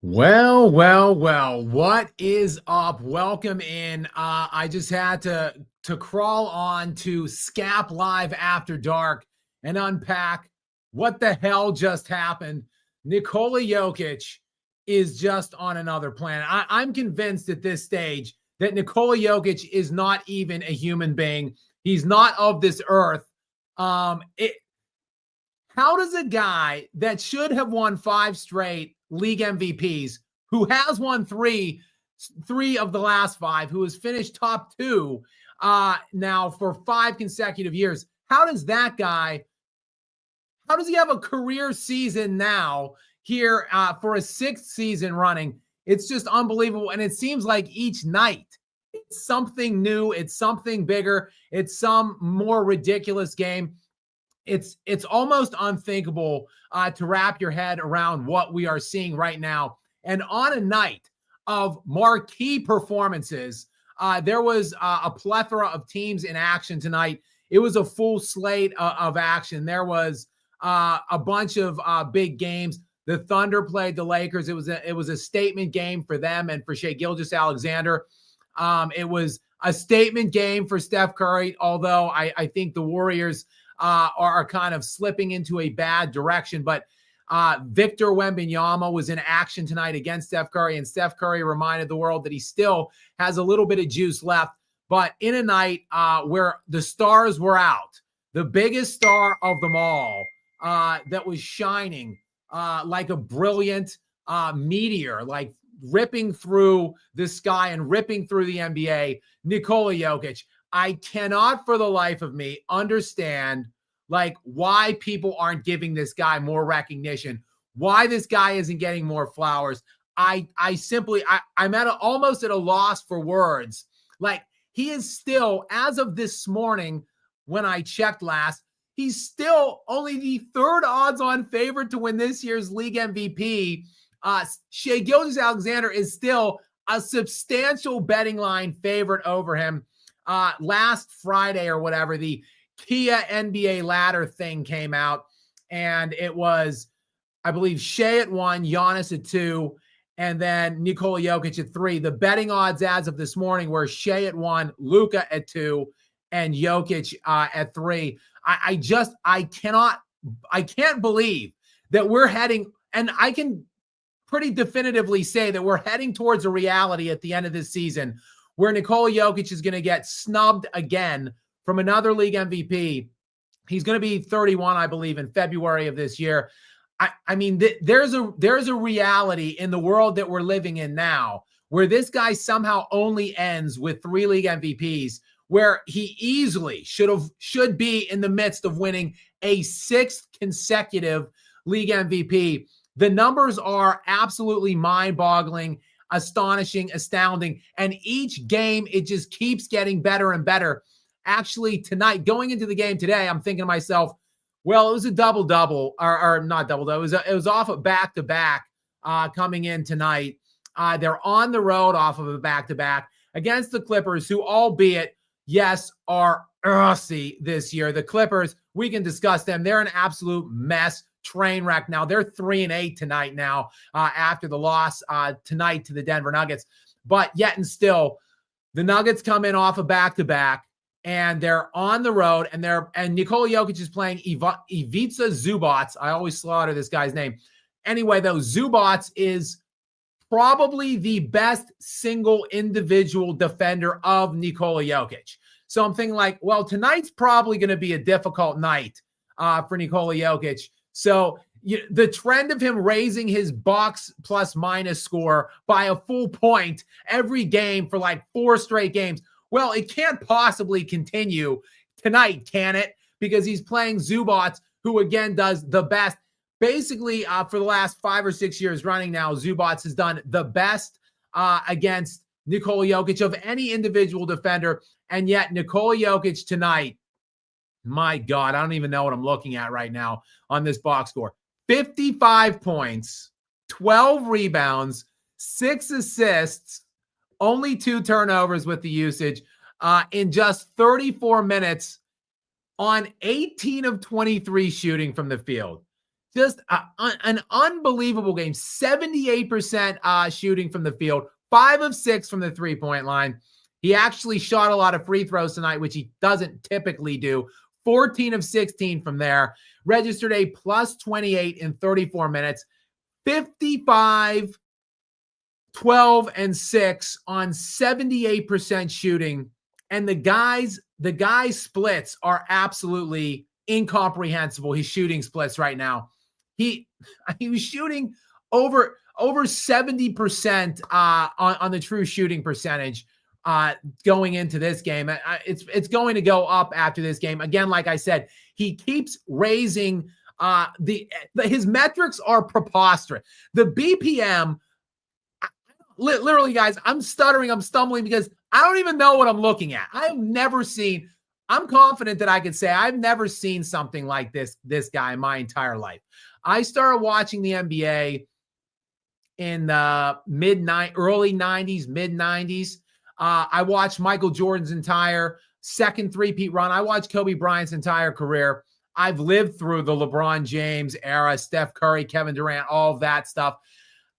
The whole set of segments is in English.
Well, what is up? Welcome in. I just had to crawl on to Skap Live After Dark and unpack what the hell just happened. Nikola Jokic is just on another planet. I'm convinced at this stage that Nikola Jokic is not even a human being. He's not of this earth. Um, it, how does a guy that should have won 5 straight league MVPs, who has won three of the last 5, who has finished top 2 now for 5 consecutive years, how does he have a career season now here for a 6th season running? It's just unbelievable. And it seems like each night it's something new, it's something bigger, it's some more ridiculous game. It's almost unthinkable to wrap your head around what we are seeing right now. And on a night of marquee performances, there was a plethora of teams in action tonight. It was a full slate of action. There was a bunch of big games. The Thunder played the Lakers. It was a statement game for them and for Shai Gilgeous-Alexander. It was a statement game for Steph Curry, although I think the Warriors are kind of slipping into a bad direction. But Victor Wembanyama was in action tonight against Steph Curry, and Steph Curry reminded the world that he still has a little bit of juice left. But in a night where the stars were out, the biggest star of them all that was shining like a brilliant meteor, like ripping through the sky and ripping through the NBA, Nikola Jokic. I cannot for the life of me understand like why people aren't giving this guy more recognition, why this guy isn't getting more flowers. I'm almost at a loss for words. Like, he is still, as of this morning, when I checked last, he's still only the 3rd odds-on favorite to win this year's league MVP. Shai Gilgeous-Alexander is still a substantial betting line favorite over him. Last Friday or whatever, the Kia NBA ladder thing came out, and it was, I believe, Shai at 1, Giannis at 2, and then Nikola Jokic at 3. The betting odds as of this morning were Shai at 1, Luka at 2, and Jokic at 3. I can't believe that we're heading, and I can pretty definitively say that we're heading towards a reality at the end of this season where Nikola Jokic is going to get snubbed again from another league MVP. He's going to be 31, I believe, in February of this year. I mean, there's a reality in the world that we're living in now where this guy somehow only ends with 3 league MVPs, where he easily should be in the midst of winning a 6th consecutive league MVP. The numbers are absolutely mind-boggling, astonishing, astounding. And each game, it just keeps getting better and better. Actually, tonight, going into the game today, I'm thinking to myself, well, it was a double-double, or not double-double. It was off of back-to-back coming in tonight. They're on the road off of a back-to-back against the Clippers, who, albeit, yes, are earthy this year. The Clippers, we can discuss them. They're an absolute mess. Train wreck now. They're 3-8 tonight now after the loss tonight to the Denver Nuggets. But yet and still, the Nuggets come in off a back-to-back, and they're on the road, and Nikola Jokic is playing Ivica Zubac. I always slaughter this guy's name. Anyway, though, Zubac is probably the best single individual defender of Nikola Jokic. So I'm thinking like, well, tonight's probably going to be a difficult night for Nikola Jokic. So the trend of him raising his box plus minus score by a full point every game for like 4 straight games, well, it can't possibly continue tonight, can it? Because he's playing Zubac, who again does the best. Basically, for the last 5 or 6 years running now, Zubac has done the best against Nikola Jokic of any individual defender. And yet Nikola Jokic tonight, my God, I don't even know what I'm looking at right now on this box score. 55 points, 12 rebounds, 6 assists, only 2 turnovers with the usage in just 34 minutes on 18 of 23 shooting from the field. Just an unbelievable game. 78% shooting from the field, 5 of 6 from the three-point line. He actually shot a lot of free throws tonight, which he doesn't typically do. 14 of 16 from there. Registered a plus 28 in 34 minutes. 55, 12, and 6 on 78% shooting. And the guys' splits are absolutely incomprehensible. His shooting splits right now. He was shooting over 70% on the true shooting percentage going into this game. It's going to go up after this game. Again, like I said, he keeps raising his metrics are preposterous. The BPM, literally, guys, I'm stuttering, I'm stumbling because I don't even know what I'm looking at. I'm confident that I could say I've never seen something like this guy in my entire life. I started watching the NBA in the early 90s, mid 90s. I watched Michael Jordan's entire second three-peat run. I watched Kobe Bryant's entire career. I've lived through the LeBron James era, Steph Curry, Kevin Durant, all of that stuff.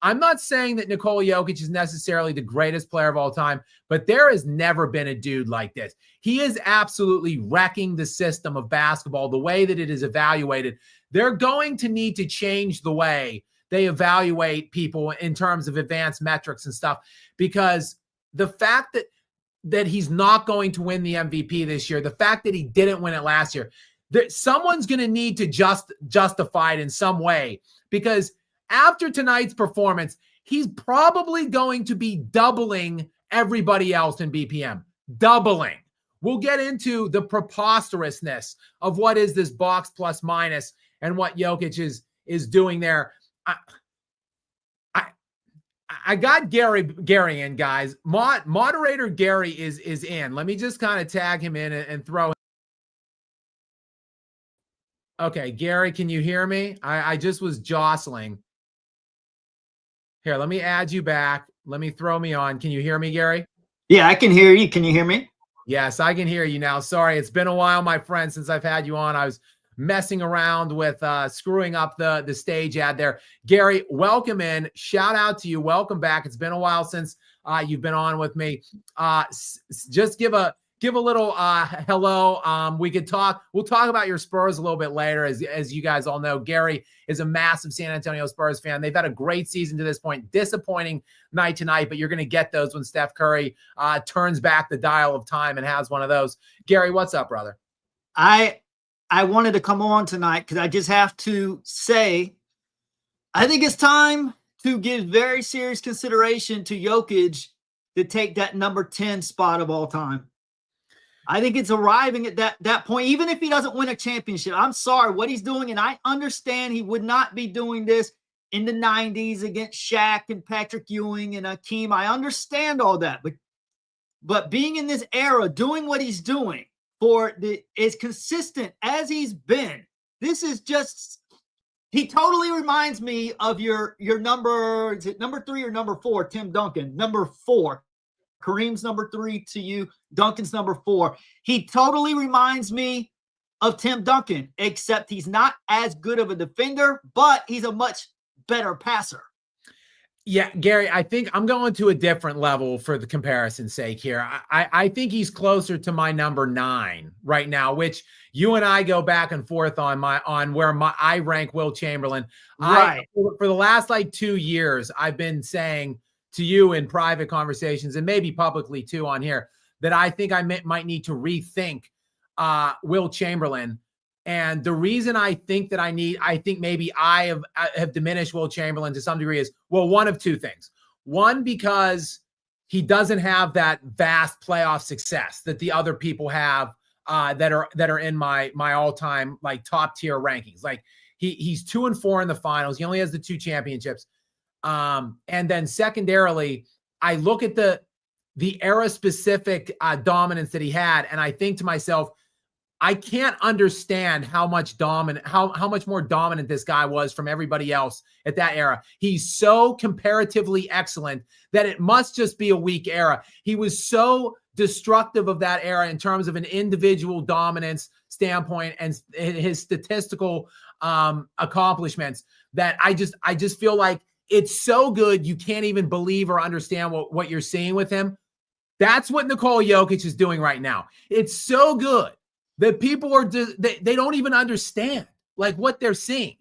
I'm not saying that Nikola Jokic is necessarily the greatest player of all time, but there has never been a dude like this. He is absolutely wrecking the system of basketball, the way that it is evaluated. They're going to need to change the way they evaluate people in terms of advanced metrics and stuff, because the fact that he's not going to win the MVP this year, the fact that he didn't win it last year, someone's going to need to justify it in some way, because after tonight's performance, he's probably going to be doubling everybody else in BPM. Doubling. We'll get into the preposterousness of what is this box plus minus and what Jokic is doing there. I got Gary in, guys. Moderator Gary is in. Let me just kind of tag him in and throw him. Okay, Gary, can you hear me? I just was jostling. Here, let me add you back. Let me throw me on. Can you hear me, Gary? Yeah, I can hear you. Can you hear me? Yes, I can hear you now. Sorry, it's been a while, my friend, since I've had you on. I was messing around with screwing up the stage ad there. Gary, welcome in. Shout out to you. Welcome back. It's been a while since you've been on with me. Just give a little hello. We'll talk about your Spurs a little bit later. As you guys all know, Gary is a massive San Antonio Spurs fan. They've had a great season to this point. Disappointing night tonight, but you're going to get those when Steph Curry turns back the dial of time and has one of those. Gary, what's up, brother? I wanted to come on tonight because I just have to say, I think it's time to give very serious consideration to Jokic to take that number 10 spot of all time. I think it's arriving at that point, even if he doesn't win a championship. I'm sorry, what he's doing, and I understand he would not be doing this in the 90s against Shaq and Patrick Ewing and Hakeem. I understand all that, but being in this era, doing what he's doing, as consistent as he's been. This is just, he totally reminds me of your number, is it number 3 or number 4, Tim Duncan? Number 4. Kareem's number 3 to you. Duncan's number 4. He totally reminds me of Tim Duncan, except he's not as good of a defender, but he's a much better passer. Yeah, Gary, I think I'm going to a different level for the comparison's sake here. I think he's closer to my number 9 right now, which you and I go back and forth on where I rank Will Chamberlain. Right. For the last 2 years, I've been saying to you in private conversations and maybe publicly too on here that I think I might need to rethink Will Chamberlain. And the reason I think maybe I have diminished Will Chamberlain to some degree is, well, one of two things. One, because he doesn't have that vast playoff success that the other people have that are in my all-time top tier rankings. He's 2-4 in the finals. He only has the 2 championships. And then secondarily, I look at the era specific dominance that he had, and I think to myself, I can't understand how much more dominant this guy was from everybody else at that era. He's so comparatively excellent that it must just be a weak era. He was so destructive of that era in terms of an individual dominance standpoint and his statistical accomplishments that I just feel like it's so good you can't even believe or understand what you're seeing with him. That's what Nikola Jokic is doing right now. It's so good that people are they don't even understand like what they're seeing.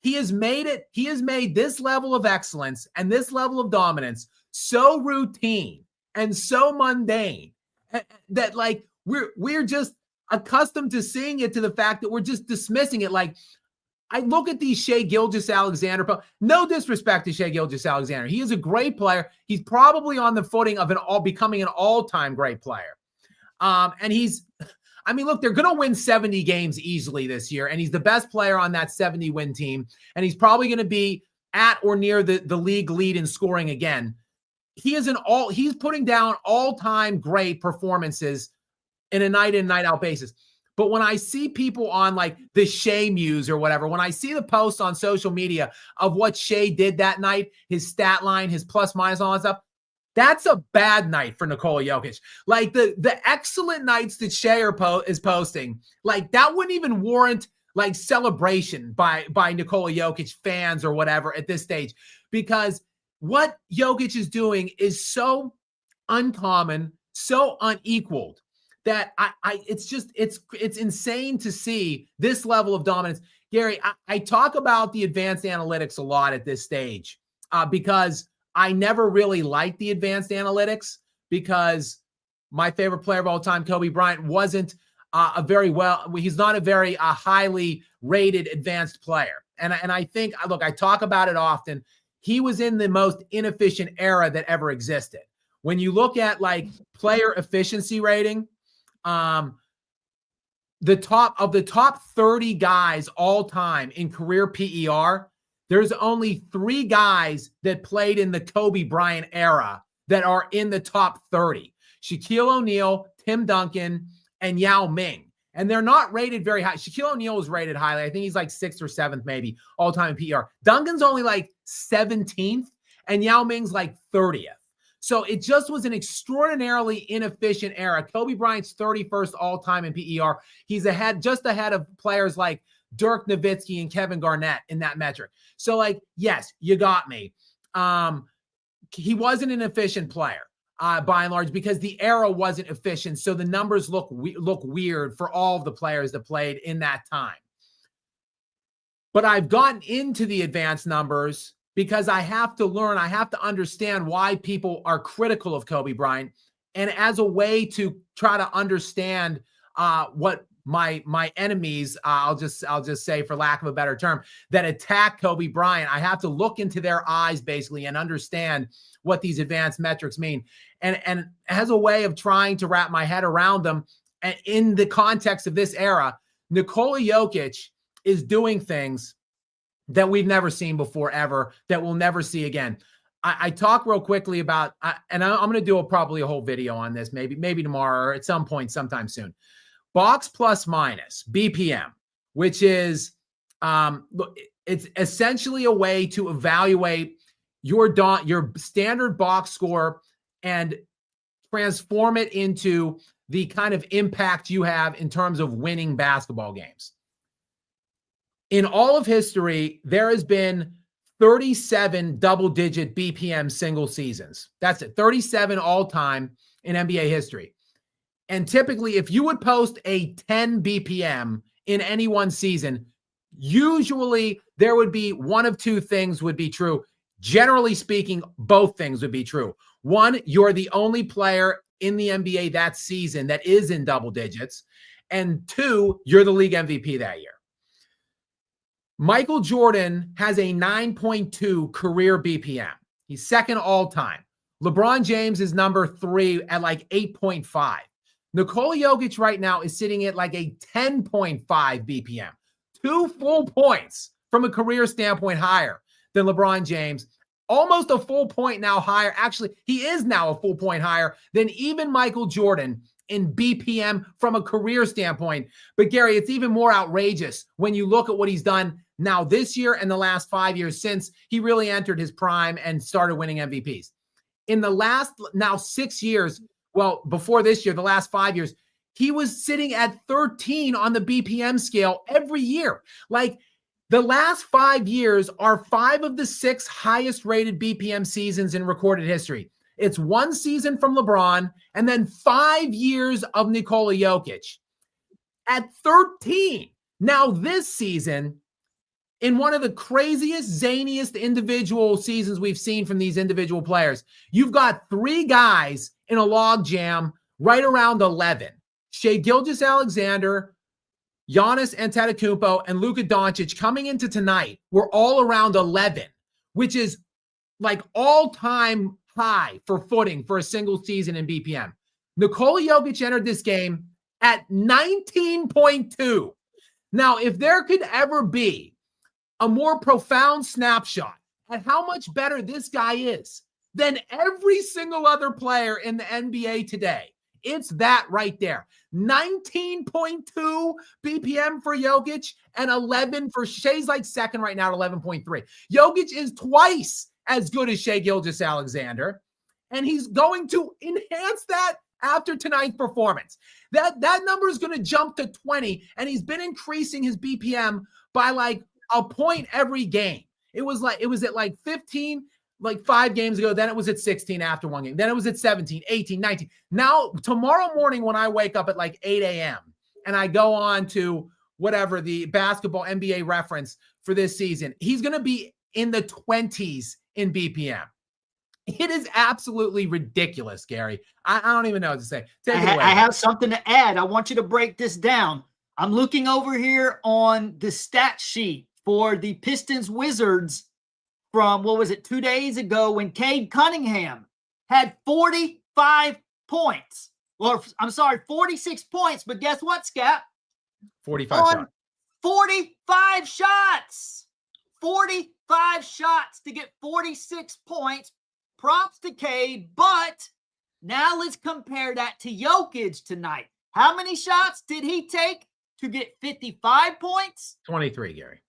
He has made this level of excellence and this level of dominance so routine and so mundane that like we're just accustomed to seeing it, to the fact that we're just dismissing it. Like, I look at these Shai Gilgeous-Alexander. No disrespect to Shai Gilgeous-Alexander. He is a great player. He's probably on the footing of becoming an all-time great player. And look, they're going to win 70 games easily this year, and he's the best player on that 70-win team, and he's probably going to be at or near the league lead in scoring again. He's putting down all-time great performances in a night in, night out basis. But when I see people on like the Shai Muse or whatever, when I see the posts on social media of what Shai did that night, his stat line, his plus minus, all that stuff, that's a bad night for Nikola Jokic. Like the excellent nights that Shai is posting, like that wouldn't even warrant like celebration by Nikola Jokic fans or whatever at this stage, because what Jokic is doing is so uncommon, so unequaled, that it's insane to see this level of dominance. Gary, I talk about the advanced analytics a lot at this stage because I never really liked the advanced analytics, because my favorite player of all time, Kobe Bryant, wasn't he's not a very highly rated advanced player. And I think, look, I talk about it often. He was in the most inefficient era that ever existed. When you look at like player efficiency rating, the top 30 guys all time in career PER, there's only 3 guys that played in the Kobe Bryant era that are in the top 30. Shaquille O'Neal, Tim Duncan, and Yao Ming. And they're not rated very high. Shaquille O'Neal was rated highly. I think he's like 6th or 7th maybe all time in PER. Duncan's only like 17th, and Yao Ming's like 30th. So it just was an extraordinarily inefficient era. Kobe Bryant's 31st all-time in PER. He's just ahead of players like Dirk Nowitzki and Kevin Garnett in that metric. So, like, yes, you got me. He wasn't an efficient player by and large, because the era wasn't efficient. So the numbers look weird for all of the players that played in that time. But I've gotten into the advanced numbers because I have to learn, I have to understand why people are critical of Kobe Bryant. And as a way to try to understand what my enemies, I'll just say, for lack of a better term, that attack Kobe Bryant, I have to look into their eyes basically and understand what these advanced metrics mean. And as a way of trying to wrap my head around them, and in the context of this era, Nikola Jokic is doing things that we've never seen before ever, that we'll never see again. I talk real quickly about, and I'm going to do probably a whole video on this, maybe tomorrow or at some point sometime soon. Box plus minus, BPM, which is it's essentially a way to evaluate your standard box score and transform it into the kind of impact you have in terms of winning basketball games. In all of history, there has been 37 double-digit BPM single seasons. That's it, 37 all-time in NBA history. And typically, if you would post a 10 BPM in any one season, usually there would be one of two things would be true. Generally speaking, both things would be true. One, you're the only player in the NBA that season that is in double digits. And two, you're the league MVP that year. Michael Jordan has a 9.2 career BPM. He's second all time. LeBron James is number 3 at like 8.5. Nikola Jokic right now is sitting at like a 10.5 BPM. 2 full points from a career standpoint higher than LeBron James. Almost a full point now higher. Actually, he is now a full point higher than even Michael Jordan in BPM from a career standpoint. But Gary, it's even more outrageous when you look at what he's done now this year and the last 5 years since he really entered his prime and started winning MVPs. In the last now 6 years, well, before this year, the last 5 years, he was sitting at 13 on the BPM scale every year. Like, the last 5 years are 5 of the 6 highest rated BPM seasons in recorded history. It's 1 season from LeBron and then 5 years of Nikola Jokic at 13. Now, this season, in one of the craziest, zaniest individual seasons we've seen from these individual players, you've got 3 guys in a log jam right around 11. Shai Gilgeous-Alexander, Giannis Antetokounmpo, and Luka Doncic coming into tonight were all around 11, which is like all-time high for footing for a single season in BPM. Nikola Jokic entered this game at 19.2. Now, if there could ever be a more profound snapshot at how much better this guy is than every single other player in the NBA today, it's that right there. 19.2 BPM for Jokic and 11 for Shai's like second right now at 11.3. Jokic is twice as good as Shai Gilgeous-Alexander, and he's going to enhance that after tonight's performance. That number is going to jump to 20, and he's been increasing his BPM by like a point every game. It was at like 15 like 5 games ago. Then it was at 16 after 1 game. Then it was at 17, 18, 19. Now, tomorrow morning when I wake up at like 8 a.m. and I go on to whatever the basketball NBA reference for this season, he's going to be in the 20s in BPM. It is absolutely ridiculous, Gary. I don't even know what to say. Take it away. I have something to add. I want you to break this down. I'm looking over here on the stat sheet for the Pistons Wizards from, 2 days ago when Cade Cunningham had 45 points. Well, I'm sorry, 46 points. But guess what, Skap? 45 shots. 45 shots. 45 shots to get 46 points. Props to Cade, but now let's compare that to Jokic tonight. How many shots did he take to get 55 points? 23, Gary.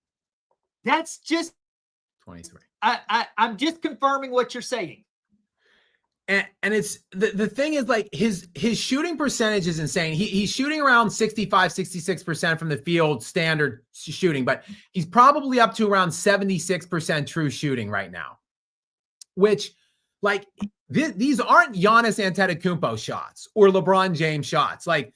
That's just 23. I'm just confirming what you're saying. And it's the thing is, like, his shooting percentage is insane. He's shooting around 65, 66% from the field standard shooting, but he's probably up to around 76% true shooting right now, which, like, these aren't Giannis Antetokounmpo shots or LeBron James shots. Like,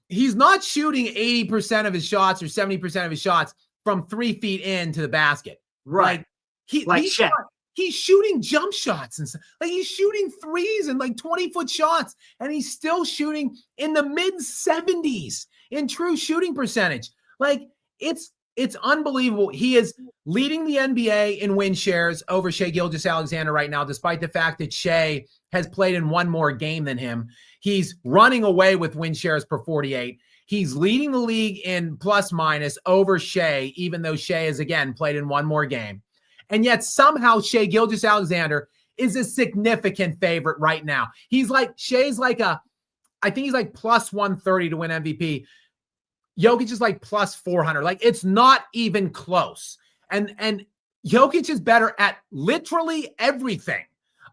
he's not shooting 80% of his shots or 70% of his shots from 3 feet into the basket. Right. He's shooting jump shots and stuff. Like, he's shooting threes and like 20-foot shots, and he's still shooting in the mid-70s in true shooting percentage. Like, it's unbelievable. He is leading the NBA in win shares over Shai Gilgeous-Alexander right now, despite the fact that Shai has played in 1 more game than him. He's running away with win shares per 48. He's leading the league in plus minus over Shai, even though Shai has, again, played in 1 more game. And yet somehow Shai Gilgeous-Alexander is a significant favorite right now. Shai's like I think he's like plus 130 to win MVP. Jokic is like plus 400. Like, it's not even close. And Jokic is better at literally everything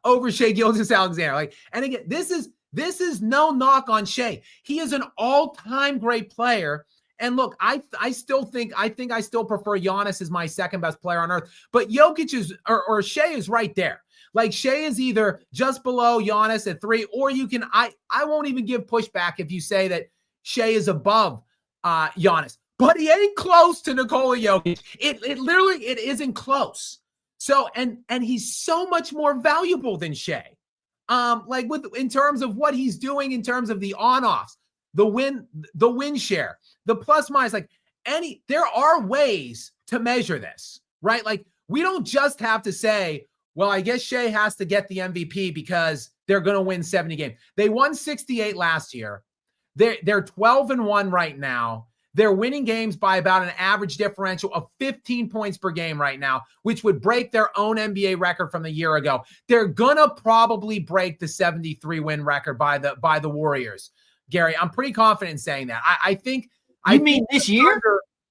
over Shai Gilgeous-Alexander. Like, and again, this is no knock on Shai. He is an all-time great player. And look, I still think I prefer Giannis as my second best player on earth. But Jokic is or Shai is right there. Like, Shai is either just below Giannis at 3, or you can I won't even give pushback if you say that Shai is above Giannis. But he ain't close to Nikola Jokic. It literally isn't close. So and he's so much more valuable than Shai. Like, in terms of what he's doing, in terms of the on-offs, the win share, the plus minus, like, there are ways to measure this, right? Like, we don't just have to say, well, I guess Shai has to get the MVP because they're going to win 70 games. They won 68 last year. They're 12-1 right now. They're winning games by about an average differential of 15 points per game right now, which would break their own NBA record from a year ago. They're going to probably break the 73-win record by the Warriors. Gary, I'm pretty confident in saying that. I think. You mean this year?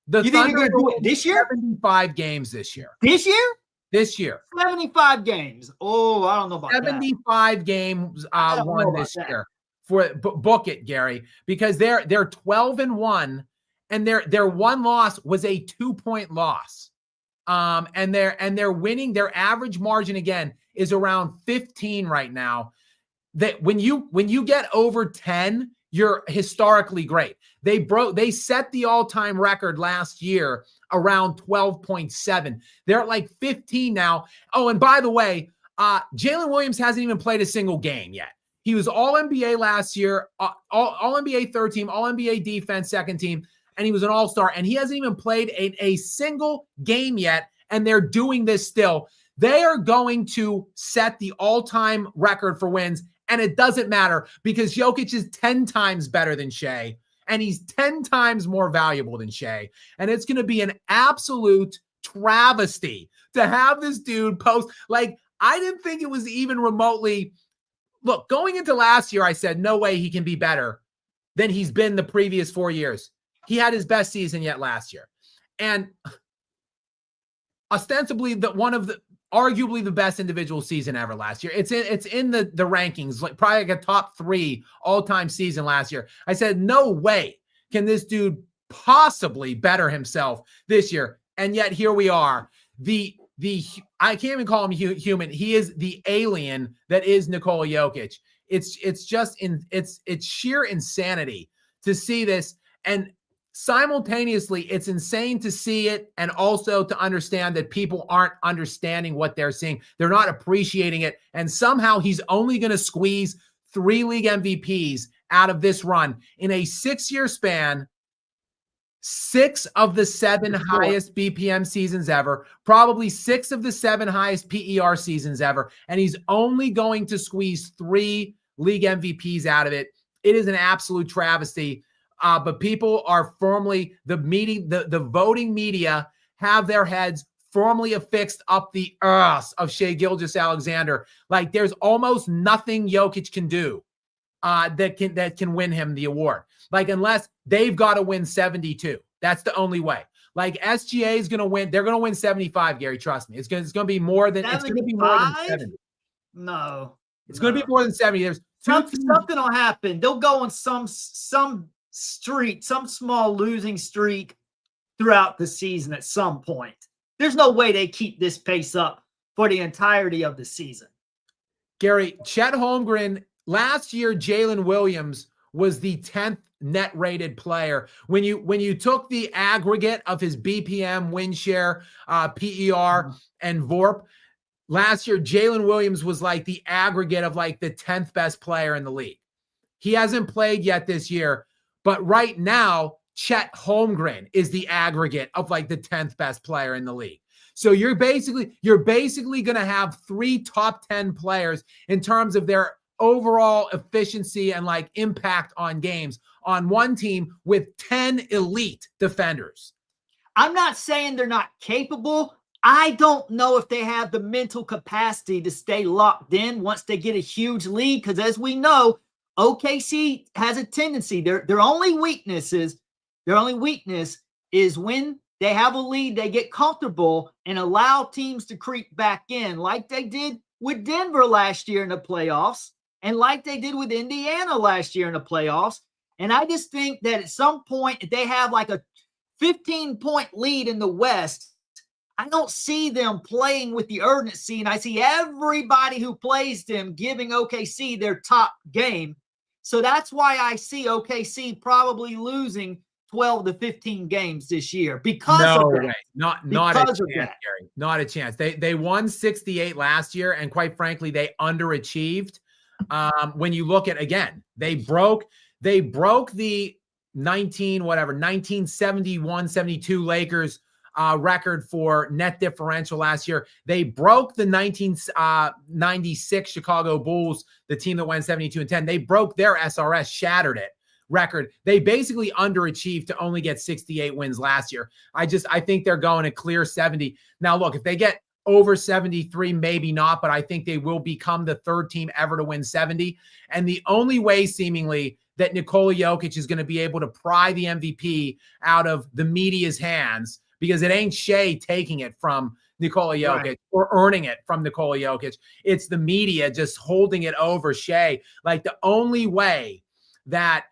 You think they're going to do it this year? 75 games this year. This year? This year. 75 games. Oh, I don't know about 75 that. games won this year. book it, Gary, because they're 12-1, and their one loss was a 2-point loss. And they're winning. Their average margin again is around 15 right now. That when you get over 10, you're historically great. They set the all-time record last year around 12.7. They're at like 15 now. Oh, and by the way, Jalen Williams hasn't even played a single game yet. He was All-NBA last year, All-NBA third team, All-NBA defense second team, and he was an all-star, and he hasn't even played a single game yet, and they're doing this still. They are going to set the all-time record for wins, and it doesn't matter because Jokic is 10 times better than Shea, and he's 10 times more valuable than Shea, and it's going to be an absolute travesty to have this dude post. Like, I didn't think it was even remotely – look, going into last year, I said, no way he can be better than he's been the previous 4 years. He had his best season yet last year. And ostensibly arguably the best individual season ever last year. It's in the rankings, like probably like a top 3 all-time season last year. I said, no way can this dude possibly better himself this year. And yet here we are. I can't even call him human. He is the alien that is Nikola Jokic. It's sheer insanity to see this. And simultaneously, it's insane to see it and also to understand that people aren't understanding what they're seeing. They're not appreciating it. And somehow he's only going to squeeze 3 league MVPs out of this run in a 6-year span. 6 of the 7 highest BPM seasons ever, probably 6 of the 7 highest PER seasons ever. And he's only going to squeeze 3 league MVPs out of it. It is an absolute travesty. But people are firmly, the voting media have their heads firmly affixed up the earth of Shai Gilgeous-Alexander. Like there's almost nothing Jokic can do that can win him the award. Like unless they've got to win 72. That's the only way. Like SGA is going to win. They're going to win 75, Gary. Trust me. It's going to be more than 70. No. It's going to be more than 70. There's something will happen. They'll go on some streak, some small losing streak throughout the season at some point. There's no way they keep this pace up for the entirety of the season. Gary, Chet Holmgren, last year, Jalen Williams was the 10th net rated player. When you took the aggregate of his BPM, win share, PER, and VORP, last year, Jalen Williams was like the aggregate of like the 10th best player in the league. He hasn't played yet this year. But right now, Chet Holmgren is the aggregate of like the 10th best player in the league. So you're basically going to have 3 top 10 players in terms of their overall efficiency and like impact on games on one team with 10 elite defenders. I'm not saying they're not capable. I don't know if they have the mental capacity to stay locked in once they get a huge lead. Because as we know, OKC has a tendency. Their only weakness is when they have a lead, they get comfortable and allow teams to creep back in, like they did with Denver last year in the playoffs, and like they did with Indiana last year in the playoffs. And I just think that at some point, if they have like a 15-point lead in the West, I don't see them playing with the urgency, and I see everybody who plays them giving OKC their top game. So that's why I see OKC probably losing 12 to 15 games this year because of that. Way. Not a chance, Gary. Not a chance. They won 68 last year, and quite frankly, they underachieved. When you look at, again, they broke the 1971-72 Lakers record for net differential last year. They broke the 1996 Chicago Bulls, the team that went 72-10. They broke their SRS, shattered it, record. They basically underachieved to only get 68 wins last year. I think they're going to clear 70. Now, look, if they get over 73, maybe not, but I think they will become the 3rd team ever to win 70. And the only way, seemingly, that Nikola Jokic is going to be able to pry the MVP out of the media's hands, because it ain't Shea taking it from Nikola Jokic Right. or earning it from Nikola Jokic. It's the media just holding it over Shea. Like the only way that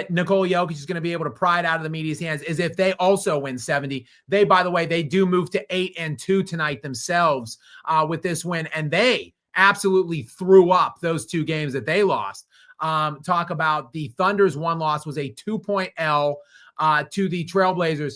Nikola Jokic is going to be able to pry it out of the media's hands is if they also win 70. They, by the way, they do move to 8-2 tonight themselves with this win, and they absolutely threw up those 2 games that they lost. Talk about the Thunder's one loss was a 2-point L to the Trailblazers.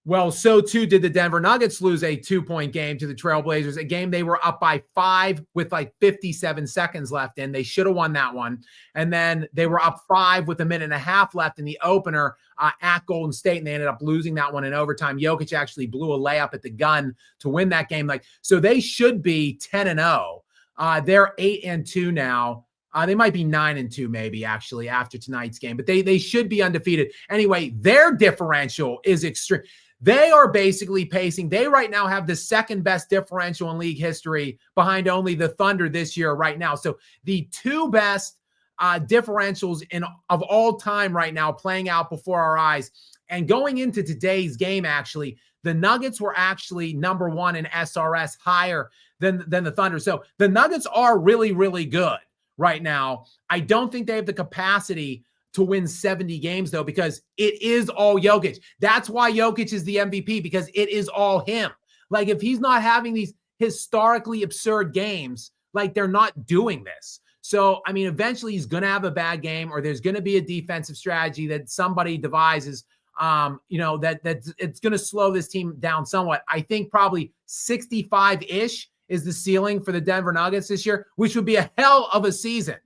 Well, so too did the Denver Nuggets lose a 2-point game to the Trailblazers, a game they were up by 5 with like 57 seconds left in. They should have won that one. And then they were up 5 with a minute and a half left in the opener at Golden State, and they ended up losing that one in overtime. Jokic actually blew a layup at the gun to win that game. So they should be 10-0. They're 8-2 now. They might be 9-2 maybe actually after tonight's game, but they should be undefeated. Anyway, their differential is extreme. They are basically pacing. They right now have the second best differential in league history behind only the Thunder this year right now. So the 2 best differentials of all time right now playing out before our eyes. And going into today's game, actually, the Nuggets were actually number 1 in SRS, higher than the Thunder. So the Nuggets are really, really good right now. I don't think they have the capacity to win 70 games, though, because it is all Jokic. That's why Jokic is the MVP, because it is all him. Like, if he's not having these historically absurd games, like, they're not doing this. So, I mean, eventually he's going to have a bad game, or there's going to be a defensive strategy that somebody devises, that it's going to slow this team down somewhat. I think probably 65-ish is the ceiling for the Denver Nuggets this year, which would be a hell of a season.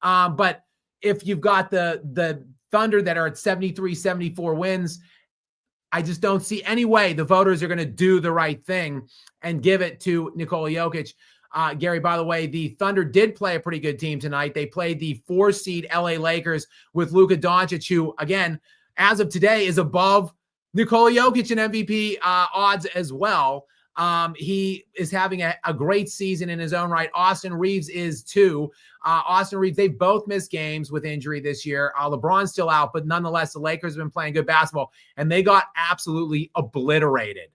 But if you've got the Thunder that are at 73, 74 wins, I just don't see any way the voters are going to do the right thing and give it to Nikola Jokic. Gary, by the way, the Thunder did play a pretty good team tonight. They played the 4-seed LA Lakers with Luka Doncic, who, again, as of today, is above Nikola Jokic in MVP odds as well. He is having a great season in his own right. Austin Reeves is too. Austin Reeves, they've both missed games with injury this year. LeBron's still out, but nonetheless, the Lakers have been playing good basketball, and they got absolutely obliterated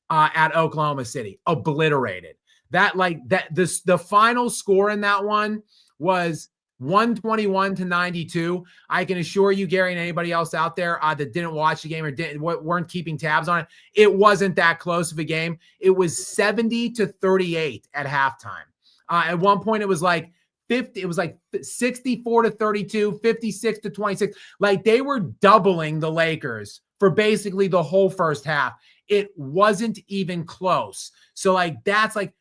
at Oklahoma City. Obliterated. The final score in that one was 121-92. I can assure you, Gary, and anybody else out there that didn't watch the game or weren't keeping tabs on it, it wasn't that close of a game. It was 70-38 at halftime. At one point, it was like 64-32, 56-26. Like, they were doubling the Lakers for basically the whole first half. It wasn't even close. So, like, that's like.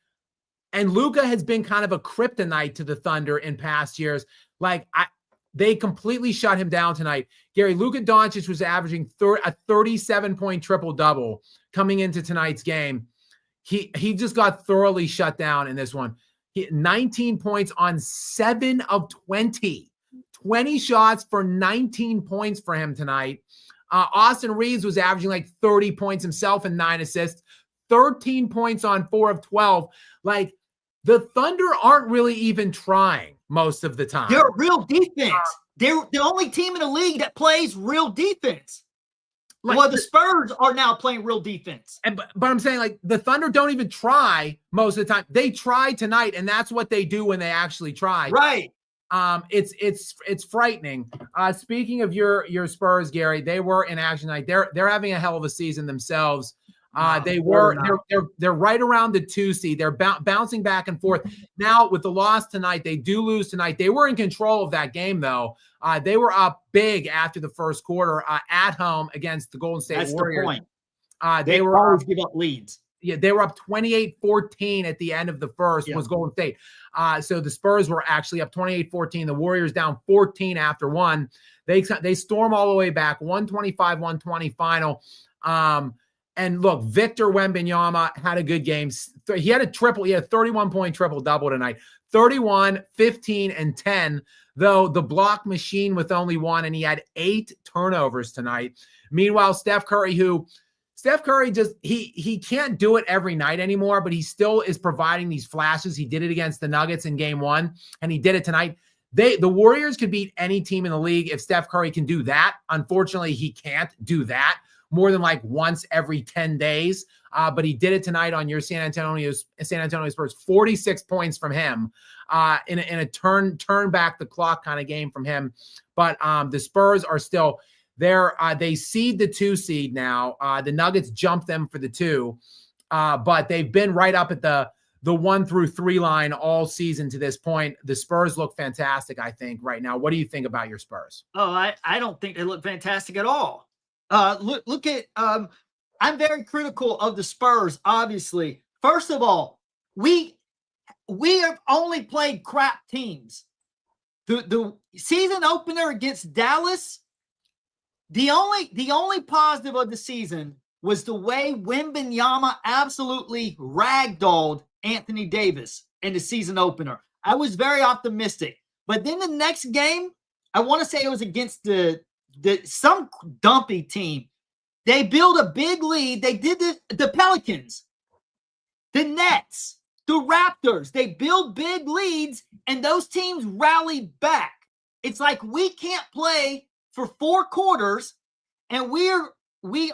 And Luka has been kind of a kryptonite to the Thunder in past years. Like, they completely shut him down tonight. Gary, Luka Doncic was averaging a 37-point triple-double coming into tonight's game. He just got thoroughly shut down in this one. 19 points on 7 of 20. 20 shots for 19 points for him tonight. Austin Reeves was averaging like 30 points himself and 9 assists. 13 points on 4 of 12. Like, the Thunder aren't really even trying most of the time. They're a real defense. They're the only team in the league that plays real defense. Well, the Spurs are now playing real defense. But I'm saying, like, the Thunder don't even try most of the time. They try tonight, and that's what they do when they actually try. Right. It's frightening. Speaking of your Spurs, Gary, they were in action tonight. They're having a hell of a season themselves. They're right around the 2 seed. They're bouncing back and forth. Now, with the loss tonight, they do lose tonight. They were in control of that game, though. They were up big after the first quarter at home against the Golden State Warriors. That's the point. They were always give up leads. Yeah, they were up 28-14 at the end of the first, was Golden State. So the Spurs were actually up 28-14. The Warriors down 14 after one. They storm all the way back, 125-120 final. And look, Victor Wembanyama had a good game. He had a 31-point triple-double tonight. 31, 15, and 10, though the block machine with only 1, and he had 8 turnovers tonight. Meanwhile, Steph Curry just, he can't do it every night anymore, but he still is providing these flashes. He did it against the Nuggets in game 1, and he did it tonight. The Warriors could beat any team in the league if Steph Curry can do that. Unfortunately, he can't do that more than like once every 10 days. but he did it tonight on your San Antonio Spurs. 46 points from him in a turn back the clock kind of game from him. But the Spurs are still there. They seed the 2 seed now. The Nuggets jumped them for the 2, but they've been right up at the 1 through 3 line all season to this point. The Spurs look fantastic, I think, right now. What do you think about your Spurs? Oh, I don't think they look fantastic at all. Look at I'm very critical of the Spurs, obviously. First of all, we have only played crap teams. The season opener against Dallas, the only positive of the season was the way Wembanyama absolutely ragdolled Anthony Davis in the season opener. I was very optimistic. But then the next game, I want to say it was against some dumpy team. They built a big lead. They did the Pelicans, the Nets, the Raptors. They build big leads, and those teams rally back. It's like we can't play for 4 quarters, and we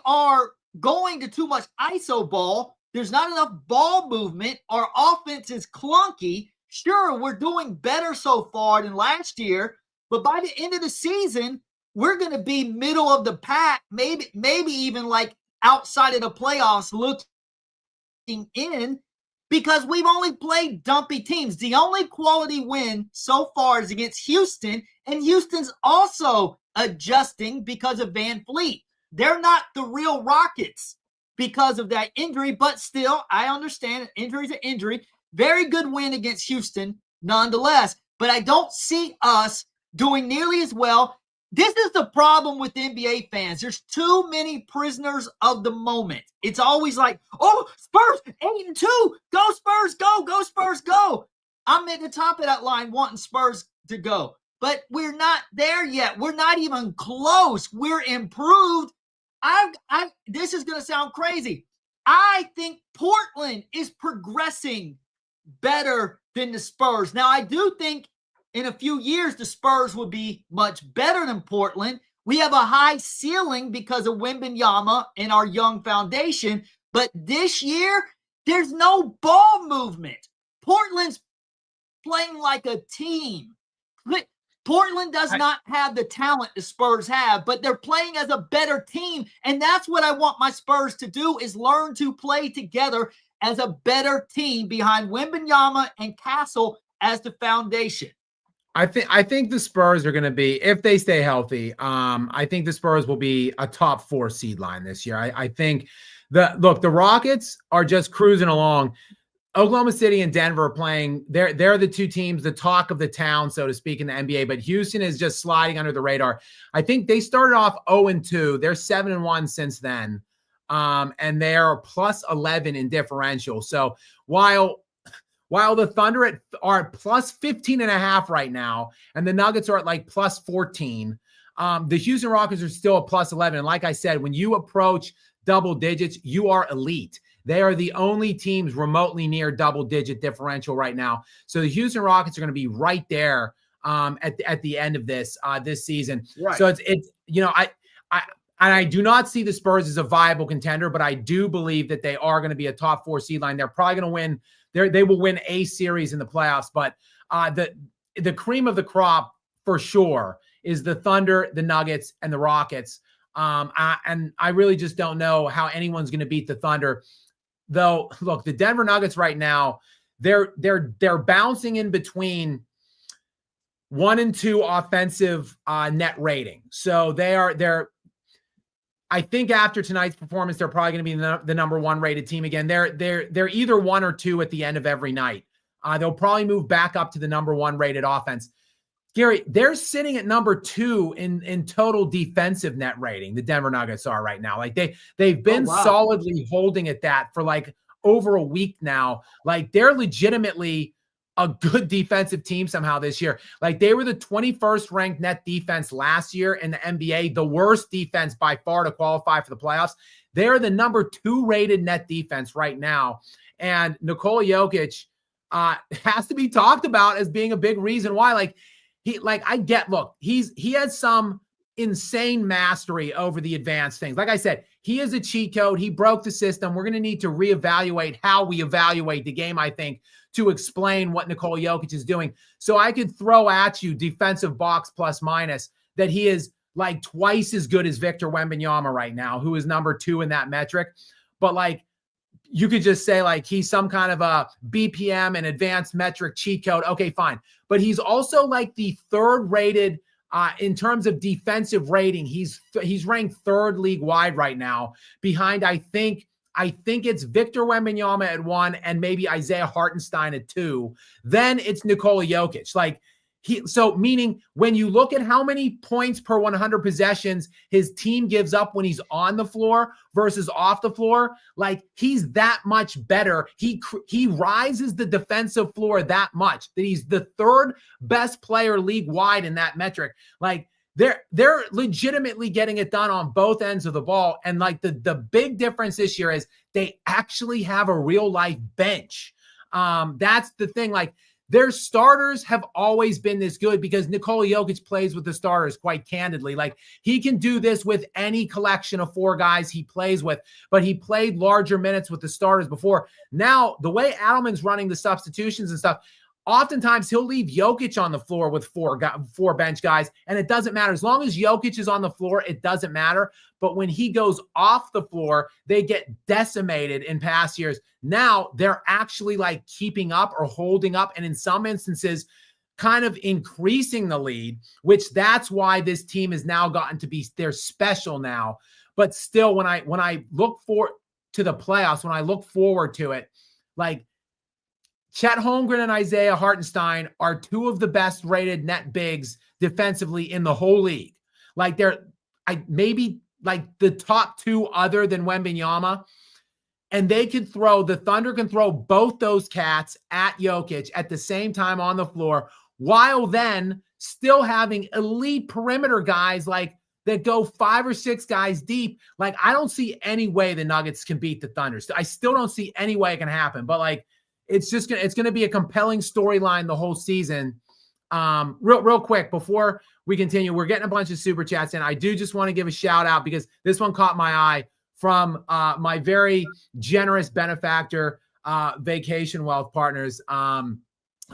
are going to too much ISO ball. There's not enough ball movement. Our offense is clunky. Sure, we're doing better so far than last year, but by the end of the season, we're going to be middle of the pack, maybe even like outside of the playoffs looking in, because we've only played dumpy teams. The only quality win so far is against Houston, and Houston's also adjusting because of Van Fleet. They're not the real Rockets because of that injury, but still, I understand injury's an injury. Very good win against Houston nonetheless, but I don't see us doing nearly as well. This is the problem with NBA fans. There's too many prisoners of the moment. It's always like, oh, Spurs 8-2, go Spurs, go Spurs, go. I'm at the top of that line wanting Spurs to go, but we're not there yet. We're not even close. We're improved. This is going to sound crazy. I think Portland is progressing better than the Spurs. Now, I do think in a few years, the Spurs will be much better than Portland. We have a high ceiling because of Wembanyama and our young foundation. But this year, there's no ball movement. Portland's playing like a team. Portland does not have the talent the Spurs have, but they're playing as a better team. And that's what I want my Spurs to do, is learn to play together as a better team behind Wembanyama and Castle as the foundation. I think the Spurs are going to be, if they stay healthy, I think the Spurs will be a top 4 seed line this year. I think the Rockets are just cruising along. Oklahoma City and Denver are playing. They're the 2 teams, the talk of the town, so to speak, in the NBA. But Houston is just sliding under the radar. I think they started off 0-2. They're 7-1 since then, and they're plus 11 in differential. So while the Thunder are at plus 15.5 right now, and the Nuggets are at like plus 14, the Houston Rockets are still at plus 11. And like I said, when you approach double digits, you are elite. They are the only teams remotely near double-digit differential right now. So the Houston Rockets are going to be right there at the end of this season. Right. So it's I do not see the Spurs as a viable contender, but I do believe that they are going to be a top 4 seed line. They're probably going to win. They will win a series in the playoffs, but the cream of the crop for sure is the Thunder, the Nuggets, and the Rockets. And I really just don't know how anyone's going to beat the Thunder. Though, look, the Denver Nuggets right now, they're bouncing in between 1 and 2 offensive net rating. So they're. I think after tonight's performance, they're probably going to be the number 1 rated team again. They're either 1 or 2 at the end of every night. They'll probably move back up to the number 1 rated offense. Gary, they're sitting at number 2 in total defensive net rating. The Denver Nuggets are right now. Like they've been solidly holding at that for like over a week now. Like they're legitimately a good defensive team somehow this year. Like they were the 21st ranked net defense last year in the NBA, the worst defense by far to qualify for the playoffs. They're the number 2 rated net defense right now. And Nikola Jokic has to be talked about as being a big reason why. He has some insane mastery over the advanced things. Like I said, he is a cheat code. He broke the system. We're going to need to reevaluate how we evaluate the game, I think, to explain what Nikola Jokic is doing. So I could throw at you defensive box plus minus that he is like twice as good as Victor Wembanyama right now, who is number 2 in that metric. But like, you could just say like he's some kind of a BPM and advanced metric cheat code. Okay, fine. But he's also like the 3rd rated in terms of defensive rating. He's ranked 3rd league wide right now, behind I think it's Victor Wembanyama at 1 and maybe Isaiah Hartenstein at 2. Then it's Nikola Jokic. Like so meaning when you look at how many points per 100 possessions his team gives up when he's on the floor versus off the floor, like he's that much better. He rises the defensive floor that much that he's the 3rd best player league wide in that metric. Like they're legitimately getting it done on both ends of the ball. And like the big difference this year is they actually have a real life bench. That's the thing. Like, their starters have always been this good because Nikola Jokic plays with the starters quite candidly. Like, he can do this with any collection of 4 guys he plays with, but he played larger minutes with the starters before. Now, the way Adelman's running the substitutions and stuff, oftentimes he'll leave Jokic on the floor with 4 bench guys, and it doesn't matter. As long as Jokic is on the floor, it doesn't matter. But when he goes off the floor, they get decimated in past years. Now they're actually like keeping up or holding up, and in some instances kind of increasing the lead, which that's why this team has now gotten to be, they're special now. But still, when I look forward to the playoffs, when I look forward to it, like, Chet Holmgren and Isaiah Hartenstein are 2 of the best rated net bigs defensively in the whole league. Like, they're maybe like the top 2 other than Wembanyama. And the Thunder can throw both those cats at Jokic at the same time on the floor, while then still having elite perimeter guys like that go 5 or 6 guys deep. Like, I don't see any way the Nuggets can beat the Thunder. I still don't see any way it can happen. But like, it's going to be a compelling storyline the whole season. Real quick before we continue, we're getting a bunch of super chats in. I do just want to give a shout out because this one caught my eye from my very generous benefactor, Vacation Wealth Partners.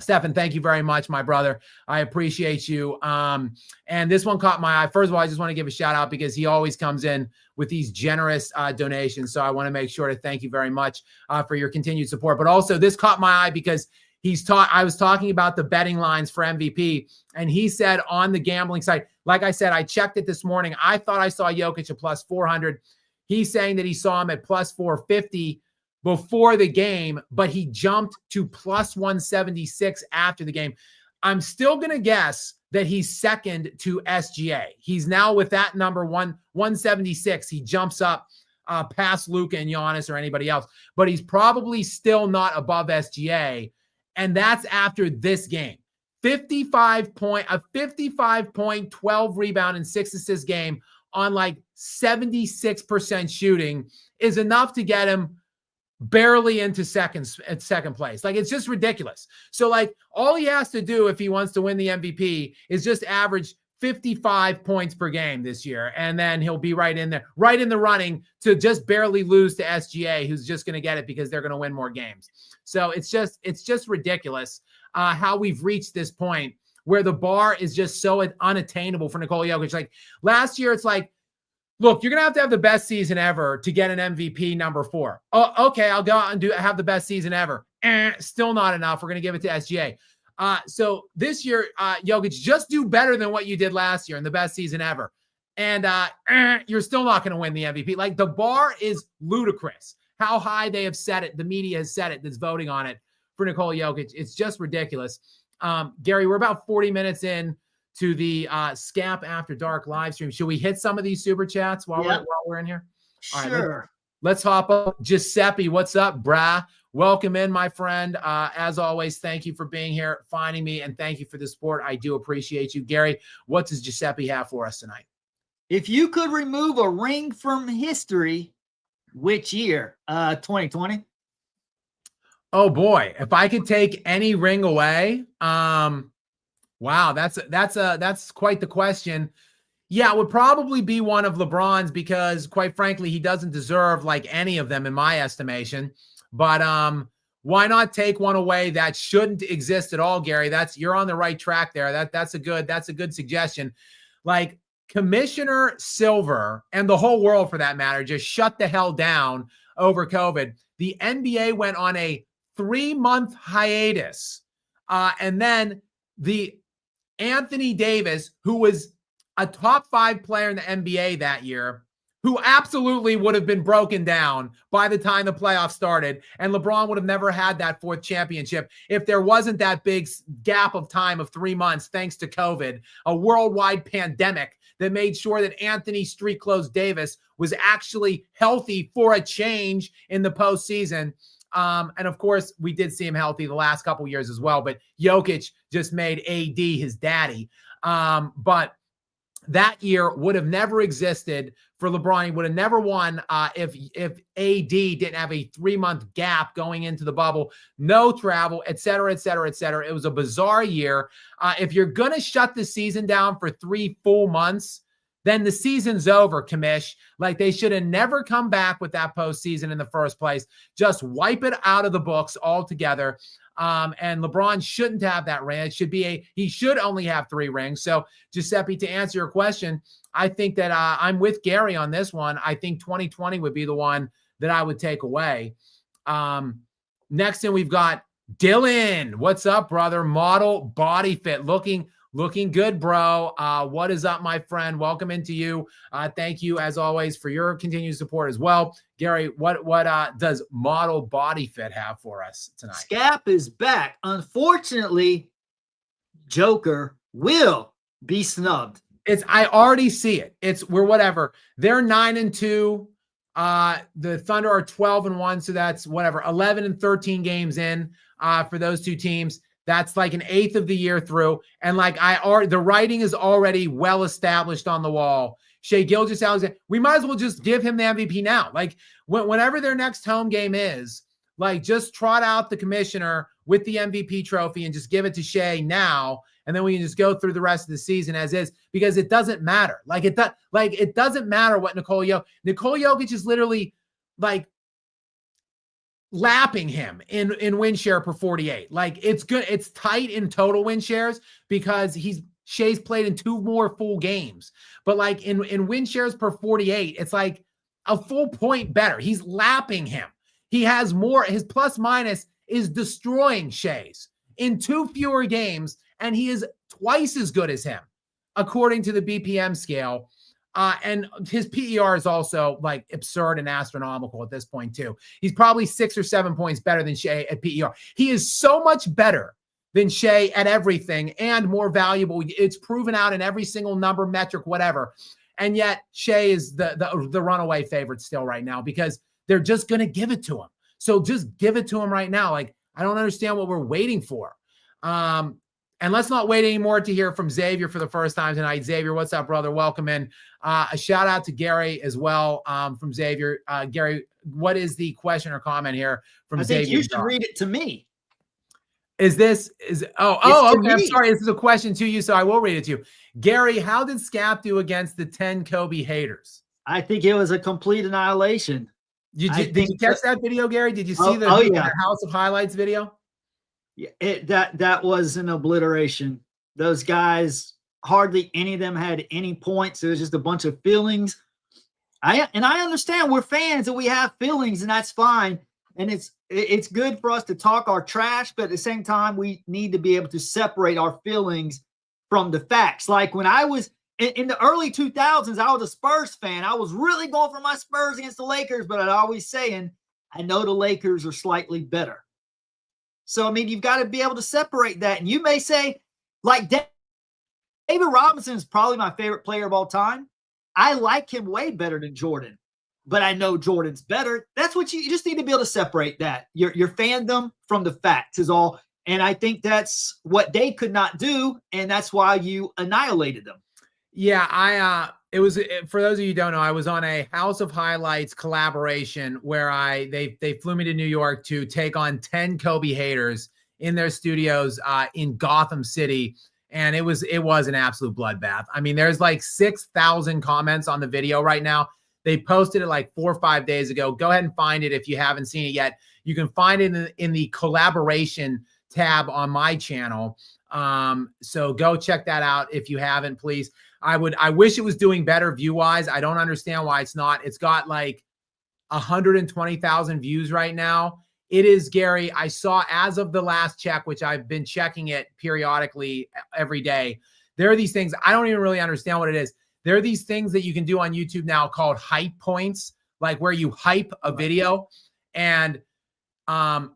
Stefan, thank you very much, my brother. I appreciate you. And this one caught my eye. First of all, I just want to give a shout out because he always comes in with these generous donations. So I want to make sure to thank you very much for your continued support. But also, this caught my eye because I was talking about the betting lines for MVP, and he said on the gambling site, like I said, I checked it this morning. I thought I saw Jokic at plus 400. He's saying that he saw him at plus 450 before the game, but he jumped to plus 176 after the game. I'm still going to guess that he's second to SGA. He's now with that number 176. He jumps up past Luka and Giannis or anybody else, but he's probably still not above SGA. And that's after this game. 55 point, 12 rebound and 6 assist game on like 76% shooting is enough to get him barely into second place. Like, it's just ridiculous. So like, all he has to do if he wants to win the MVP is just average 55 points per game this year, and then he'll be right in there, right in the running to just barely lose to SGA, who's just going to get it because they're going to win more games. So it's just ridiculous how we've reached this point where the bar is just so unattainable for Nikola Jokic. Like, last year, it's like, look, you're going to have the best season ever to get an MVP number 4. Oh, okay, I'll go out and have the best season ever. Still not enough. We're going to give it to SGA. So this year, Jokic, just do better than what you did last year in the best season ever. And you're still not going to win the MVP. Like, the bar is ludicrous. How high they have set it. The media has set it that's voting on it for Nikola Jokic. It's just ridiculous. Gary, we're about 40 minutes in to the Skap After Dark live stream. Should we hit some of these super chats while we're in here? All sure. Right, let's hop up. Giuseppe, what's up, brah? Welcome in, my friend. As always, thank you for being here, finding me, and thank you for the support. I do appreciate you. Gary, what does Giuseppe have for us tonight? If you could remove a ring from history, which year? 2020. Oh boy, if I could take any ring away, wow, that's quite the question. Yeah, it would probably be one of LeBron's because, quite frankly, he doesn't deserve like any of them in my estimation. But why not take one away that shouldn't exist at all, Gary? You're on the right track there. That's a good suggestion. Like Commissioner Silver and the whole world, for that matter, just shut the hell down over COVID. The NBA went on a 3-month hiatus, and then the Anthony Davis, who was a top 5 player in the NBA that year, who absolutely would have been broken down by the time the playoffs started. And LeBron would have never had that 4th championship if there wasn't that big gap of time of 3 months, thanks to COVID, a worldwide pandemic that made sure that Anthony Street Clothes Davis was actually healthy for a change in the postseason. And of course, we did see him healthy the last couple years as well, but Jokic just made AD his daddy. But that year would have never existed for LeBron. He would have never won if AD didn't have a 3-month gap going into the bubble, no travel, et cetera, et cetera, et cetera. It was a bizarre year. If you're going to shut the season down for 3 full months, then the season's over, Commish. Like, they should have never come back with that postseason in the first place. Just wipe it out of the books altogether. And LeBron shouldn't have that ring. He should only have 3 rings. So, Giuseppe, to answer your question, I think that I'm with Gary on this one. I think 2020 would be the one that I would take away. Next in, we've got Dylan. What's up, brother? Model body fit. Looking good, bro. What is up, my friend? Welcome into you. Thank you, as always, for your continued support as well. Gary, what does Model Body Fit have for us tonight? Skap is back. Unfortunately, Joker will be snubbed. I already see it. We're whatever. They're 9-2. The Thunder are 12-1, so that's whatever, 11 and 13 games in for those two teams. That's like an 1/8 of the year through. And like the writing is already well established on the wall. Shai Gilgeous-Alexander, we might as well just give him the MVP now. Like whenever their next home game is, like just trot out the commissioner with the MVP trophy and just give it to Shai now. And then we can just go through the rest of the season as is, because it doesn't matter. It doesn't matter what Nikola Jokic is literally like lapping him in win share per 48. Like, it's good. It's tight in total win shares because Shai's played in 2 more full games. But like in win shares per 48, it's like a full point better. He's lapping him. He has more. His plus minus is destroying Shai's in 2 fewer games, and he is twice as good as him, according to the BPM scale. And his PER is also like absurd and astronomical at this point too. He's probably 6 or 7 points better than Shai at PER. He is so much better than Shai at everything and more valuable. It's proven out in every single number, metric, whatever. And yet Shai is the runaway favorite still right now because they're just going to give it to him. So just give it to him right now. Like, I don't understand what we're waiting for. And let's not wait anymore to hear from Xavier for the first time tonight. Xavier, what's up, brother? Welcome in. A shout out to Gary as well from Xavier. Gary, what is the question or comment here from Xavier? I think you should read it to me. Okay. I'm sorry. This is a question to you, so I will read it to you. Gary, how did Skap do against the 10 Kobe haters? I think it was a complete annihilation. Did you catch that video, Gary? Did you see the House of Highlights video? Yeah, that was an obliteration. Those guys, hardly any of them had any points. It was just a bunch of feelings. I understand we're fans and we have feelings, and that's fine. And it's good for us to talk our trash, but at the same time, we need to be able to separate our feelings from the facts. Like when I was in the early 2000s, I was a Spurs fan. I was really going for my Spurs against the Lakers, but I'd always saying, I know the Lakers are slightly better. So, I mean, you've got to be able to separate that. And you may say, like, David Robinson is probably my favorite player of all time. I like him way better than Jordan, but I know Jordan's better. That's what you just need to be able to separate that. Your fandom from the facts is all. And I think that's what they could not do. And that's why you annihilated them. Yeah, it was, for those of you who don't know, I was on a House of Highlights collaboration where they flew me to New York to take on 10 Kobe haters in their studios in Gotham City. and it was an absolute bloodbath. I mean, there's like 6,000 comments on the video right now. They posted it like 4 or 5 days ago. Go ahead and find it if you haven't seen it yet. You can find it in the collaboration tab on my channel. So go check that out if you haven't, please. I wish it was doing better view-wise. I don't understand why it's not. It's got like 120,000 views right now. It is, Gary, I saw as of the last check, which I've been checking it periodically every day. There are these things, I don't even really understand what it is. There are these things that you can do on YouTube now called hype points, like where you hype a video, and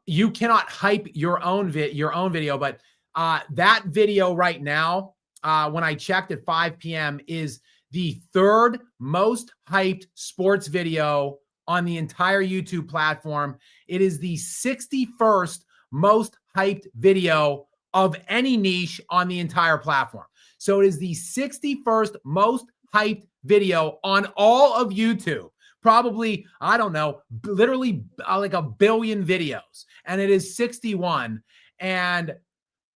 you cannot hype your own video, but that video right now, when I checked at 5 p.m., is the 3rd most hyped sports video on the entire YouTube platform. It is the 61st most hyped video of any niche on the entire platform. So it is the 61st most hyped video on all of YouTube. Probably, I don't know, literally like a billion videos. And it is 61. And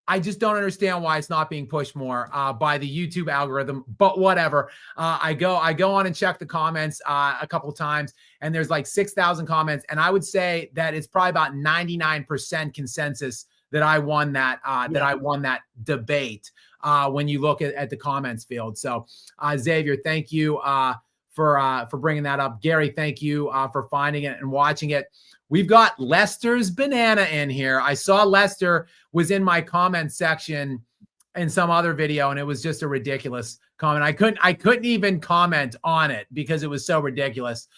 I just don't understand why it's not being pushed more by the YouTube algorithm, but whatever. I go on and check the comments a couple of times, and there's like 6,000 comments. And I would say that it's probably about 99% consensus that I won that, that I won that debate when you look at the comments field. So Xavier, thank you for bringing that up. Gary, thank you for finding it and watching it. We've got Lester's banana in here. I saw Lester was in my comment section in some other video, and it was just a ridiculous comment. I couldn't even comment on it because it was so ridiculous.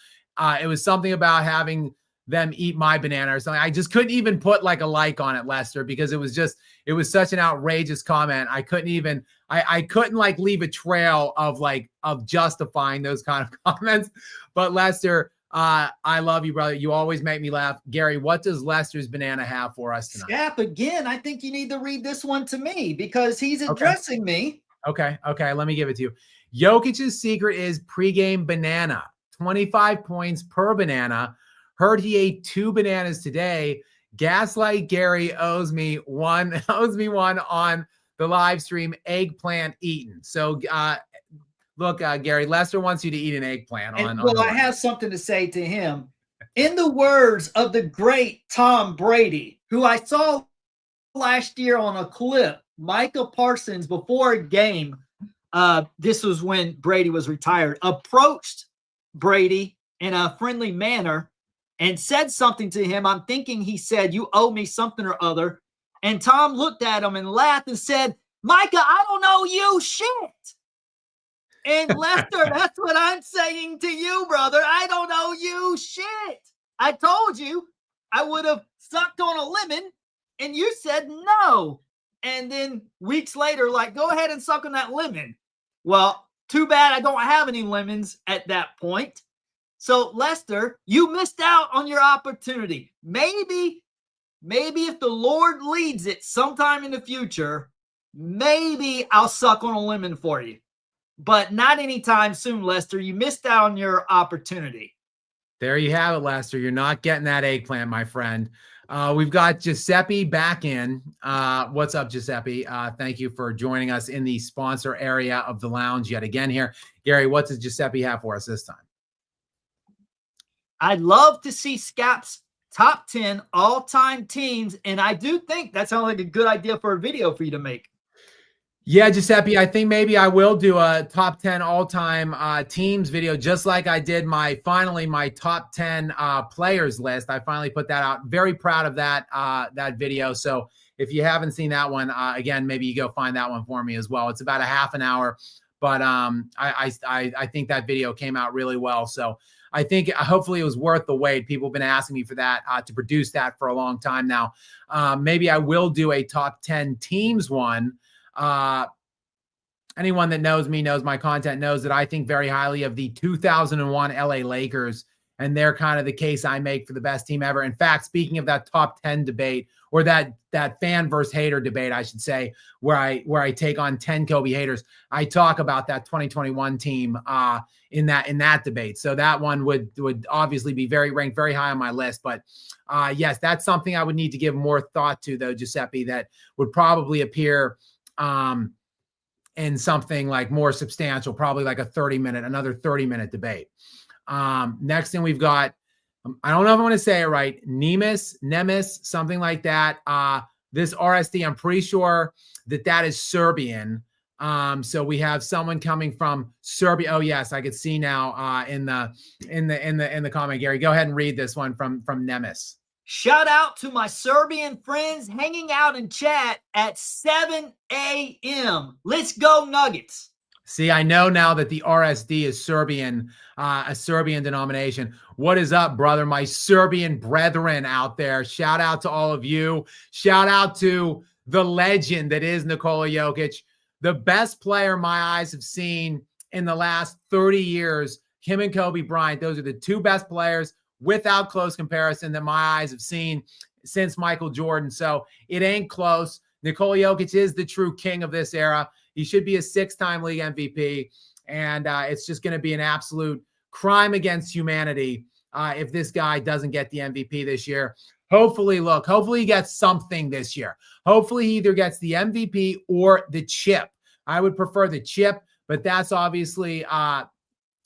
It was something about having them eat my banana or something. I just couldn't even put like a like on it, Lester, because it was such an outrageous comment. I couldn't like leave a trail of justifying those kind of comments. But Lester, I love you, brother. You always make me laugh. Gary, what does Lester's banana have for us tonight? Skap, again, I think you need to read this one to me because he's addressing me. Okay. Let me give it to you. Jokic's secret is pregame banana. 25 points per banana. Heard he ate 2 bananas today. Gaslight Gary owes me one on the live stream. Eggplant eaten. So, look, Gary, Lester wants you to eat an eggplant. I have something to say to him. In the words of the great Tom Brady, who I saw last year on a clip, Micah Parsons, before a game, this was when Brady was retired, approached Brady in a friendly manner and said something to him. I'm thinking he said, "You owe me something or other." And Tom looked at him and laughed and said, "Micah, I don't owe you shit." And Lester, that's what I'm saying to you, brother. I don't owe you shit. I told you I would have sucked on a lemon, and you said no. And then weeks later, like, go ahead and suck on that lemon. Well, too bad I don't have any lemons at that point. So, Lester, you missed out on your opportunity. Maybe if the Lord leads it sometime in the future, maybe I'll suck on a lemon for you. But not anytime soon, Lester. You missed out on your opportunity. There you have it, Lester. You're not getting that eggplant, my friend. We've got Giuseppe back in. What's up, Giuseppe? Thank you for joining us in the sponsor area of the lounge yet again here. Gary, what does Giuseppe have for us this time? I'd love to see Skap's top 10 all-time teams, and I do think that sounds like a good idea for a video for you to make. Yeah, Giuseppe, I think maybe I will do a top 10 all-time teams video, just like I did my top 10 players list. I finally put that out. Very proud of that video. So if you haven't seen that one, again, maybe you go find that one for me as well. It's about a half an hour, but I think that video came out really well. So I think hopefully it was worth the wait. People have been asking me for that, to produce that for a long time now. Maybe I will do a top 10 teams one. Anyone that knows me, knows my content, knows that I think very highly of the 2001 LA Lakers, and they're kind of the case I make for the best team ever. In fact, speaking of that top 10 debate, or that fan versus hater debate, I should say, where I take on 10 Kobe haters, I talk about that 2021 team in that debate. So that one would obviously be ranked very high on my list. But yes, that's something I would need to give more thought to, though, Giuseppe. That would probably appear in something like more substantial, probably like another 30-minute debate. Next thing we've got, I don't know if I want to say it right, Nemes, something like that. This RSD, I'm pretty sure that is Serbian. So we have someone coming from Serbia. Oh yes, I could see now in the comment. Gary, go ahead and read this one from Nemes. Shout out to my Serbian friends hanging out in chat at 7 a.m. Let's go Nuggets. See, I know now that the RSD is Serbian, a Serbian denomination. What is up, brother? My Serbian brethren out there. Shout out to all of you. Shout out to the legend that is Nikola Jokic, the best player my eyes have seen in the last 30 years. Him and Kobe Bryant, those are the two best players without close comparison that my eyes have seen since Michael Jordan. So it ain't close. Nikola Jokic is the true king of this era. He should be a 6-time league MVP. And it's just going to be an absolute crime against humanity if this guy doesn't get the MVP this year. Hopefully he gets something this year. Hopefully he either gets the MVP or the chip. I would prefer the chip, but that's obviously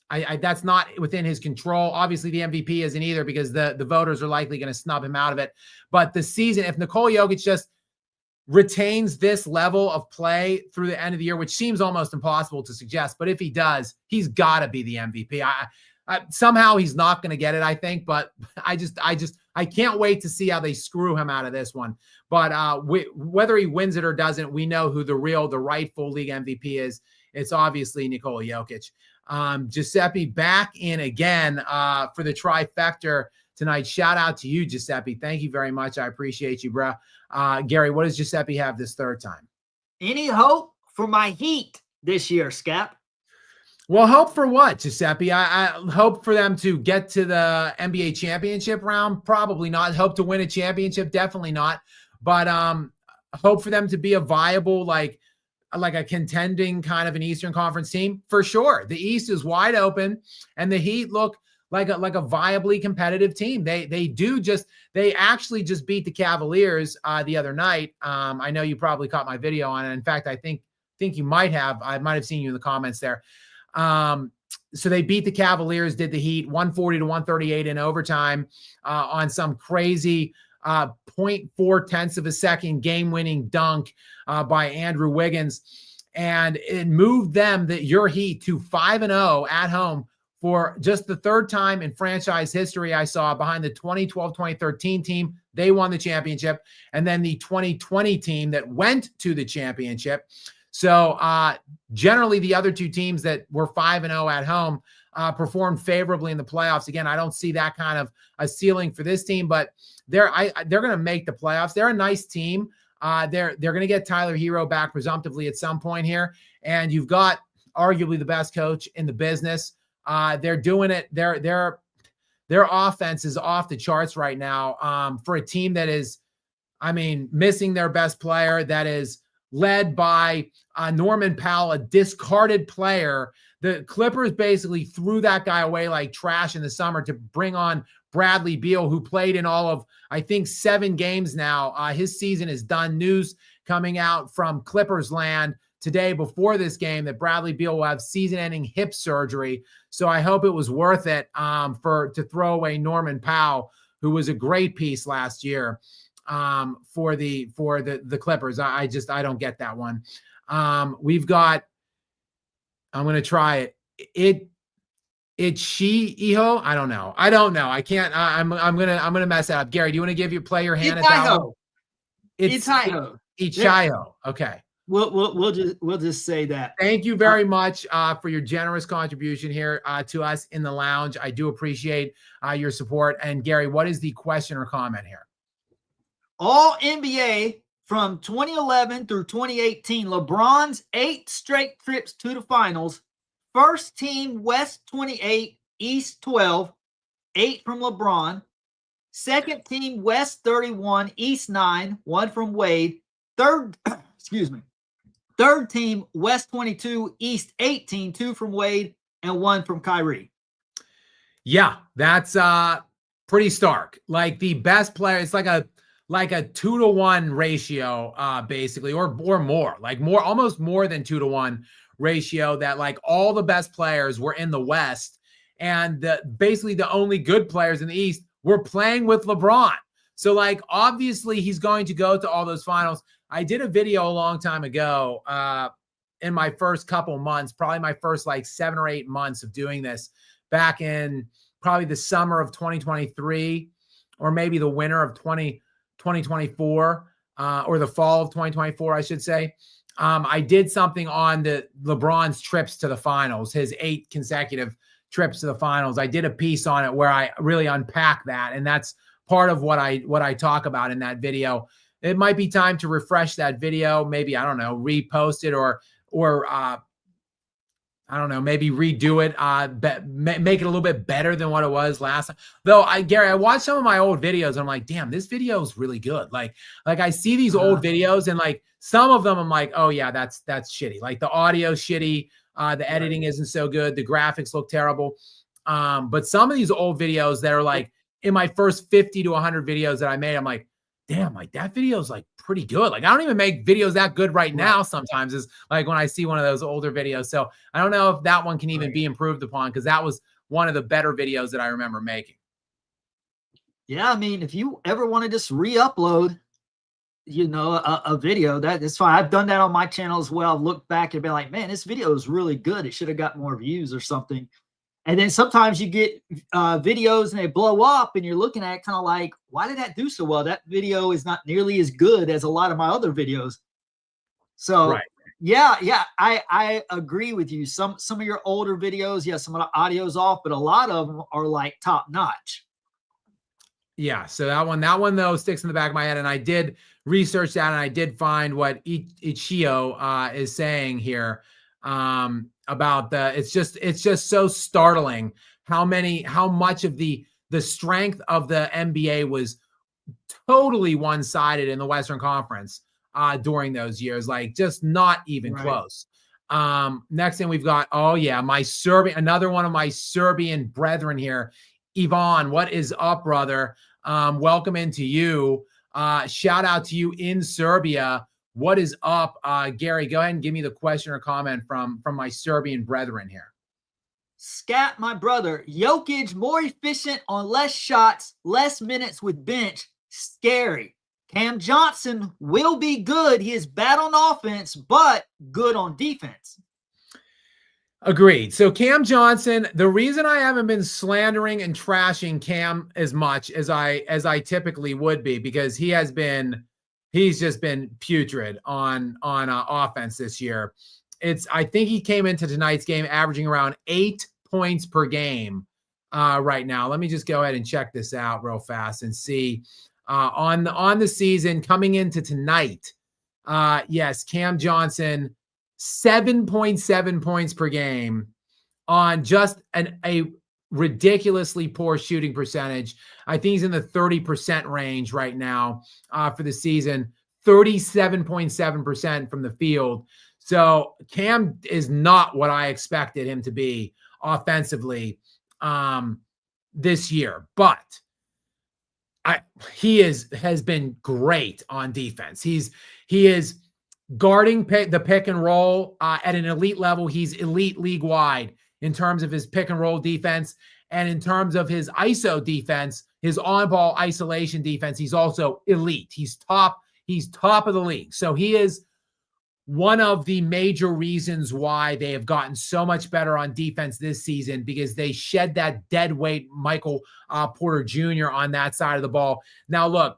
that's not within his control. Obviously, the MVP isn't either because the voters are likely going to snub him out of it. But the season, if Nikola Jokic just retains this level of play through the end of the year, which seems almost impossible to suggest, but if he does, he's got to be the MVP. Somehow he's not going to get it, I think, but I can't wait to see how they screw him out of this one. But whether he wins it or doesn't, we know who the rightful league MVP is. It's obviously Nikola Jokic. Giuseppe back in again for the trifecta tonight. Shout out to you, Giuseppe. Thank you very much. I appreciate you, bro. Gary, what does Giuseppe have this third time? Any hope for my Heat this year, Skap? Well, hope for what, Giuseppe? I hope for them to get to the NBA championship round. Probably not. Hope to win a championship. Definitely not. But hope for them to be a viable, like a contending kind of an Eastern Conference team for sure. The East is wide open, and the Heat look like a viably competitive team. They actually just beat the Cavaliers the other night. I know you probably caught my video on it. In fact, I think you might have. I might have seen you in the comments there. So they beat the Cavaliers, did the Heat 140-138 in overtime on some crazy 0.4 of a second game-winning dunk by Andrew Wiggins. And it moved your Heat to 5-0 at home for just the third time in franchise history I saw, behind the 2012-2013 team. They won the championship. And then the 2020 team that went to the championship. So generally the other two teams that were 5-0 at home performed favorably in the playoffs. Again, I don't see that kind of a ceiling for this team, but they're going to make the playoffs. They're a nice team. They're going to get Tyler Hero back presumptively at some point here. And you've got arguably the best coach in the business. They're doing it. Their offense is off the charts right now for a team that is, missing their best player, that is led by Norman Powell, a discarded player. The Clippers basically threw that guy away like trash in the summer to bring on Bradley Beal, who played in all of, I think, 7 games now. His season is done. News coming out from Clippers land today before this game that Bradley Beal will have season-ending hip surgery. So I hope it was worth it to throw away Norman Powell, who was a great piece last year for the Clippers. I don't get that one. We've got, I'm going to try it. Iho. I don't know. I can't. I'm gonna mess that up. Gary, do you want to play your hand at that one? It's Ichiho. Okay. We'll just say that. Thank you very much for your generous contribution here to us in the lounge. I do appreciate your support. And Gary, what is the question or comment here? All NBA from 2011 through 2018, LeBron's 8 straight trips to the finals. First team West 28, East 12, 8 from LeBron. Second team West 31, East 9, 1 from Wade. Third team West 22, East 18, 2 from Wade, and 1 from Kyrie. Yeah, that's pretty stark. Like the best player, it's like like a 2-to-1 ratio, basically, or more, like almost more than 2-to-1 ratio, that like all the best players were in the West, and basically the only good players in the East were playing with LeBron. So like, obviously he's going to go to all those finals. I did a video a long time ago, in my first couple months, probably my first like 7 or 8 months of doing this, back in probably the summer of 2023, or maybe the winter of 2024, or the fall of 2024, I should say. I did something on the LeBron's trips to the finals, his 8 consecutive trips to the finals. I did a piece on it where I really unpack that, and that's part of what I talk about in that video. It might be time to refresh that video, maybe, I don't know, repost it, or I don't know, maybe redo it, make it a little bit better than what it was last time. Though, Gary, I watched some of my old videos and I'm like, damn, this video is really good. Like I see these old videos, and like some of them I'm like, oh yeah, that's shitty. Like the audio's shitty, the editing isn't so good, the graphics look terrible. But some of these old videos that are like in my first 50 to 100 videos that I made, I'm like, damn, like that video is like pretty good. Like I don't even make videos that good right now. Sometimes is like when I see one of those older videos. So I don't know if that one can even be improved upon, because that was one of the better videos that I remember making. Yeah, I mean, if you ever want to just re-upload, you know, a video, that's fine. I've done that on my channel as well. I've looked back and been like, man, this video is really good. It should have got more views or something. And then sometimes you get videos and they blow up, and you're looking at it kind of like, why did that do so well? That video is not nearly as good as a lot of my other videos. So yeah, I agree with you. Some of your older videos, yeah, some of the audio's off, but a lot of them are like top notch. Yeah, so that one though sticks in the back of my head, and I did research that, and I did find what Ichio is saying here, about it's just so startling how much of the strength of the NBA was totally one-sided in the Western Conference during those years, like just not even close. Next thing we've got, oh yeah, another one of my Serbian brethren here, Ivan. What is up, brother? Welcome into you. Shout out to you in Serbia. What is up? Gary, go ahead and give me the question or comment from my Serbian brethren here. Skap, my brother, Jokic more efficient on less shots, less minutes with bench. Scary. Cam Johnson will be good. He is bad on offense, but good on defense. Agreed. So Cam Johnson, the reason I haven't been slandering and trashing Cam as much as I typically would be, because he's just been putrid on offense this year. I think he came into tonight's game averaging around 8 points per game right now. Let me just go ahead and check this out real fast and see on the season coming into tonight. Yes, Cam Johnson, 7.7 points per game on just a ridiculously poor shooting percentage. I think he's in the 30% range right now for the season, 37.7% from the field. So Cam is not what I expected him to be offensively this year, but he has been great on defense. He is guarding the pick and roll at an elite level. He's elite league wide in terms of his pick and roll defense, and in terms of his ISO defense, his on-ball isolation defense, he's also elite. He's top of the league. So he is one of the major reasons why they have gotten so much better on defense this season, because they shed that dead weight Michael Porter Jr. on that side of the ball. Now, look,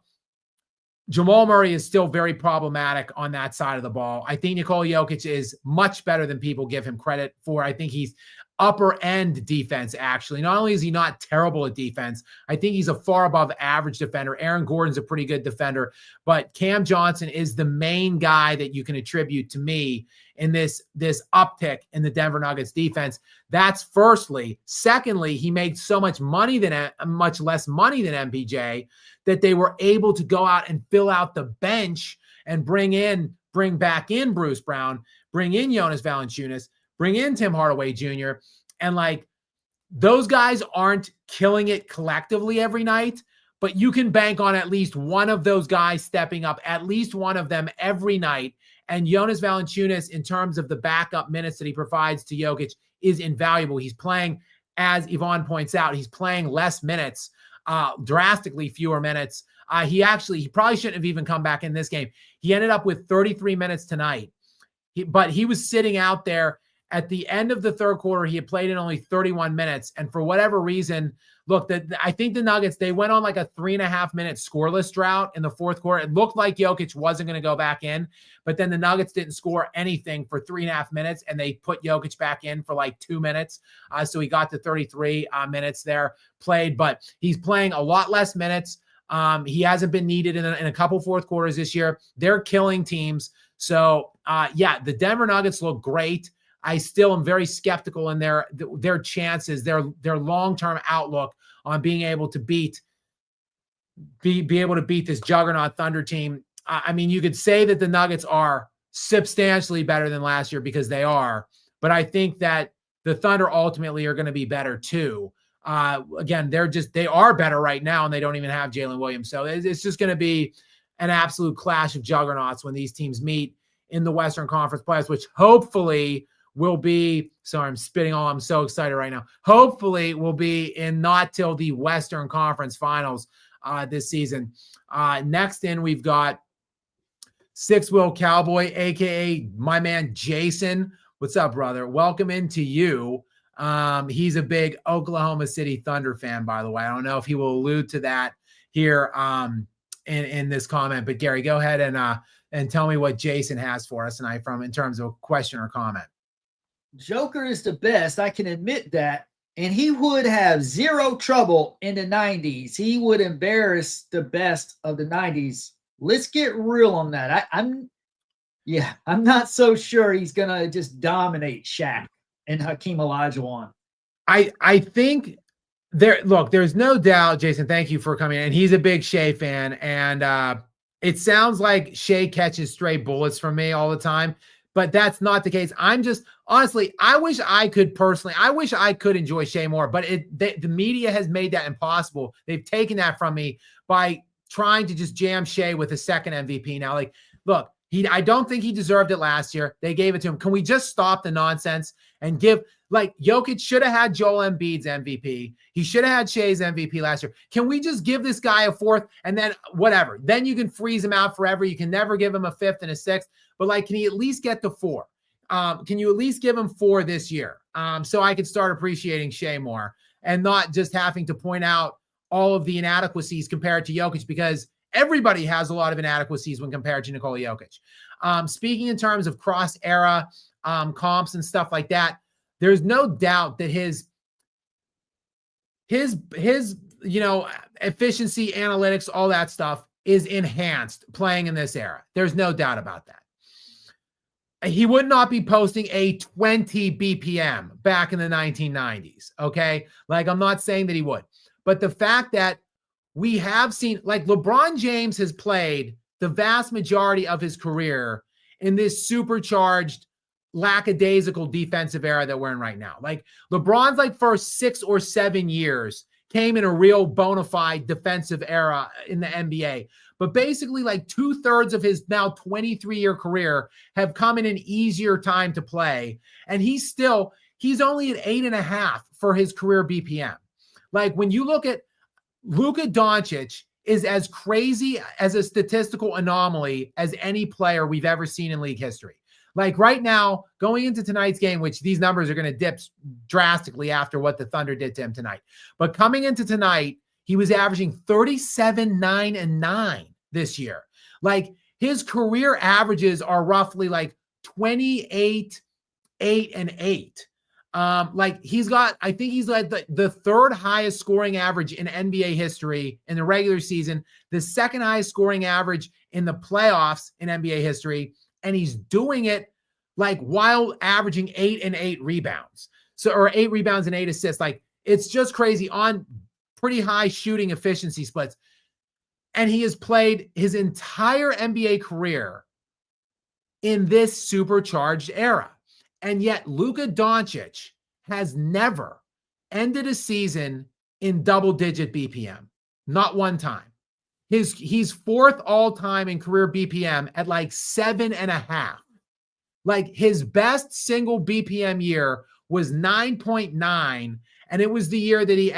Jamal Murray is still very problematic on that side of the ball. I think Nikola Jokic is much better than people give him credit for. I think he's upper end defense, actually. Not only is he not terrible at defense, I think he's a far above average defender. Aaron Gordon's a pretty good defender, but Cam Johnson is the main guy that you can attribute to me in this uptick in the Denver Nuggets defense. That's firstly. Secondly, he made so much less money than MPJ that they were able to go out and fill out the bench and bring back in Bruce Brown, bring in Jonas Valanciunas, bring in Tim Hardaway Jr. And like, those guys aren't killing it collectively every night, but you can bank on at least one of those guys stepping up, at least one of them every night. And Jonas Valanciunas, in terms of the backup minutes that he provides to Jokic, is invaluable. He's playing, as Yvonne points out, he's playing less minutes, drastically fewer minutes. He probably shouldn't have even come back in this game. He ended up with 33 minutes tonight, but he was sitting out there at the end of the third quarter. He had played in only 31 minutes. And for whatever reason, look, I think the Nuggets, they went on like a 3.5-minute scoreless drought in the fourth quarter. It looked like Jokic wasn't going to go back in, but then the Nuggets didn't score anything for 3.5 minutes, and they put Jokic back in for like 2 minutes. So he got to 33 minutes there played, but he's playing a lot less minutes. He hasn't been needed in a couple fourth quarters this year. They're killing teams. So, the Denver Nuggets look great. I still am very skeptical in their chances, their long-term outlook on being able to be able to beat this juggernaut Thunder team. I mean, you could say that the Nuggets are substantially better than last year, because they are, but I think that the Thunder ultimately are going to be better too. Again, they are better right now, and they don't even have Jalen Williams. So it's just going to be an absolute clash of juggernauts when these teams meet in the Western Conference playoffs, which hopefully will be, sorry, I'm spitting all, I'm so excited right now. Hopefully will be in not till the Western Conference Finals this season. Next in, we've got Six Wheel Cowboy, aka my man Jason. What's up, brother? Welcome into you. He's a big Oklahoma City Thunder fan, by the way. I don't know if he will allude to that here in this comment, but Gary, go ahead and tell me what Jason has for us tonight in terms of a question or comment. Joker is the best. I can admit that. And he would have zero trouble in the 90s. He would embarrass the best of the 90s. Let's get real on that. I'm not so sure he's going to just dominate Shaq and Hakeem Olajuwon. I think there's no doubt, Jason, thank you for coming in. And he's a big Shea fan. And it sounds like Shea catches stray bullets from me all the time, but that's not the case. I'm just, honestly, I wish I could enjoy Shea more, but the media has made that impossible. They've taken that from me by trying to just jam Shea with a second MVP. Now, like, look, I don't think he deserved it last year. They gave it to him. Can we just stop the nonsense and give, like, Jokic should have had Joel Embiid's MVP. He should have had Shea's MVP last year. Can we just give this guy a fourth and then whatever? Then you can freeze him out forever. You can never give him a fifth and a sixth, but like, can he at least get to 4? Can you at least give him 4 this year? So I could start appreciating Shea more and not just having to point out all of the inadequacies compared to Jokic, because everybody has a lot of inadequacies when compared to Nikola Jokic. Speaking in terms of cross-era comps and stuff like that, there's no doubt that his efficiency, analytics, all that stuff is enhanced playing in this era. There's no doubt about that. He would not be posting a 20 BPM back in the 1990s, okay? Like, I'm not saying that he would. But the fact that we have seen, like, LeBron James has played the vast majority of his career in this supercharged, lackadaisical defensive era that we're in right now. Like, LeBron's like first 6 or 7 years came in a real bona fide defensive era in the NBA. But basically, like, 2/3 of his now 23-year career have come in an easier time to play. And he's only at 8.5 for his career BPM. Like, when you look at Luka Doncic, is as crazy as a statistical anomaly as any player we've ever seen in league history. Like, right now, going into tonight's game, which these numbers are going to dip drastically after what the Thunder did to him tonight. But coming into tonight, he was averaging 37, 9, and 9 this year. Like, his career averages are roughly like 28, 8, and 8. Like, I think he's like the third highest scoring average in NBA history in the regular season, the second highest scoring average in the playoffs in NBA history. And he's doing it like while averaging 8 and 8 rebounds. Or 8 rebounds and 8 assists. Like, it's just crazy on pretty high shooting efficiency splits. And he has played his entire NBA career in this supercharged era. And yet Luka Doncic has never ended a season in double-digit BPM. Not one time. He's fourth all time in career BPM at like 7.5. Like his best single BPM year was 9.9. And it was the year that he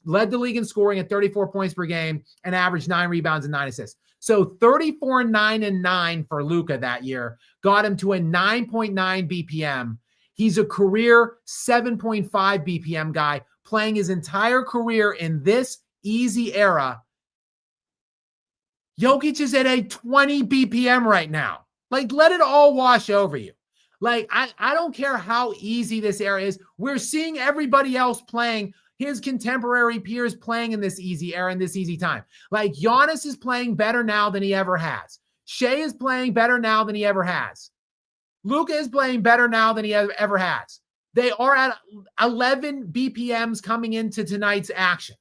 led the league in scoring at 34 points per game and averaged 9 rebounds and 9 assists. So 34, 9, and 9 for Luka that year got him to a 9.9 BPM. He's a career 7.5 BPM guy playing his entire career in this easy era. Jokic is at a 20 BPM right now. Like, let it all wash over you. Like, I don't care how easy this era is. We're seeing everybody else playing, his contemporary peers playing in this easy era, in this easy time. Like, Giannis is playing better now than he ever has. Shea is playing better now than he ever has. Luka is playing better now than he ever has. They are at 11 BPMs coming into tonight's action,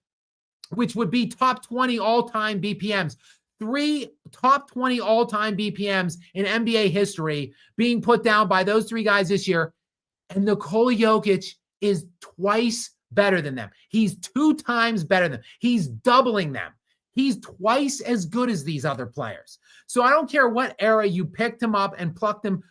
which would be top 20 all-time BPMs. 3 top 20 all-time BPMs in NBA history being put down by those 3 guys this year. And Nikola Jokic is twice better than them. He's 2 times better than them. He's doubling them. He's twice as good as these other players. So I don't care what era you picked him up and plucked him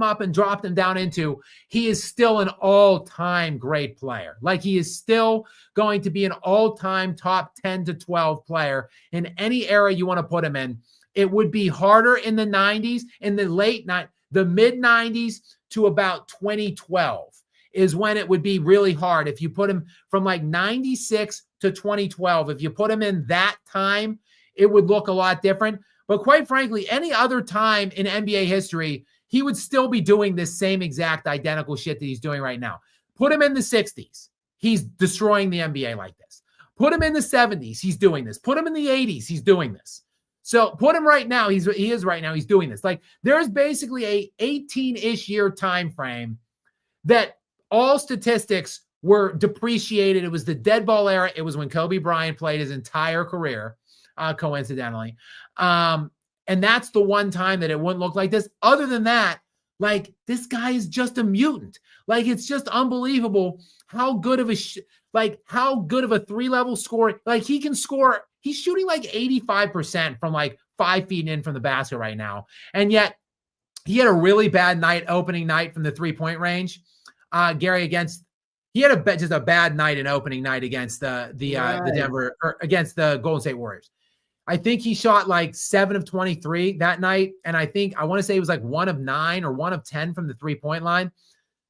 up and dropped him down into, he is still an all-time great player. Like, he is still going to be an all-time top 10 to 12 player in any era you want to put him in. It would be harder in the 90s, in the the mid-90s to about 2012 is when it would be really hard. If you put him from like 96 to 2012, if you put him in that time, it would look a lot different. But quite frankly, any other time in NBA history, he would still be doing this same exact identical shit that he's doing right now. Put him in the 60s, he's destroying the NBA like this. Put him in the 70s, he's doing this. Put him in the 80s, he's doing this. So put him right now, he's doing this. Like, there's basically a 18-ish year time frame that all statistics were depreciated. It was the dead ball era. It was when Kobe Bryant played his entire career, coincidentally. And that's the one time that it wouldn't look like this. Other than that, like, this guy is just a mutant. Like, it's just unbelievable how good of a 3-level scorer. Like, he can score. He's shooting like 85% from like 5 feet in from the basket right now. And yet he had a really bad opening night from the 3-point range. Gary, he had just a bad night in opening night against the Denver, or against the Golden State Warriors. I think he shot like 7 of 23 that night. And I want to say he was like 1 of 9 or 1 of 10 from the 3-point line.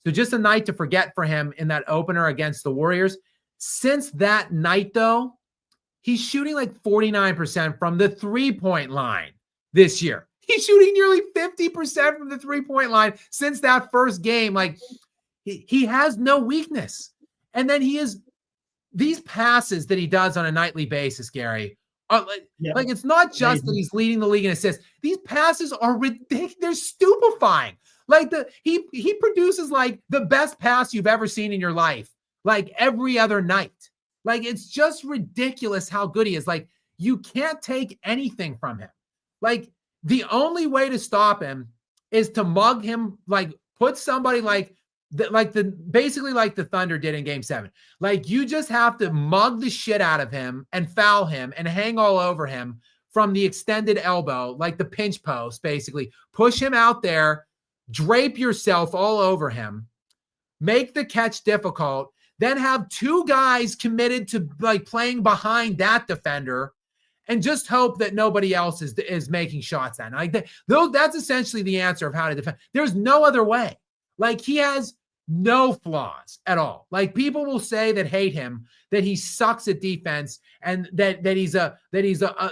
So just a night to forget for him in that opener against the Warriors. Since that night, though, he's shooting like 49% from the 3-point line this year. He's shooting nearly 50% from the 3-point line since that first game. Like, he has no weakness. And then these passes that he does on a nightly basis, Gary, like, it's not just that he's leading the league in assists. These passes are ridiculous. They're stupefying. Like, he produces like the best pass you've ever seen in your life, like every other night. Like, it's just ridiculous how good he is. Like, you can't take anything from him. Like, the only way to stop him is to mug him, like put somebody basically like the Thunder did in Game 7. Like, you just have to mug the shit out of him and foul him and hang all over him from the extended elbow, like the pinch post, basically. Push him out there, drape yourself all over him, make the catch difficult, then have 2 guys committed to like playing behind that defender, and just hope that nobody else is making shots that night. Like, that's essentially the answer of how to defend. There's no other way. Like, he has no flaws at all. Like, people will say that hate him, that he sucks at defense, and that he's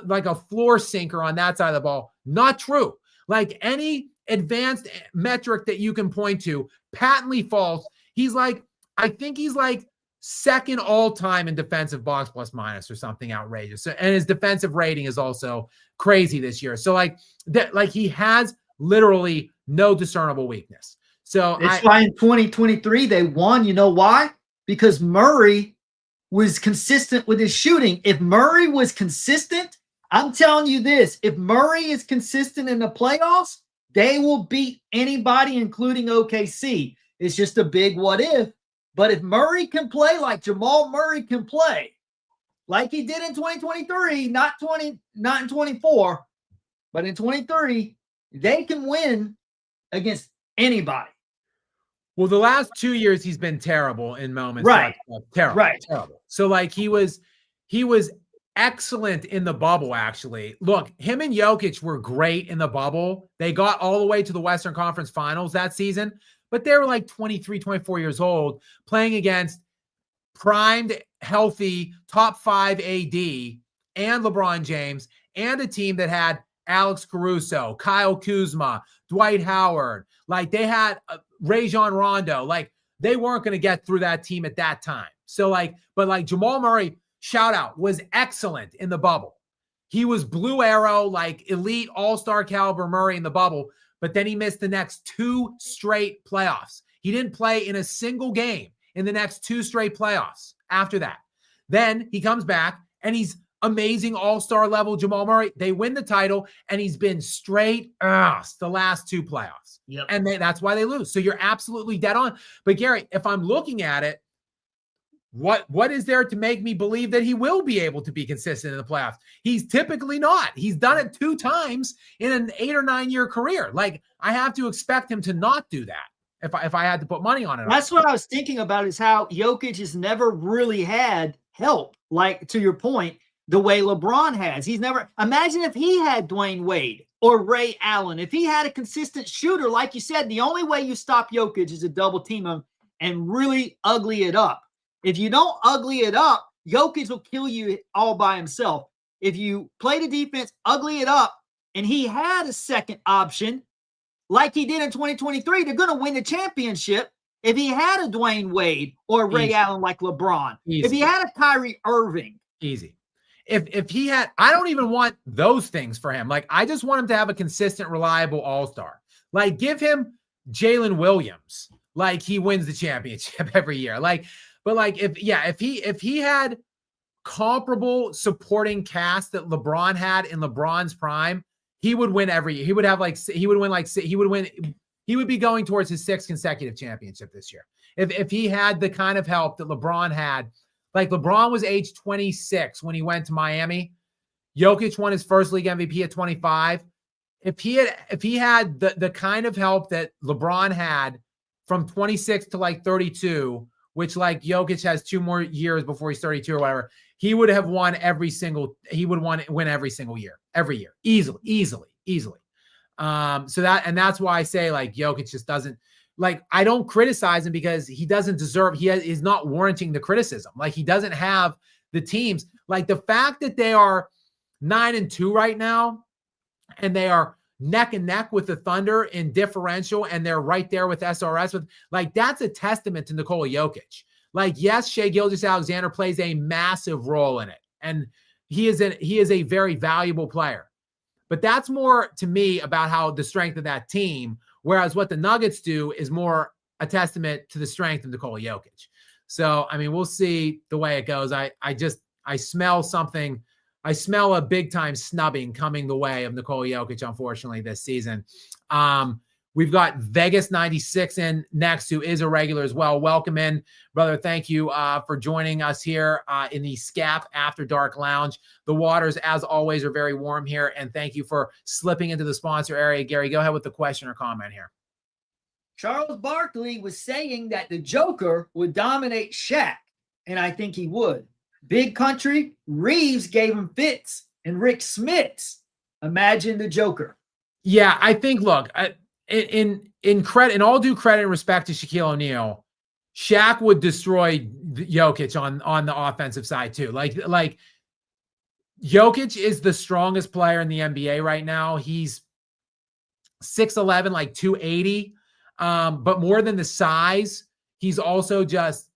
like a floor sinker on that side of the ball. Not true. Like, any advanced metric that you can point to, patently false. I think he's like second all time in defensive box plus minus or something outrageous. So, and his defensive rating is also crazy this year. So he has literally no discernible weakness. So it's why in 2023 they won. You know why? Because Murray was consistent with his shooting. If Murray was consistent, I'm telling you this, if Murray is consistent in the playoffs, they will beat anybody, including OKC. It's just a big what if. But if Murray can play like Jamal Murray can play, like he did in 2023, not in 24, but in 23, they can win against anybody. Well, the last 2 years he's been terrible in moments. Right. Terrible. Right. Terrible. So like he was excellent in the bubble, actually. Look, him and Jokic were great in the bubble. They got all the way to the Western Conference Finals that season, but they were like 23, 24 years old playing against primed, healthy, top 5 AD and LeBron James and a team that had Alex Caruso, Kyle Kuzma, Dwight Howard. Like they had Rajon Rondo. Like they weren't going to get through that team at that time. So like, but like Jamal Murray, shout out, was excellent in the bubble. He was blue arrow, like elite all-star caliber Murray in the bubble, but then he missed the next 2 straight playoffs. He didn't play in a single game in the next 2 straight playoffs after that. Then he comes back and he's amazing all-star level Jamal Murray. They win the title and he's been straight ass the last 2 playoffs. Yep. And that's why they lose. So you're absolutely dead on. But Gary, if I'm looking at it, what is there to make me believe that he will be able to be consistent in the playoffs? He's typically not. He's done it 2 times in an 8 or 9 year career. Like I have to expect him to not do that if I had to put money on it. That's what I was thinking about, is how Jokic has never really had help. Like, to your point, the way LeBron has. He's never, imagine if he had Dwayne Wade or Ray Allen. If he had a consistent shooter, like you said, the only way you stop Jokic is to double team him and really ugly it up. If you don't ugly it up, Jokic will kill you all by himself. If you play the defense, ugly it up, and he had a second option like he did in 2023, they're going to win the championship. If he had a Dwayne Wade or Ray Allen like LeBron, if he had a Kyrie Irving. Easy. If he had, I don't even want those things for him. Like, I just want him to have a consistent, reliable all-star. Like, give him Jalen Williams. Like, he wins the championship every year. Like, but like, if he had comparable supporting cast that LeBron had in LeBron's prime, he would win every year. He would be going towards his 6th consecutive championship this year. If he had the kind of help that LeBron had. Like LeBron was age 26 when he went to Miami. Jokic won his first league MVP at 25. If he had the kind of help that LeBron had from 26 to like 32, which like Jokic has 2 more years before he's 32 or whatever, he would have won win every single year, every year, easily. So that's why I say like Jokic just doesn't, like, I don't criticize him because he doesn't deserve, is not warranting the criticism. Like, he doesn't have the teams. Like, the fact that they are 9-2 right now and they are neck and neck with the Thunder in differential and they're right there with SRS, with like, that's a testament to Nikola Jokic. Like, yes, Shai Gilgeous-Alexander plays a massive role in it, and he is a very valuable player. But that's more to me about how the strength of that team. Whereas what the Nuggets do is more a testament to the strength of Nikola Jokic. So, I mean, we'll see the way it goes. I smell something. I smell a big time snubbing coming the way of Nikola Jokic, unfortunately, this season. We've got Vegas 96 in next, who is a regular as well. Welcome in, brother. Thank you for joining us here in the Skap After Dark Lounge. The waters, as always, are very warm here, and thank you for slipping into the sponsor area. Gary, go ahead with the question or comment here. Charles Barkley was saying that the Joker would dominate Shaq, and I think he would. Big Country, Reeves gave him fits, and Rick Smits. Imagine the Joker. Yeah, I think, look, in credit, in all due credit and respect to Shaquille O'Neal, Shaq would destroy Jokic on the offensive side too. Like Jokic is the strongest player in the NBA right now. He's 6'11", like 280. But more than the size, he's also just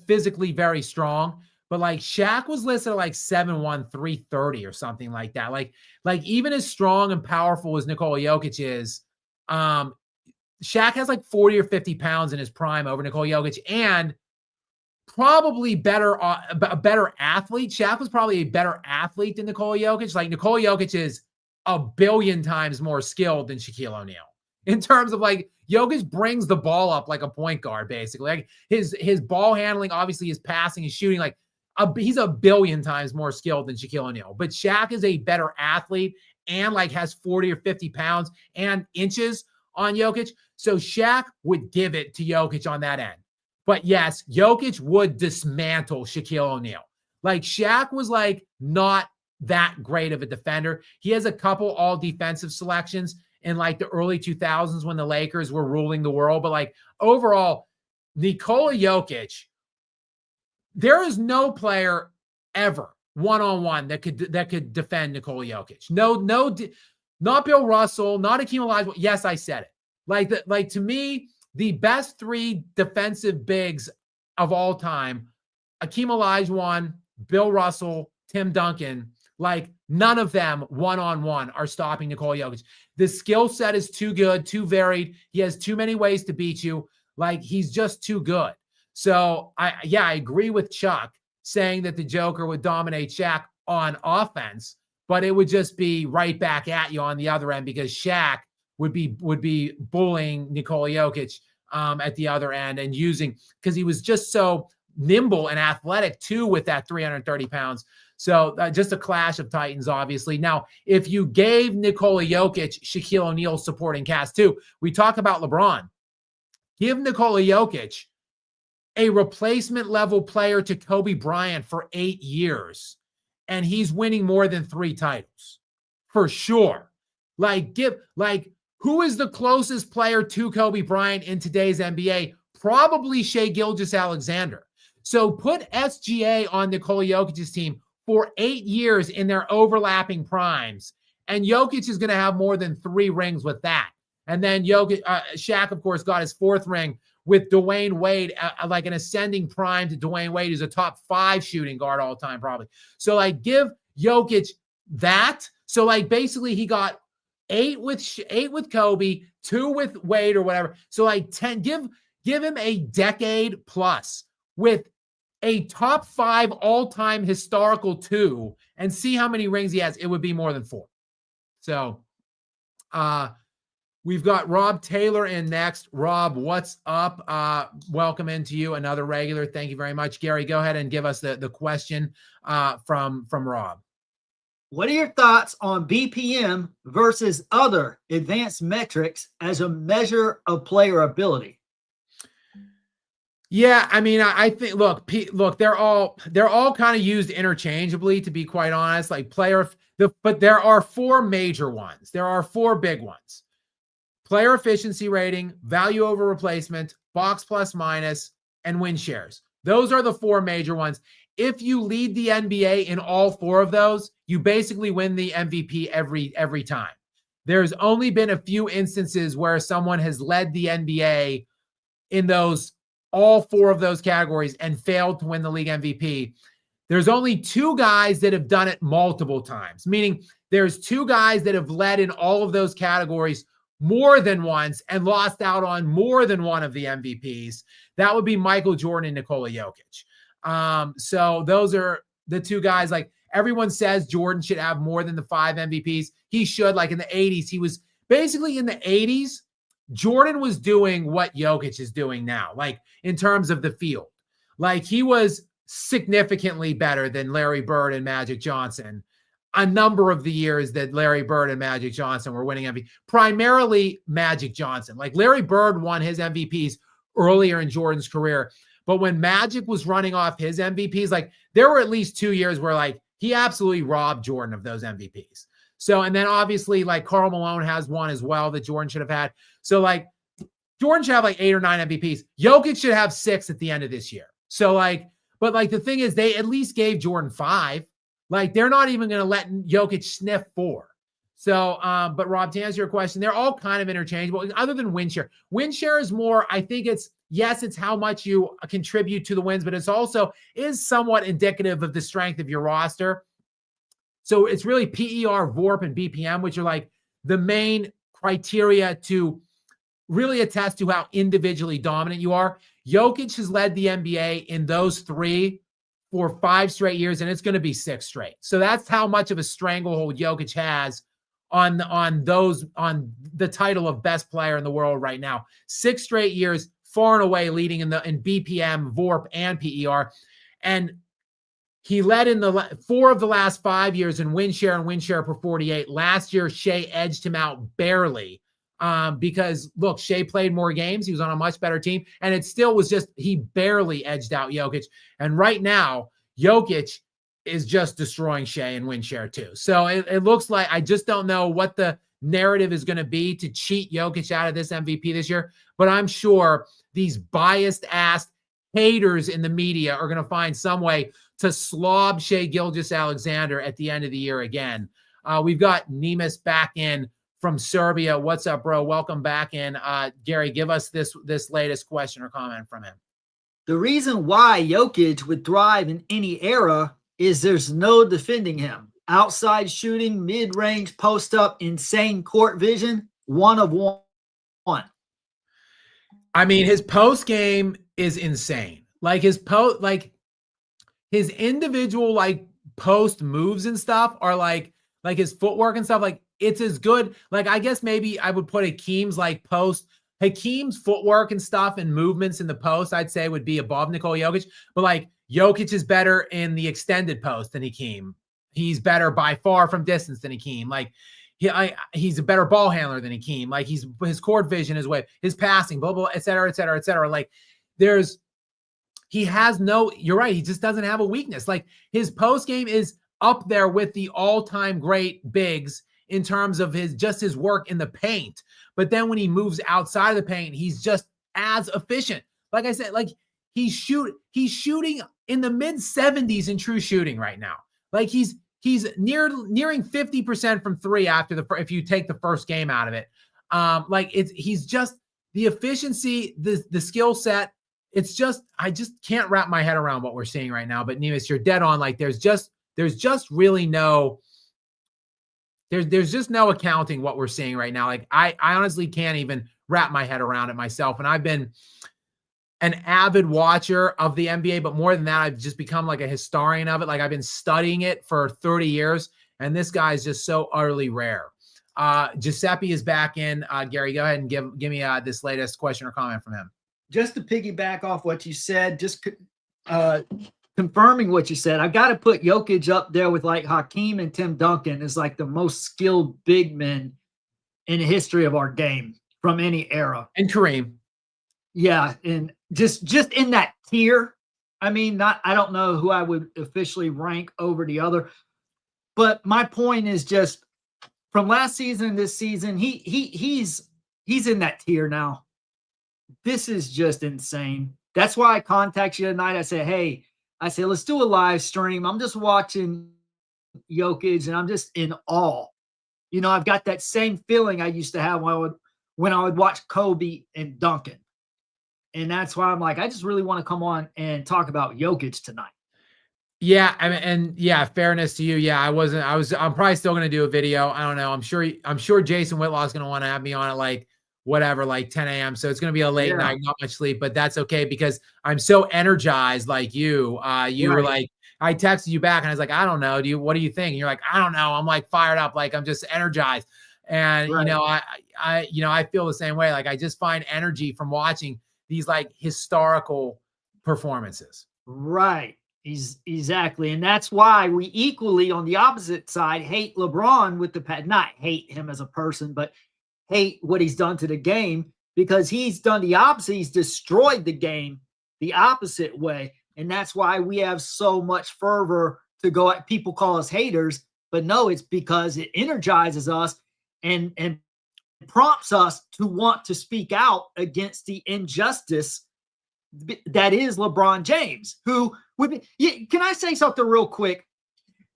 physically very strong. But like Shaq was listed at like 7'1", 330 or something like that. Like even as strong and powerful as Nikola Jokic is, Shaq has like 40 or 50 pounds in his prime over Nikola Jokic, and probably a better athlete. Shaq was probably a better athlete than Nikola Jokic. Like Nikola Jokic is a billion times more skilled than Shaquille O'Neal in terms of like Jokic brings the ball up like a point guard, basically. Like his ball handling, obviously his passing, his shooting, like he's a billion times more skilled than Shaquille O'Neal. But Shaq is a better athlete and like has 40 or 50 pounds and inches on Jokic. So Shaq would give it to Jokic on that end. But yes, Jokic would dismantle Shaquille O'Neal. Like Shaq was like not that great of a defender. He has a couple all defensive selections in like the early 2000s when the Lakers were ruling the world. But like overall, Nikola Jokic, there is no player ever one-on-one that could defend Nikola Jokic. No, not Bill Russell, not Hakeem Olajuwon. Yes, I said it. Like to me, the best three defensive bigs of all time, Hakeem Olajuwon, Bill Russell, Tim Duncan, like none of them one-on-one are stopping Nikola Jokic. The skill set is too good, too varied. He has too many ways to beat you. Like he's just too good. So I agree with Chuck saying that the Joker would dominate Shaq on offense, but it would just be right back at you on the other end because Shaq would be bullying Nikola Jokic at the other end and using, because he was just so nimble and athletic too with that 330 pounds. So just a clash of titans, obviously. Now, if you gave Nikola Jokic Shaquille O'Neal supporting cast too, we talk about LeBron. Give Nikola Jokic a replacement level player to Kobe Bryant for 8 years, and he's winning more than 3 titles for sure. Who is the closest player to Kobe Bryant in today's NBA? Probably Shai Gilgeous-Alexander. So put SGA on Nikola Jokic's team for 8 years in their overlapping primes, and Jokic is going to have more than 3 rings with that. And then Shaq, of course, got his 4th ring with Dwayne Wade, like an ascending prime to Dwayne Wade, who's a top 5 shooting guard all time, probably. So like give Jokic that. So like basically he got 8 with Kobe, 2 with Wade or whatever. So like 10, give him a decade plus with a top 5 all-time historical 2 and see how many rings he has. It would be more than 4. So we've got Rob Taylor in next. Rob, what's up? Welcome into you, another regular. Thank you very much. Gary, go ahead and give us the question from Rob. What are your thoughts on BPM versus other advanced metrics as a measure of player ability? Yeah, I mean, I think look, they're all kind of used interchangeably, to be quite honest. Like but there are 4 major ones. There are 4 big ones. Player efficiency rating, value over replacement, box plus minus, and win shares. Those are the 4 major ones. If you lead the NBA in all 4 of those, you basically win the MVP every time. There's only been a few instances where someone has led the NBA in all 4 of those categories and failed to win the league MVP. There's only 2 guys that have done it multiple times, meaning there's 2 guys that have led in all of those categories more than once and lost out on more than one of the MVPs. That would be Michael Jordan and Nikola Jokic. So those are the 2 guys. Like everyone says Jordan should have more than the 5 MVPs. He should. Like in the 80s, he was basically in the 80s, Jordan was doing what Jokic is doing now, like in terms of the field. Like he was significantly better than Larry Bird and Magic Johnson a number of the years that Larry Bird and Magic Johnson were winning MVP. Primarily Magic Johnson. Like Larry Bird won his MVPs earlier in Jordan's career. But when Magic was running off his MVPs, like there were at least 2 years where like he absolutely robbed Jordan of those MVPs. So, and then obviously like Karl Malone has one as well that Jordan should have had. So like Jordan should have like 8 or 9 MVPs. Jokic should have 6 at the end of this year. So like, but like the thing is they at least gave Jordan 5. Like they're not even going to let Jokic sniff 4. So, but Rob, to answer your question, they're all kind of interchangeable other than win share. Win share is more, I think it's how much you contribute to the wins, but it's also is somewhat indicative of the strength of your roster. So it's really PER, VORP, and BPM, which are like the main criteria to really attest to how individually dominant you are. Jokic has led the NBA in those 3 for 5 straight years, and it's going to be 6 straight. So that's how much of a stranglehold Jokic has on the title of best player in the world right now. 6 straight years, far and away leading in BPM, VORP, and PER. And He led in the 4 of the last 5 years in win share and win share per 48. Last year, Shea edged him out barely because, look, Shea played more games. He was on a much better team. And it still was just he barely edged out Jokic. And right now, Jokic is just destroying Shea in win share too. So it looks like I just don't know what the narrative is going to be to cheat Jokic out of this MVP this year. But I'm sure these biased-ass haters in the media are going to find some way to slob Shea Gilgeous-Alexander at the end of the year again. We've got Nemis back in from Serbia. What's up, bro? Welcome back in. Gary, give us this latest question or comment from him. The reason why Jokic would thrive in any era is there's no defending him. Outside shooting, mid-range, post-up, insane court vision, one of one. I mean, his post game is insane. Like his individual post moves and stuff are like his footwork and stuff. Like it's as good. Like I guess maybe I would put Hakeem's Hakeem's footwork and stuff and movements in the post, I'd say would be above Nikola Jokic. But like Jokic is better in the extended post than Hakeem. He's better by far from distance than Hakeem. Like he's a better ball handler than Hakeem. Like his court vision is way, his passing, blah, blah, et cetera, et cetera, et cetera. Like he has no, you're right. He just doesn't have a weakness. Like his post game is up there with the all-time great bigs in terms of his work in the paint. But then when he moves outside of the paint, he's just as efficient. Like I said, like he's shooting in the mid 70s in true shooting right now. Like he's nearing 50% from three if you take the first game out of it. He's just the efficiency, the skill set. It's just, I just can't wrap my head around what we're seeing right now. But Nemis, you're dead on. Like there's just really no, there's just no accounting what we're seeing right now. Like I honestly can't even wrap my head around it myself. And I've been an avid watcher of the NBA, but more than that, I've just become like a historian of it. Like I've been studying it for 30 years, and this guy is just so utterly rare. Giuseppe is back in. Gary, go ahead and give me this latest question or comment from him. Just to piggyback off what you said, just confirming what you said, I got to put Jokic up there with like Hakeem and Tim Duncan as like the most skilled big men in the history of our game from any era. And Kareem. Yeah, and just in that tier. I mean, I don't know who I would officially rank over the other, but my point is just from last season and this season, he's in that tier now. This is just insane. That's why I contacted you tonight. I said, let's do a live stream. I'm just watching Jokic and I'm just in awe. You know, I've got that same feeling I used to have when I would watch Kobe and Duncan. And that's why I'm like, I just really want to come on and talk about Jokic tonight. Yeah, I mean, and yeah, fairness to you. Yeah, I'm probably still going to do a video. I don't know. I'm sure Jason Whitlock's going to want to have me on at like 10 a.m. So it's going to be a late night, not much sleep, but that's okay because I'm so energized like you. You were like, I texted you back and I was like, I don't know. What do you think? And you're like, I don't know. I'm like fired up. Like I'm just energized. And, I feel the same way. Like I just find energy from watching these like historical performances. Right. Exactly. And that's why we equally on the opposite side hate LeBron with not hate him as a person, but hate what he's done to the game because he's done the opposite. He's destroyed the game the opposite way. And that's why we have so much fervor to go at. People call us haters, but no, it's because it energizes us and prompts us to want to speak out against the injustice that is LeBron James, who would be. Can I say something real quick?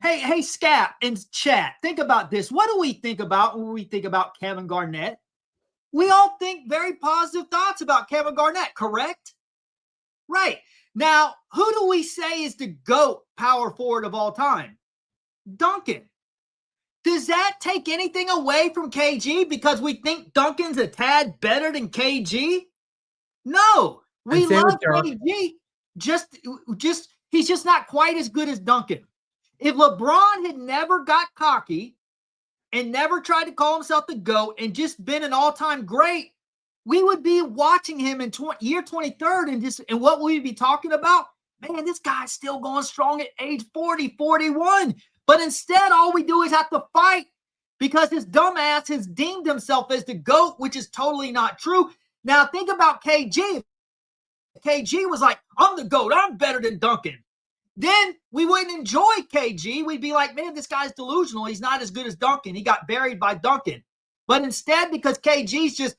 Hey, Skap in chat, think about this. What do we think about when we think about Kevin Garnett? We all think very positive thoughts about Kevin Garnett, correct? Right. Now, who do we say is the GOAT power forward of all time? Duncan. Does that take anything away from KG because we think Duncan's a tad better than KG? No. We love KG. He's just not quite as good as Duncan. If LeBron had never got cocky and never tried to call himself the GOAT and just been an all-time great, we would be watching him in year 23rd and what would we be talking about? man, this guy's still going strong at age 40, 41. But instead, all we do is have to fight because his dumbass has deemed himself as the GOAT, which is totally not true. Now, think about KG. KG was like, I'm the GOAT. I'm better than Duncan. Then we wouldn't enjoy KG. We'd be like, man, this guy's delusional. He's not as good as Duncan. He got buried by Duncan. But instead, because KG's just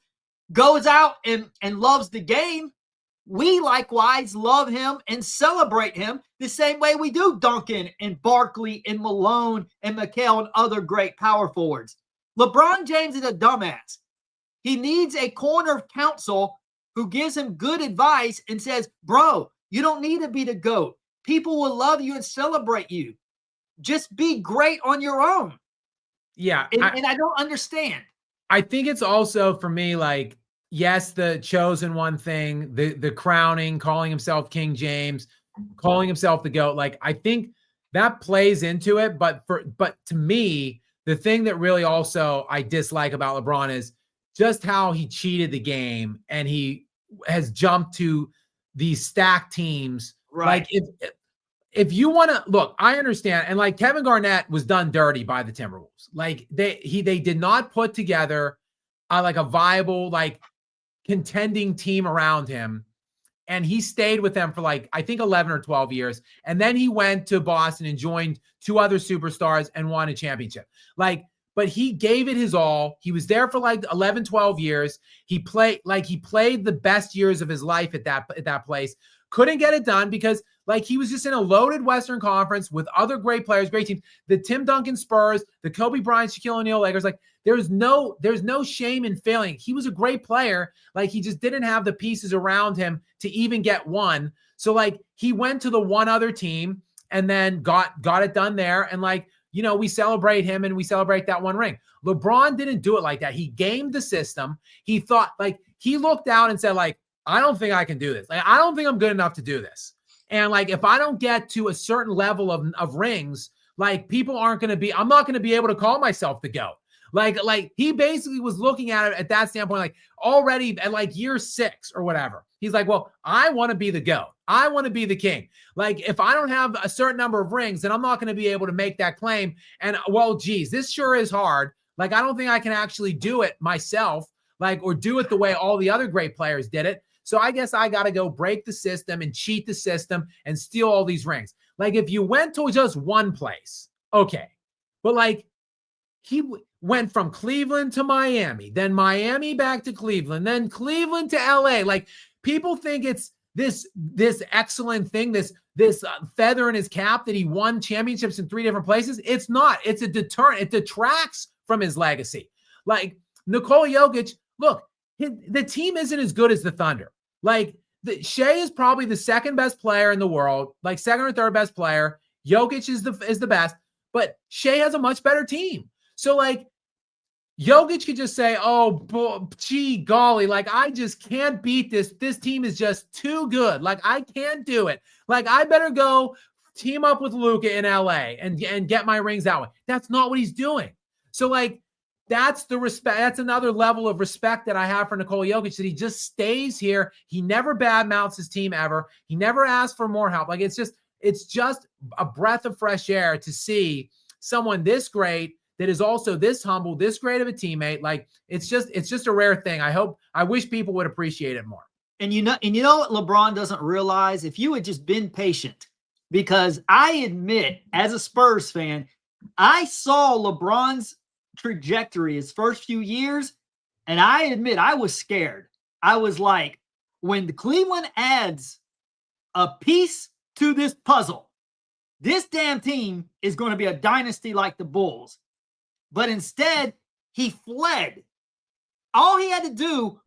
goes out and loves the game, we likewise love him and celebrate him the same way we do Duncan and Barkley and Malone and McHale and other great power forwards. LeBron James is a dumbass. He needs a corner of counsel who gives him good advice and says, bro, you don't need to be the GOAT. People will love you and celebrate you. Just be great on your own. Yeah. And I don't understand. I think it's also for me, like, yes, the chosen one thing, the crowning, calling himself King James, calling himself the GOAT. Like, I think that plays into it. But to me, the thing that really also I dislike about LeBron is just how he cheated the game and he has jumped to these stacked teams. Right. Like, if you want to look, I understand. And like Kevin Garnett was done dirty by the Timberwolves. Like they did not put together like a viable, like contending team around him. And he stayed with them for like, I think 11 or 12 years. And then he went to Boston and joined two other superstars and won a championship. Like, but he gave it his all. He was there for like 11, 12 years. He played the best years of his life at that place. Couldn't get it done because like he was just in a loaded Western Conference with other great players, great teams. The Tim Duncan Spurs, the Kobe Bryant, Shaquille O'Neal Lakers. Like there's no shame in failing. He was a great player. Like he just didn't have the pieces around him to even get one. So like he went to the one other team and then got it done there. And like, you know, we celebrate him and we celebrate that one ring. LeBron didn't do it like that. He gamed the system. He thought like he looked out and said like, I don't think I can do this. Like, I don't think I'm good enough to do this. And like, if I don't get to a certain level of rings, like people aren't going to be, I'm not going to be able to call myself the GOAT. Like he basically was looking at it at that standpoint, like already at like year 6 or whatever. He's like, well, I want to be the GOAT. I want to be the king. Like if I don't have a certain number of rings, then I'm not going to be able to make that claim. And well, geez, this sure is hard. Like, I don't think I can actually do it myself, like, or do it the way all the other great players did it. So I guess I got to go break the system and cheat the system and steal all these rings. Like if you went to just one place, okay. But like he went from Cleveland to Miami, then Miami back to Cleveland, then Cleveland to LA. Like people think it's this excellent thing, this feather in his cap that he won championships in 3 different places. It's not. It's a deterrent. It detracts from his legacy. Like Nikola Jokic, look, the team isn't as good as the Thunder. Like Shea is probably the second best player in the world, like second or third best player. Jokic is the best, but Shea has a much better team. So like Jokic could just say, oh, gee, golly, like I just can't beat this. This team is just too good. Like I can't do it. Like I better go team up with Luka in LA and get my rings that way. That's not what he's doing. So like, that's the respect. That's another level of respect that I have for Nikola Jokic, that he just stays here. He never badmouths his team ever. He never asks for more help. Like it's just a breath of fresh air to see someone this great that is also this humble, this great of a teammate. Like it's just a rare thing. I wish people would appreciate it more. And you know what LeBron doesn't realize? If you had just been patient, because I admit, as a Spurs fan, I saw LeBron's trajectory his first few years, and I admit I was scared. I was like, when the Cleveland adds a piece to this puzzle, this damn team is going to be a dynasty like the Bulls. But instead, he fled. All he had to do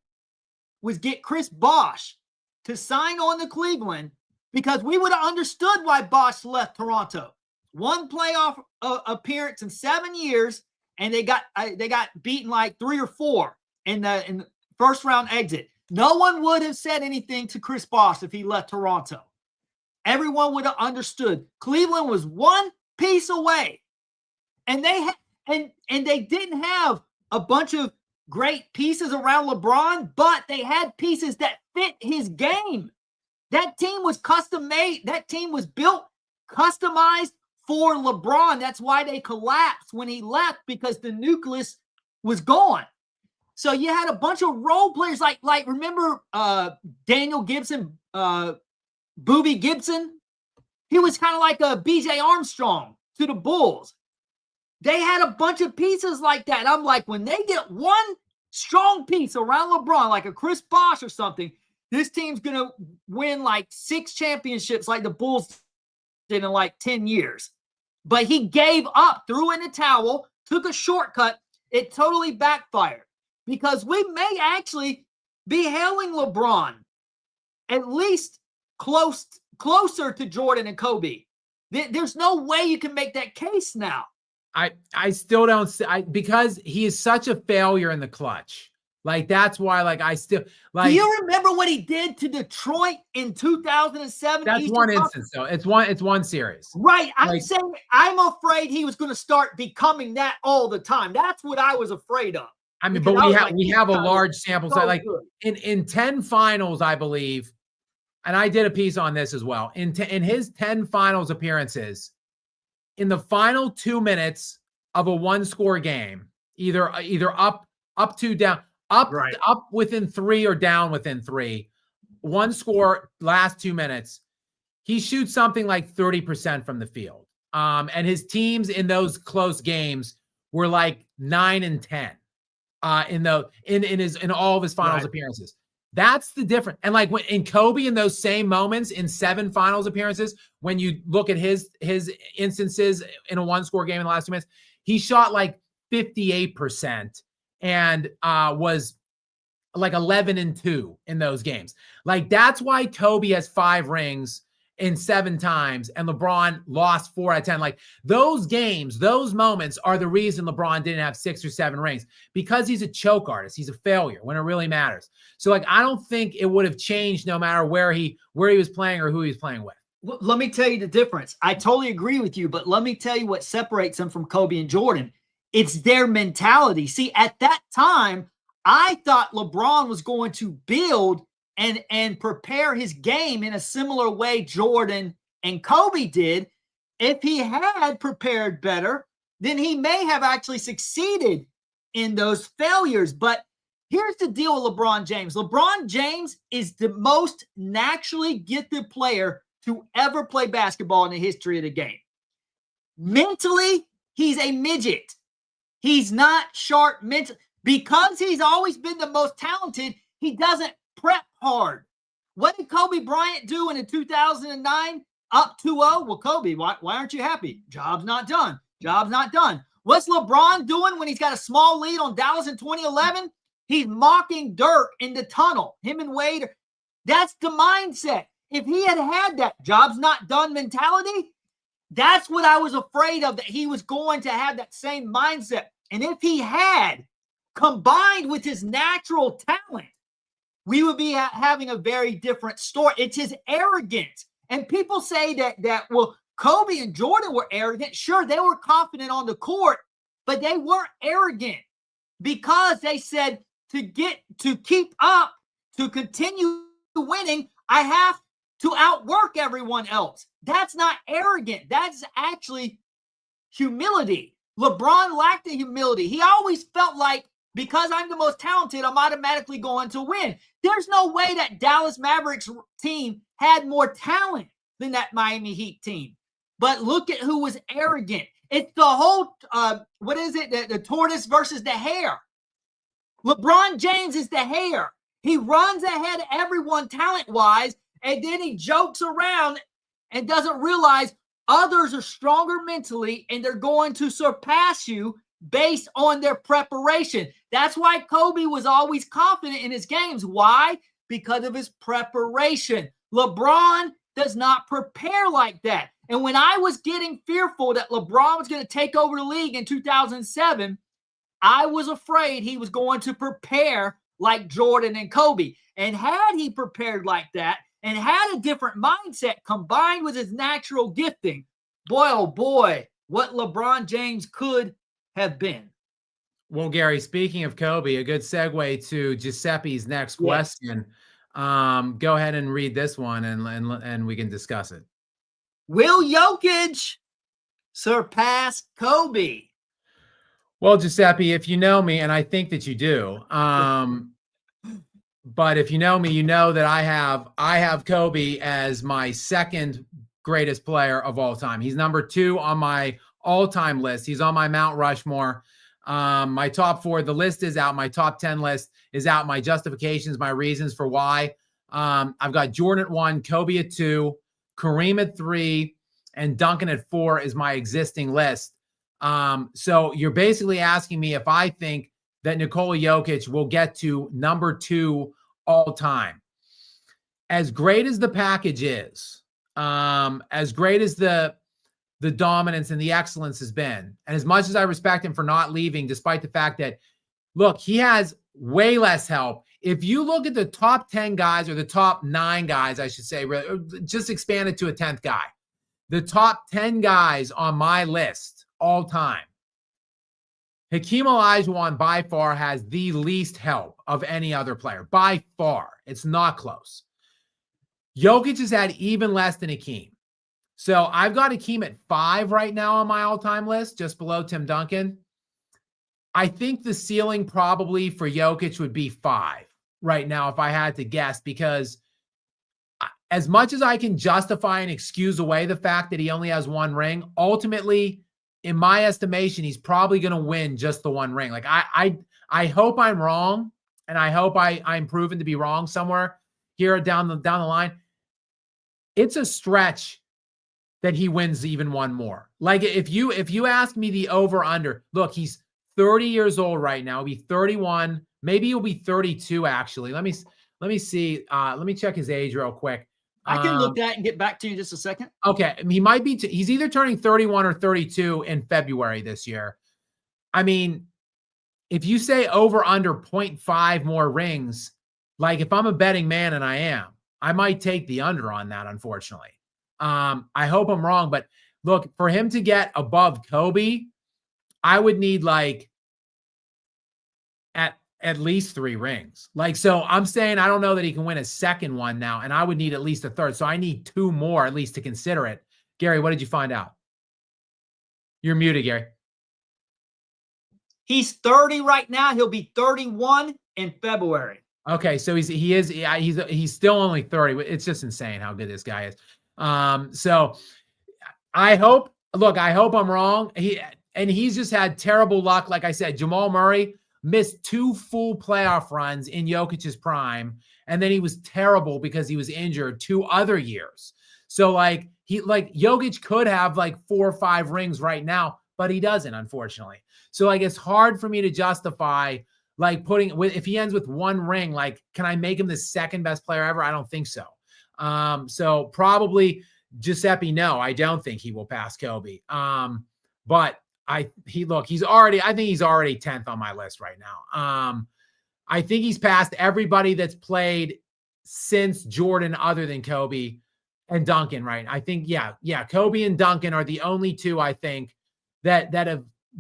was get Chris Bosh to sign on to Cleveland, because we would have understood why Bosh left Toronto. One playoff appearance in 7 years, and they got beaten like 3 or 4 in the first round exit. No one would have said anything to Chris Bosh if he left Toronto. Everyone would have understood. Cleveland was one piece away, and they didn't have a bunch of great pieces around LeBron, but they had pieces that fit his game. That team was custom made. That team was built, customized for LeBron. That's why they collapsed when he left, because the nucleus was gone. So you had a bunch of role players like remember Daniel Gibson, Boobie Gibson? He was kind of like a BJ Armstrong to the Bulls. They had a bunch of pieces like that. I'm like, when they get one strong piece around LeBron, like a Chris Bosh or something, this team's going to win like 6 championships like the Bulls did in like 10 years. But he gave up, threw in the towel, took a shortcut. It totally backfired, because we may actually be hailing LeBron at least closer to Jordan and Kobe. There's no way you can make that case now. I still don't see, because he is such a failure in the clutch. Like, that's why, like, I still like. Do you remember what he did to Detroit in 2007? That's one instance, though. It's one series. Right. I'm saying I'm afraid he was going to start becoming that all the time. That's what I was afraid of. I mean, but we have a large sample size. Like in 10 finals, I believe, and I did a piece on this as well. In his 10 finals appearances, in the final 2 minutes of a 1-score game, either up 2, down, up within 3 or down within 3, 1 score last 2 minutes, he shoots something like 30% from the field. And his teams in those close games were like 9 and 10 in all of his finals appearances. That's the difference. And like when in Kobe, in those same moments in 7 finals appearances, when you look at his instances in a 1-score game in the last 2 minutes, he shot like 58% and was like 11 and 2 in those games. Like, that's why Kobe has 5 rings in 7 times and LeBron lost 4 out of 10. Like, those games, those moments are the reason LeBron didn't have 6 or 7 rings, because he's a choke artist. He's a failure when it really matters. So like, I don't think it would have changed no matter where he was playing or who he was playing with. Well, let me tell you the difference. I totally agree with you, but let me tell you what separates them from Kobe and Jordan. It's their mentality. See, at that time, I thought LeBron was going to build and prepare his game in a similar way Jordan and Kobe did. If he had prepared better, then he may have actually succeeded in those failures. But here's the deal with LeBron James. LeBron James is the most naturally gifted player to ever play basketball in the history of the game. Mentally, he's a midget. He's not sharp mentally. Because he's always been the most talented, he doesn't prep hard. What did Kobe Bryant do in the 2009 up 2-0? Well, Kobe, why aren't you happy? Job's not done. Job's not done. What's LeBron doing when he's got a small lead on Dallas in 2011? He's mocking Dirk in the tunnel. Him and Wade. That's the mindset. If he had that job's not done mentality, that's what I was afraid of, that he was going to have that same mindset. And if he had, combined with his natural talent, we would be having a very different story. It's his arrogance. And people say that well, Kobe and Jordan were arrogant. Sure, they were confident on the court, but they weren't arrogant because they said to keep up, to continue winning, I have to outwork everyone else. That's not arrogant. That's actually humility. LeBron lacked the humility. He always felt like, because I'm the most talented, I'm automatically going to win. There's no way that Dallas Mavericks team had more talent than that Miami Heat team. But look at who was arrogant. It's the whole, what is it? The tortoise versus the hare. LeBron James is the hare. He runs ahead of everyone talent-wise, and then he jokes around and doesn't realize others are stronger mentally, and they're going to surpass you based on their preparation. That's why Kobe was always confident in his games. Why? Because of his preparation. LeBron does not prepare like that. And when I was getting fearful that LeBron was going to take over the league in 2007, I was afraid he was going to prepare like Jordan and Kobe. And had he prepared like that and had a different mindset combined with his natural gifting, boy, oh boy, what LeBron James could have been. Well, Gary, speaking of Kobe, a good segue to Giuseppe's next question. Go ahead and read this one, and we can discuss it. Will Jokic surpass Kobe? Well, Giuseppe, if you know me, and I think that you do, but if you know me, you know that I have Kobe as my second greatest player of all time. He's number 2 on my all-time list. He's on my Mount Rushmore. My top 4, the list is out. My top 10 list is out. My justifications, my reasons for why. I've got Jordan at 1, Kobe at 2, Kareem at 3, and Duncan at 4 is my existing list. So you're basically asking me if I think that Nikola Jokic will get to number 2 all time. As great as the package is, as great as the dominance and the excellence has been, and as much as I respect him for not leaving, despite the fact that, look, he has way less help. If you look at the top 10 guys, or the top 9 guys, I should say, just expand it to a 10th guy. The top 10 guys on my list all time, Hakeem Olajuwon by far has the least help of any other player. By far. It's not close. Jokic has had even less than Hakeem. So I've got Hakeem at 5 right now on my all-time list, just below Tim Duncan. I think the ceiling probably for Jokic would be 5 right now if I had to guess, because as much as I can justify and excuse away the fact that he only has 1 ring, ultimately, in my estimation, he's probably going to win just the 1 ring. Like I hope I'm wrong, and I hope I'm proven to be wrong somewhere here down the line. It's a stretch that he wins even 1 more. Like if you ask me the over under, look, he's 30 years old right now. He'll be 31. Maybe he'll be 32 actually. Let me see. Let me check his age real quick. I can look that and get back to you in just a second. Okay. He might be, he's either turning 31 or 32 in February this year. I mean, if you say over under 0.5 more rings, like if I'm a betting man, and I am, I might take the under on that, unfortunately. I hope I'm wrong, but look, for him to get above Kobe, I would need like at least 3 rings. Like, so I'm saying I don't know that he can win a second one now, and I would need at least a third. So I need 2 more at least to consider it. Gary, what did you find out? You're muted, Gary. He's 30 right now. He'll be 31 in February. Okay, so he's still only 30. It's just insane how good this guy is. So I hope I'm wrong. He's just had terrible luck. Like I said, Jamal Murray missed 2 full playoff runs in Jokic's prime, and then he was terrible because he was injured 2 other years. So Jokic could have like 4 or 5 rings right now, but he doesn't, unfortunately. So it's hard for me to justify if he ends with 1 ring, can I make him the second best player ever? I don't think so. So probably Giuseppe, no, I don't think he will pass Kobe. But I think he's already 10th on my list right now. I think he's passed everybody that's played since Jordan other than Kobe and Duncan, right? I think, yeah, Kobe and Duncan are the only 2 I think that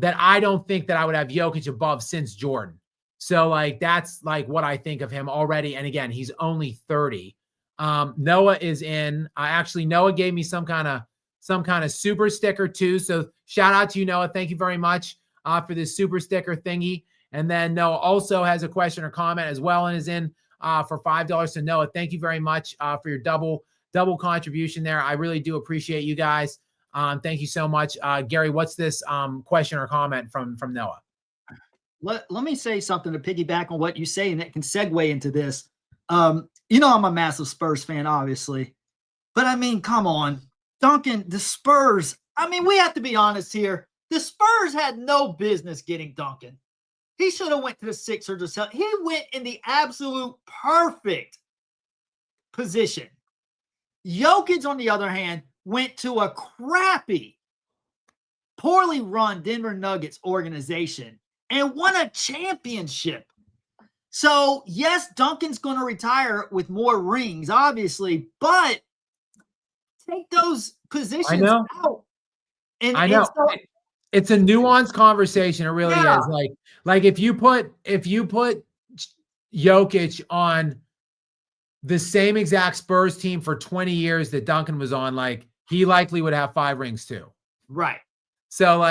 I don't think that I would have Jokic above since Jordan. So that's what I think of him already. And again, he's only 30. Noah is in. Actually, Noah gave me some kind of super sticker too. So shout out to you, Noah. Thank you very much for this super sticker thingy. And then Noah also has a question or comment as well, and is in for $5. So Noah, thank you very much for your double contribution there. I really do appreciate you guys. Thank you so much. Gary, what's this question or comment from Noah? Let me say something to piggyback on what you say, and that can segue into this. I'm a massive Spurs fan, obviously. But, I mean, come on. Duncan, the Spurs, we have to be honest here. The Spurs had no business getting Duncan. He should have went to the Sixers. He went in the absolute perfect position. Jokic, on the other hand, went to a crappy, poorly run Denver Nuggets organization and won a championship. So, yes, Duncan's going to retire with more rings, obviously, but take those positions out. I know. It's a nuanced conversation. It really is. Like if you put Jokic on the same exact Spurs team for 20 years that Duncan was on, like he likely would have 5 rings too. Right. So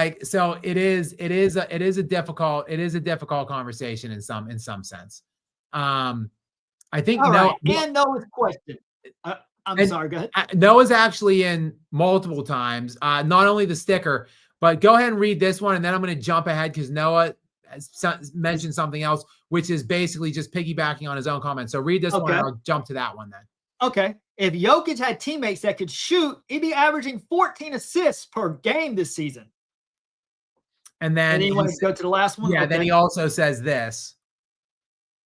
it is a difficult conversation in some sense. I think All right. And Noah's question. I'm sorry, go ahead. Noah's actually in multiple times, not only the sticker, but go ahead and read this one. And then I'm going to jump ahead because Noah has mentioned something else, which is basically just piggybacking on his own comment. So read this one and I'll jump to that one then. Okay. If Jokic had teammates that could shoot, he'd be averaging 14 assists per game this season. And then you want to go to the last one? Yeah, then he also says this.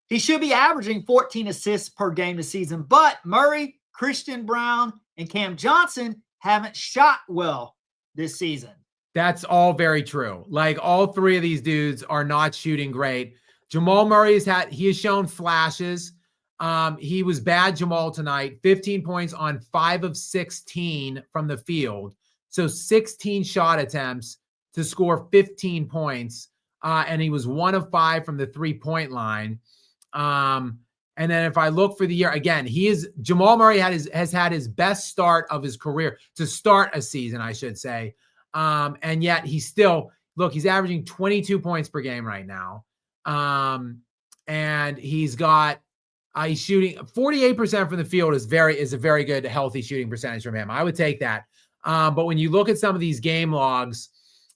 He should be averaging 14 assists per game this season, but Murray, Christian Brown, and Cam Johnson haven't shot well this season. That's all very true. Like all 3 of these dudes are not shooting great. Jamal Murray has shown flashes. He was bad, Jamal, tonight. 15 points on 5 of 16 from the field. So 16 shot attempts to score 15 points. And he was 1 of 5 from the 3-point line. And then if I look for the year, again, Jamal Murray has had his best start of his career to start a season, I should say. And yet he's averaging 22 points per game right now. And he's shooting 48% from the field is a very good, healthy shooting percentage from him. I would take that. But when you look at some of these game logs,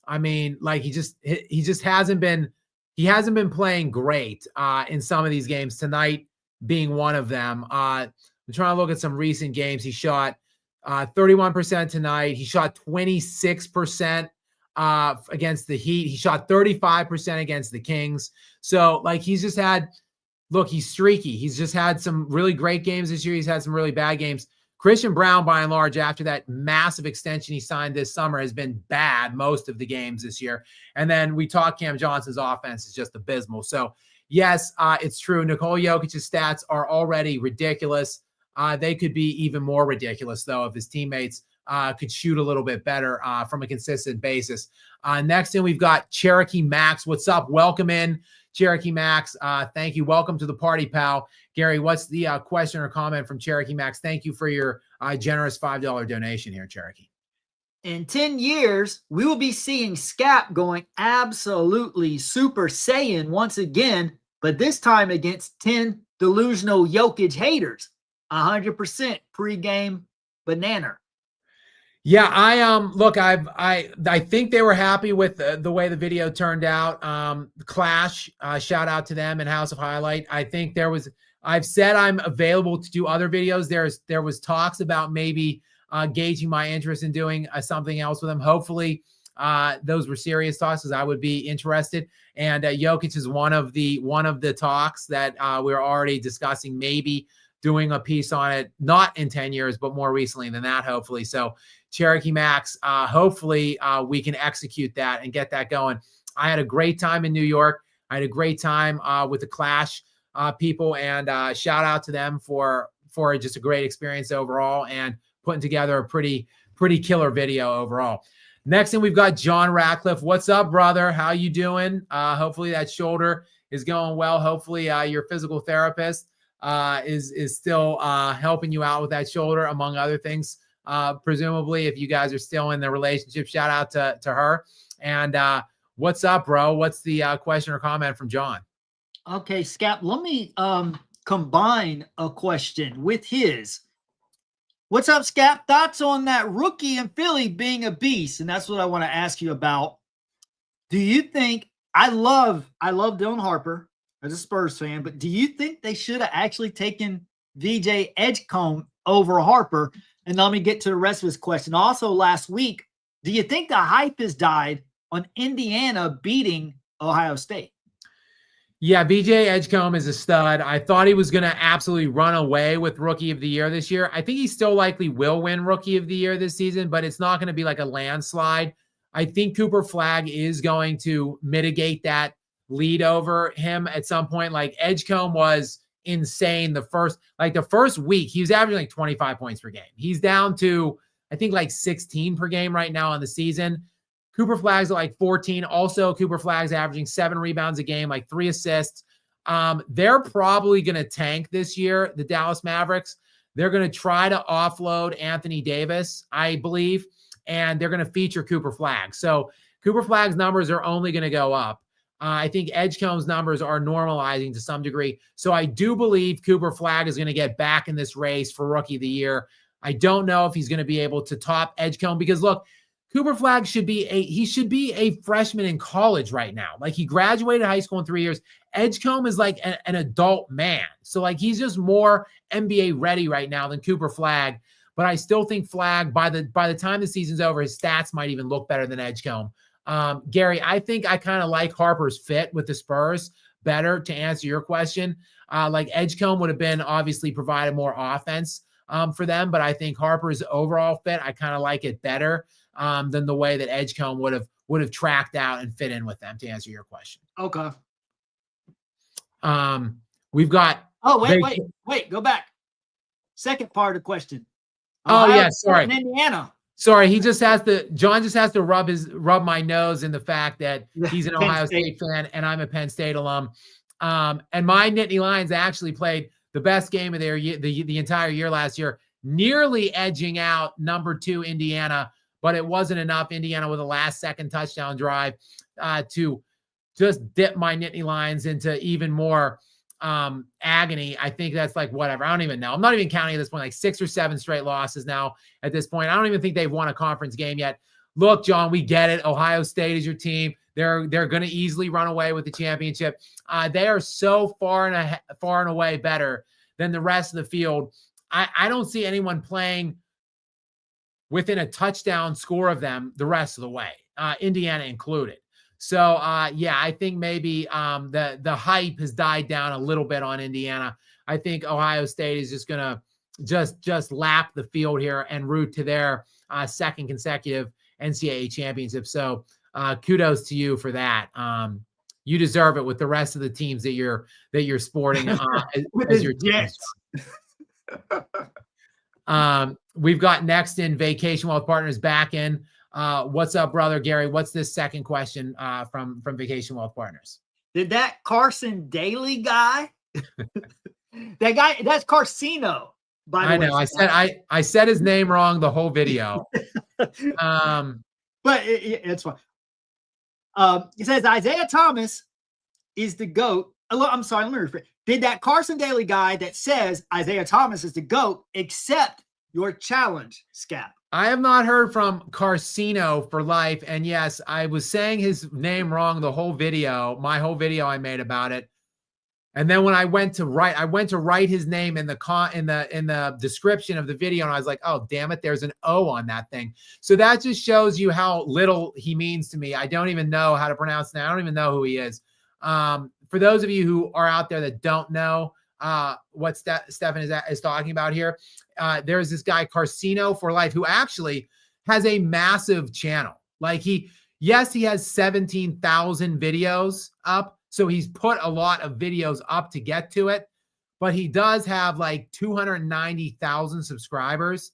I mean, like he just hasn't been playing great in some of these games, tonight being one of them. I'm trying to look at some recent games. He shot 31% tonight. He shot 26% against the Heat. He shot 35% against the Kings. So like he's streaky. He's just had some really great games this year. He's had some really bad games. Christian Brown, by and large, after that massive extension he signed this summer, has been bad most of the games this year. And then we talk Cam Johnson's offense is just abysmal. So yes, it's true. Nikola Jokic's stats are already ridiculous. They could be even more ridiculous, though, if his teammates could shoot a little bit better from a consistent basis. Next in, we've got Cherokee Max. What's up? Welcome in, Cherokee Max. Thank you. Welcome to the party, pal. Gary, what's the question or comment from Cherokee Max? Thank you for your generous $5 donation here, Cherokee. In 10 years, we will be seeing Skap going absolutely Super Saiyan once again, but this time against 10 delusional Jokic haters. 100% pregame banana. Yeah, I think they were happy with the way the video turned out. Clash, shout out to them and House of Highlight. I think I've said I'm available to do other videos. There was talks about maybe gauging my interest in doing something else with them. Hopefully those were serious talks because I would be interested. And Jokic is one of the talks that we're already discussing, maybe doing a piece on it, not in 10 years, but more recently than that, hopefully. So Cherokee Max, hopefully we can execute that and get that going. I had a great time in New York. I had a great time with the Clash people, and shout out to them for just a great experience overall and putting together a pretty killer video overall. Next thing, we've got John Ratcliffe. What's up, brother? How you doing? Hopefully that shoulder is going well. Hopefully your physical therapist is still helping you out with that shoulder, among other things. Presumably, if you guys are still in the relationship, shout out to her. And what's up, bro? What's the question or comment from John? Okay, Skap, let me combine a question with his. What's up, Skap? Thoughts on that rookie in Philly being a beast? And that's what I want to ask you about. Do you think, I love Dylan Harper as a Spurs fan, but do you think they should have actually taken VJ Edgecombe over Harper? And let me get to the rest of his question. Also, last week, do you think the hype has died on Indiana beating Ohio State? Yeah, VJ Edgecombe is a stud. I thought he was going to absolutely run away with Rookie of the Year this year. I think he still likely will win Rookie of the Year this season, but it's not going to be like a landslide. I think Cooper Flagg is going to mitigate that lead over him at some point. Like Edgecombe was insane the first week. He was averaging like 25 points per game. He's down to, I think, like 16 per game right now on the season. Cooper Flagg's at like 14. Also, Cooper Flagg's averaging 7 rebounds a game, like 3 assists. They're probably going to tank this year, the Dallas Mavericks. They're going to try to offload Anthony Davis, I believe, and they're going to feature Cooper Flagg. So Cooper Flagg's numbers are only going to go up. I think Edgecombe's numbers are normalizing to some degree. So I do believe Cooper Flagg is going to get back in this race for Rookie of the Year. I don't know if he's going to be able to top Edgecombe because, look, Cooper Flagg should be a freshman in college right now. Like, he graduated high school in 3 years. Edgecombe is like an adult man. So, like, he's just more NBA ready right now than Cooper Flagg. But I still think Flagg, by the time the season's over, his stats might even look better than Edgecombe. Gary, I think I kind of like Harper's fit with the Spurs better, to answer your question. Like, Edgecombe would have been obviously provided more offense for them, but I think Harper's overall fit, I kind of like it better than the way that Edgecombe would have tracked out and fit in with them, to answer your question. Okay. We've got. Oh, wait, go back. Second part of the question. Oh, yeah, sorry. In Indiana. Sorry, John just has to rub my nose in the fact that he's an Ohio State fan and I'm a Penn State alum. And my Nittany Lions actually played the best game of their year, the entire year last year, nearly edging out number 2 Indiana, but it wasn't enough. Indiana with a last-second touchdown drive to just dip my Nittany Lions into even more agony. I think that's like whatever. I don't even know. I'm not even counting at this point, like 6 or 7 straight losses now at this point. I don't even think they've won a conference game yet. Look, John, we get it. Ohio State is your team. They're going to easily run away with the championship. They are so far and away better than the rest of the field. I don't see anyone playing within a touchdown score of them the rest of the way, Indiana included. So, yeah, I think maybe the hype has died down a little bit on Indiana. I think Ohio State is just going to just lap the field here and root to their second consecutive NCAA championship. So, kudos to you for that. You deserve it with the rest of the teams that you're sporting as your teams. We've got next in Vacation Wealth Partners back in. What's up, brother Gary? What's this second question from Vacation Wealth Partners? Did that Carson Daly guy? That guy, that's Carcino. By the way, I know. I said his name wrong the whole video. But it's fine. It says Isaiah Thomas is the GOAT. I'm sorry, let me rephrase. Did that Carson Daly guy that says Isaiah Thomas is the GOAT accept your challenge, Skap? I have not heard from Carcino for life. And yes, I was saying his name wrong the whole video, my whole video I made about it. And then when I went to write his name in the description of the video, and I was like, oh, damn it, there's an O on that thing. So that just shows you how little he means to me. I don't even know how to pronounce that. I don't even know who he is. For those of you who are out there that don't know what Stefan is talking about here, there's this guy Carcino for Life who actually has a massive channel. Like he has 17,000 videos up. So he's put a lot of videos up to get to it, but he does have like 290,000 subscribers.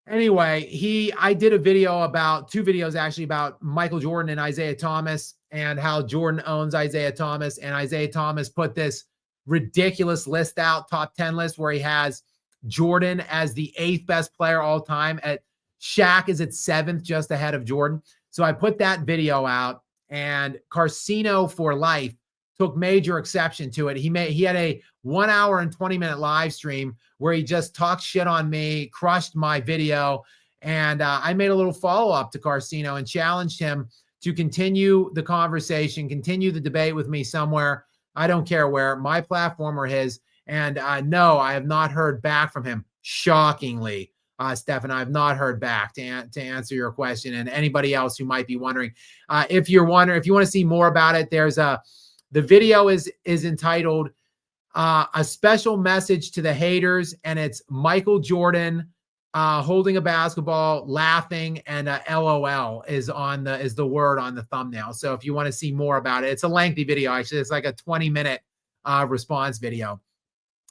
Anyway, I did a video about 2 videos actually about Michael Jordan and Isaiah Thomas and how Jordan owns Isaiah Thomas, and Isaiah Thomas put this ridiculous list out, top 10 list, where he has Jordan as the 8th best player all time. Shaq is at 7th, just ahead of Jordan. So I put that video out, and Carcino for Life took major exception to it. He had a 1 hour and 20-minute live stream where he just talked shit on me, crushed my video, and I made a little follow-up to Carcino and challenged him to continue the conversation, continue the debate with me somewhere. I don't care where, my platform or his. And no, I have not heard back from him. Shockingly, Stefan, I have not heard back to answer your question. And anybody else who might be wondering, if you want to see more about it, the video is entitled A Special Message to the Haters, and it's Michael Jordan holding a basketball, laughing, and LOL is the word on the thumbnail. So if you want to see more about it, it's a lengthy video. Actually, it's like a 20-minute response video.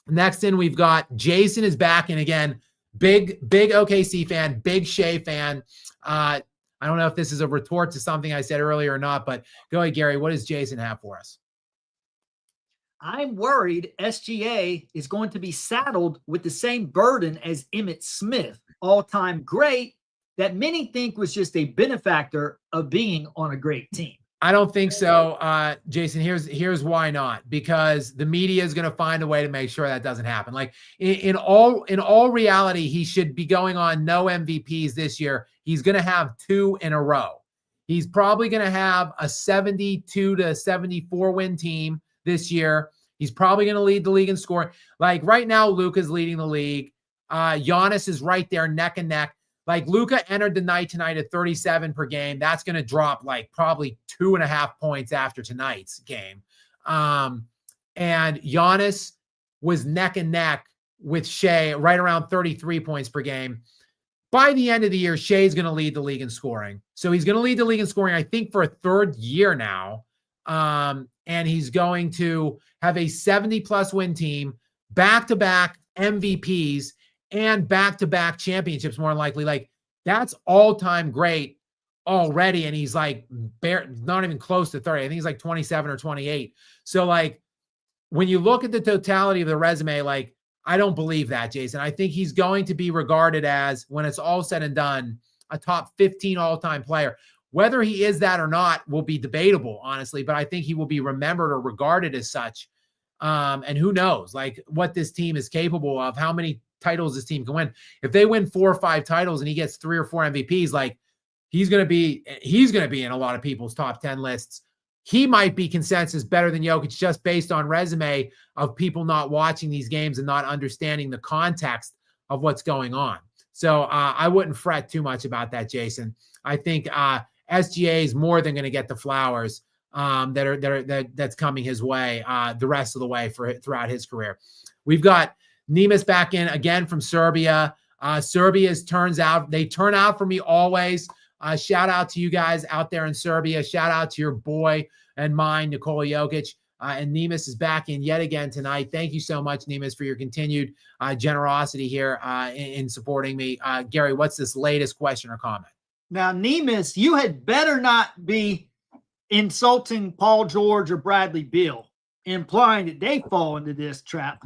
Next in, we've got Jason is back in again. Big OKC fan, big Shea fan. I don't know if this is a retort to something I said earlier or not, but go ahead, Gary. What does Jason have for us? I'm worried SGA is going to be saddled with the same burden as Emmitt Smith, all-time great, that many think was just a benefactor of being on a great team. I don't think so, Jason. Here's why not. Because the media is going to find a way to make sure that doesn't happen. Like in all reality, he should be going on no MVPs this year. He's going to have 2 in a row. He's probably going to have a 72 to 74 win team this year. He's probably going to lead the league in scoring. Like right now, Luka's leading the league. Giannis is right there neck and neck. Like Luka entered the night tonight at 37 per game. That's going to drop like probably 2.5 points after tonight's game. And Giannis was neck and neck with Shea right around 33 points per game. By the end of the year, Shea's going to lead the league in scoring. So he's going to lead the league in scoring, I think, for a 3rd year now. And he's going to have a 70-plus win team, back-to-back MVPs, and back-to-back championships, more than likely. Like, that's all-time great already, and he's, like, not even close to 30. I think he's, like, 27 or 28. So, like, when you look at the totality of the resume, like, I don't believe that, Jason. I think he's going to be regarded as, when it's all said and done, a top 15 all-time player. Whether he is that or not will be debatable, honestly, but I think he will be remembered or regarded as such. And who knows, like, what this team is capable of, how many titles this team can win. If they win 4 or 5 titles and he gets 3 or 4 MVPs, like, he's going to be in a lot of people's top 10 lists. He might be consensus better than Jokic just based on resume of people not watching these games and not understanding the context of what's going on. So I wouldn't fret too much about that, Jason. I think SGA is more than going to get the flowers that's coming his way the rest of the way throughout his career. We've got Nemes back in again from Serbia. Serbia's turn out for me always. Shout out to you guys out there in Serbia. Shout out to your boy and mine, Nikola Jokic. And Nemes is back in yet again tonight. Thank you so much, Nemes, for your continued generosity here in supporting me. Gary, what's this latest question or comment? Now, Nemes, you had better not be insulting Paul George or Bradley Beal, implying that they fall into this trap.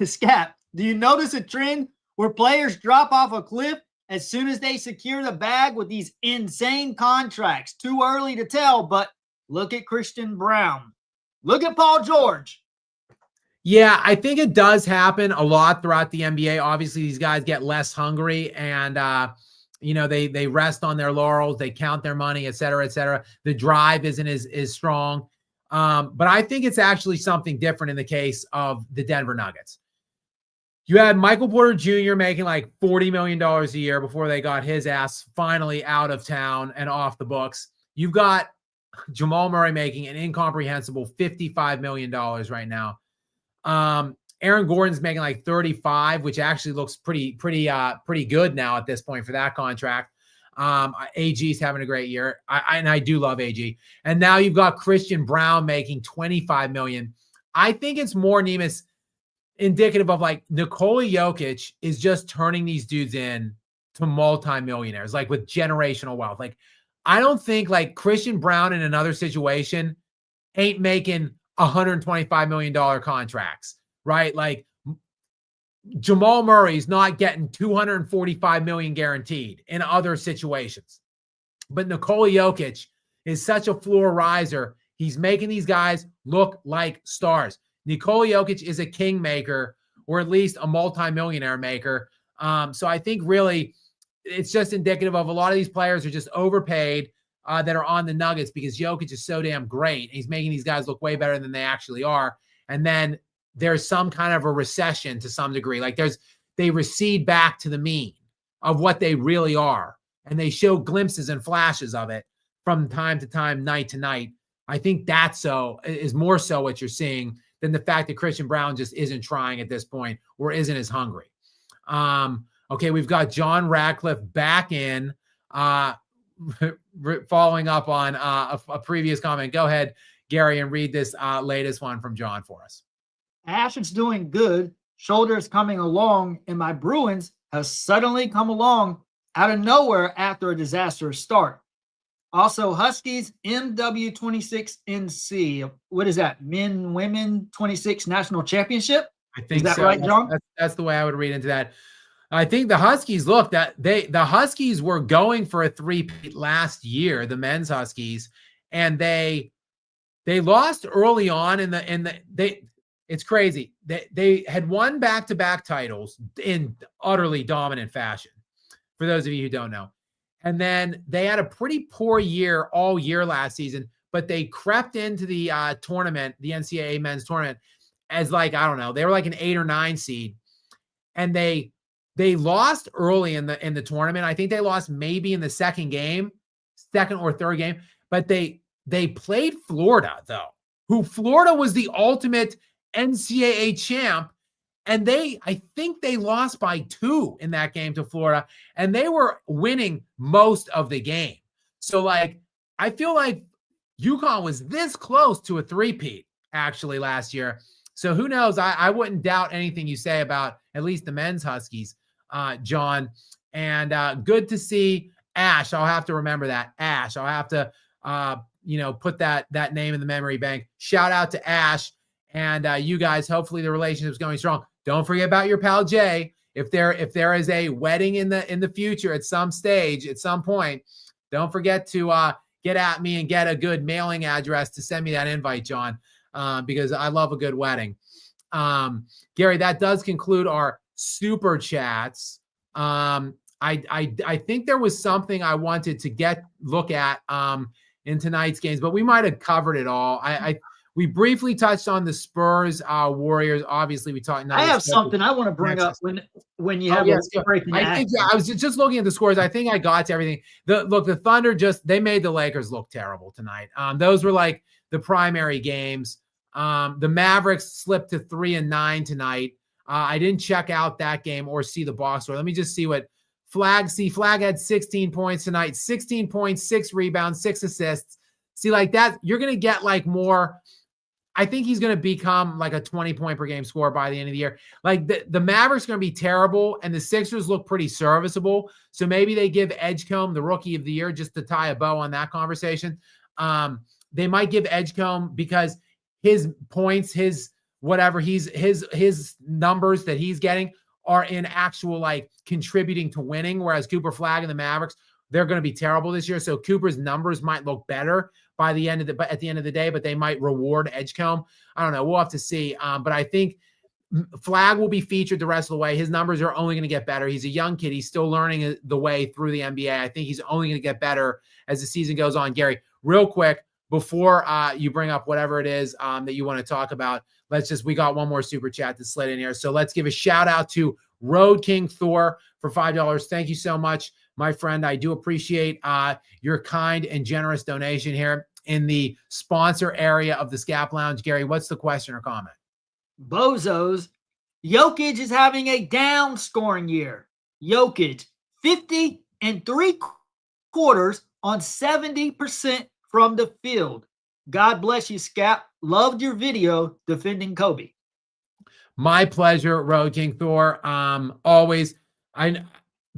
Skap, do you notice a trend where players drop off a cliff as soon as they secure the bag with these insane contracts? Too early to tell, but look at Christian Brown. Look at Paul George. Yeah, I think it does happen a lot throughout the NBA. Obviously, these guys get less hungry and, they rest on their laurels. They count their money, et cetera, et cetera. The drive isn't as strong. But I think it's actually something different in the case of the Denver Nuggets. You had Michael Porter Jr. making like $40 million a year before they got his ass finally out of town and off the books. You've got Jamal Murray making an incomprehensible $55 million right now. Aaron Gordon's making like 35, which actually looks pretty good now at this point for that contract. AG's having a great year. I do love AG. And now you've got Christian Brown making $25 million. I think it's more, Nemes, indicative of like Nikola Jokic is just turning these dudes in to multimillionaires, like with generational wealth. Like, I don't think like Christian Brown in another situation ain't making $125 million contracts, right? Like Jamal Murray's not getting $245 million guaranteed in other situations. But Nikola Jokic is such a floor riser. He's making these guys look like stars. Nikola Jokic is a kingmaker, or at least a multimillionaire maker. So I think really it's just indicative of a lot of these players are just overpaid that are on the Nuggets because Jokic is so damn great. He's making these guys look way better than they actually are. And then there's some kind of a recession to some degree. Like they recede back to the mean of what they really are. And they show glimpses and flashes of it from time to time, night to night. I think is more so what you're seeing than the fact that Christian Brown just isn't trying at this point or isn't as hungry. Okay, we've got John Radcliffe back in, following up on a previous comment. Go ahead, Gary, and read this latest one from John for us. Ash is doing good. Shoulders coming along, and my Bruins have suddenly come along out of nowhere after a disastrous start. Also, Huskies MW26NC. What is that? Men, women 26 national championship? I Is think that so. right, John? That's the way I would read into that. I think the Huskies, look, the Huskies were going for a three-peat last year, the men's Huskies, and they lost early on it's crazy. They had won back-to-back titles in utterly dominant fashion, for those of you who don't know. And then they had a pretty poor year all year last season, but they crept into the tournament, the NCAA men's tournament, as like, I don't know, they were like an 8 or 9 seed. And they lost early in the tournament. I think they lost maybe in the second or third game, but they played Florida, though, who Florida was the ultimate NCAA champ. And I think they lost by 2 in that game to Florida, and they were winning most of the game. So, like, I feel like UConn was this close to a three-peat actually last year. So who knows? I wouldn't doubt anything you say about at least the men's Huskies, John. And good to see Ash. I'll have to remember that. Ash. I'll have to, put that name in the memory bank. Shout out to Ash. And you guys, hopefully the relationship is going strong. Don't forget about your pal Jay. If there is a wedding in the future at some stage, at some point, don't forget to get at me and get a good mailing address to send me that invite, John, because I love a good wedding. Gary, that does conclude our super chats. I think there was something I wanted to look at in tonight's games, but we might have covered it all. We briefly touched on the Spurs, Warriors. Obviously, we talked. I have something I want to bring up when you have breaking. I was just looking at the scores. I think I got to everything. The Thunder they made the Lakers look terrible tonight. Those were like the primary games. The Mavericks slipped to 3-9 tonight. I didn't check out that game or see the box score. Let me just see what Flag had 16 points tonight, 16 points, 6 rebounds, 6 assists. See, like that, you're going to get like more. I think he's going to become like a 20-point per game scorer by the end of the year. Like the Mavericks are going to be terrible, and the Sixers look pretty serviceable. So maybe they give Edgecombe the Rookie of the Year just to tie a bow on that conversation. They might give Edgecombe because his points, his numbers that he's getting are in actual like contributing to winning, whereas Cooper Flag and the Mavericks, they're going to be terrible this year. So Cooper's numbers might look better at the end of the day, but they might reward Edgecombe. I don't know. We'll have to see. But I think Flag will be featured the rest of the way. His numbers are only going to get better. He's a young kid. He's still learning the way through the NBA. I think he's only going to get better as the season goes on. Gary, real quick, before you bring up whatever it is that you want to talk about, we got one more super chat that slid in here. So let's give a shout out to Road King Thor for $5. Thank you so much, my friend. I do appreciate your kind and generous donation here in the sponsor area of the Skap Lounge. Gary, what's the question or comment? Bozos, Jokic is having a down scoring year. Jokic, 50 3/4 on 70% from the field. God bless you, Skap. Loved your video defending Kobe. My pleasure, Road King Thor. Always.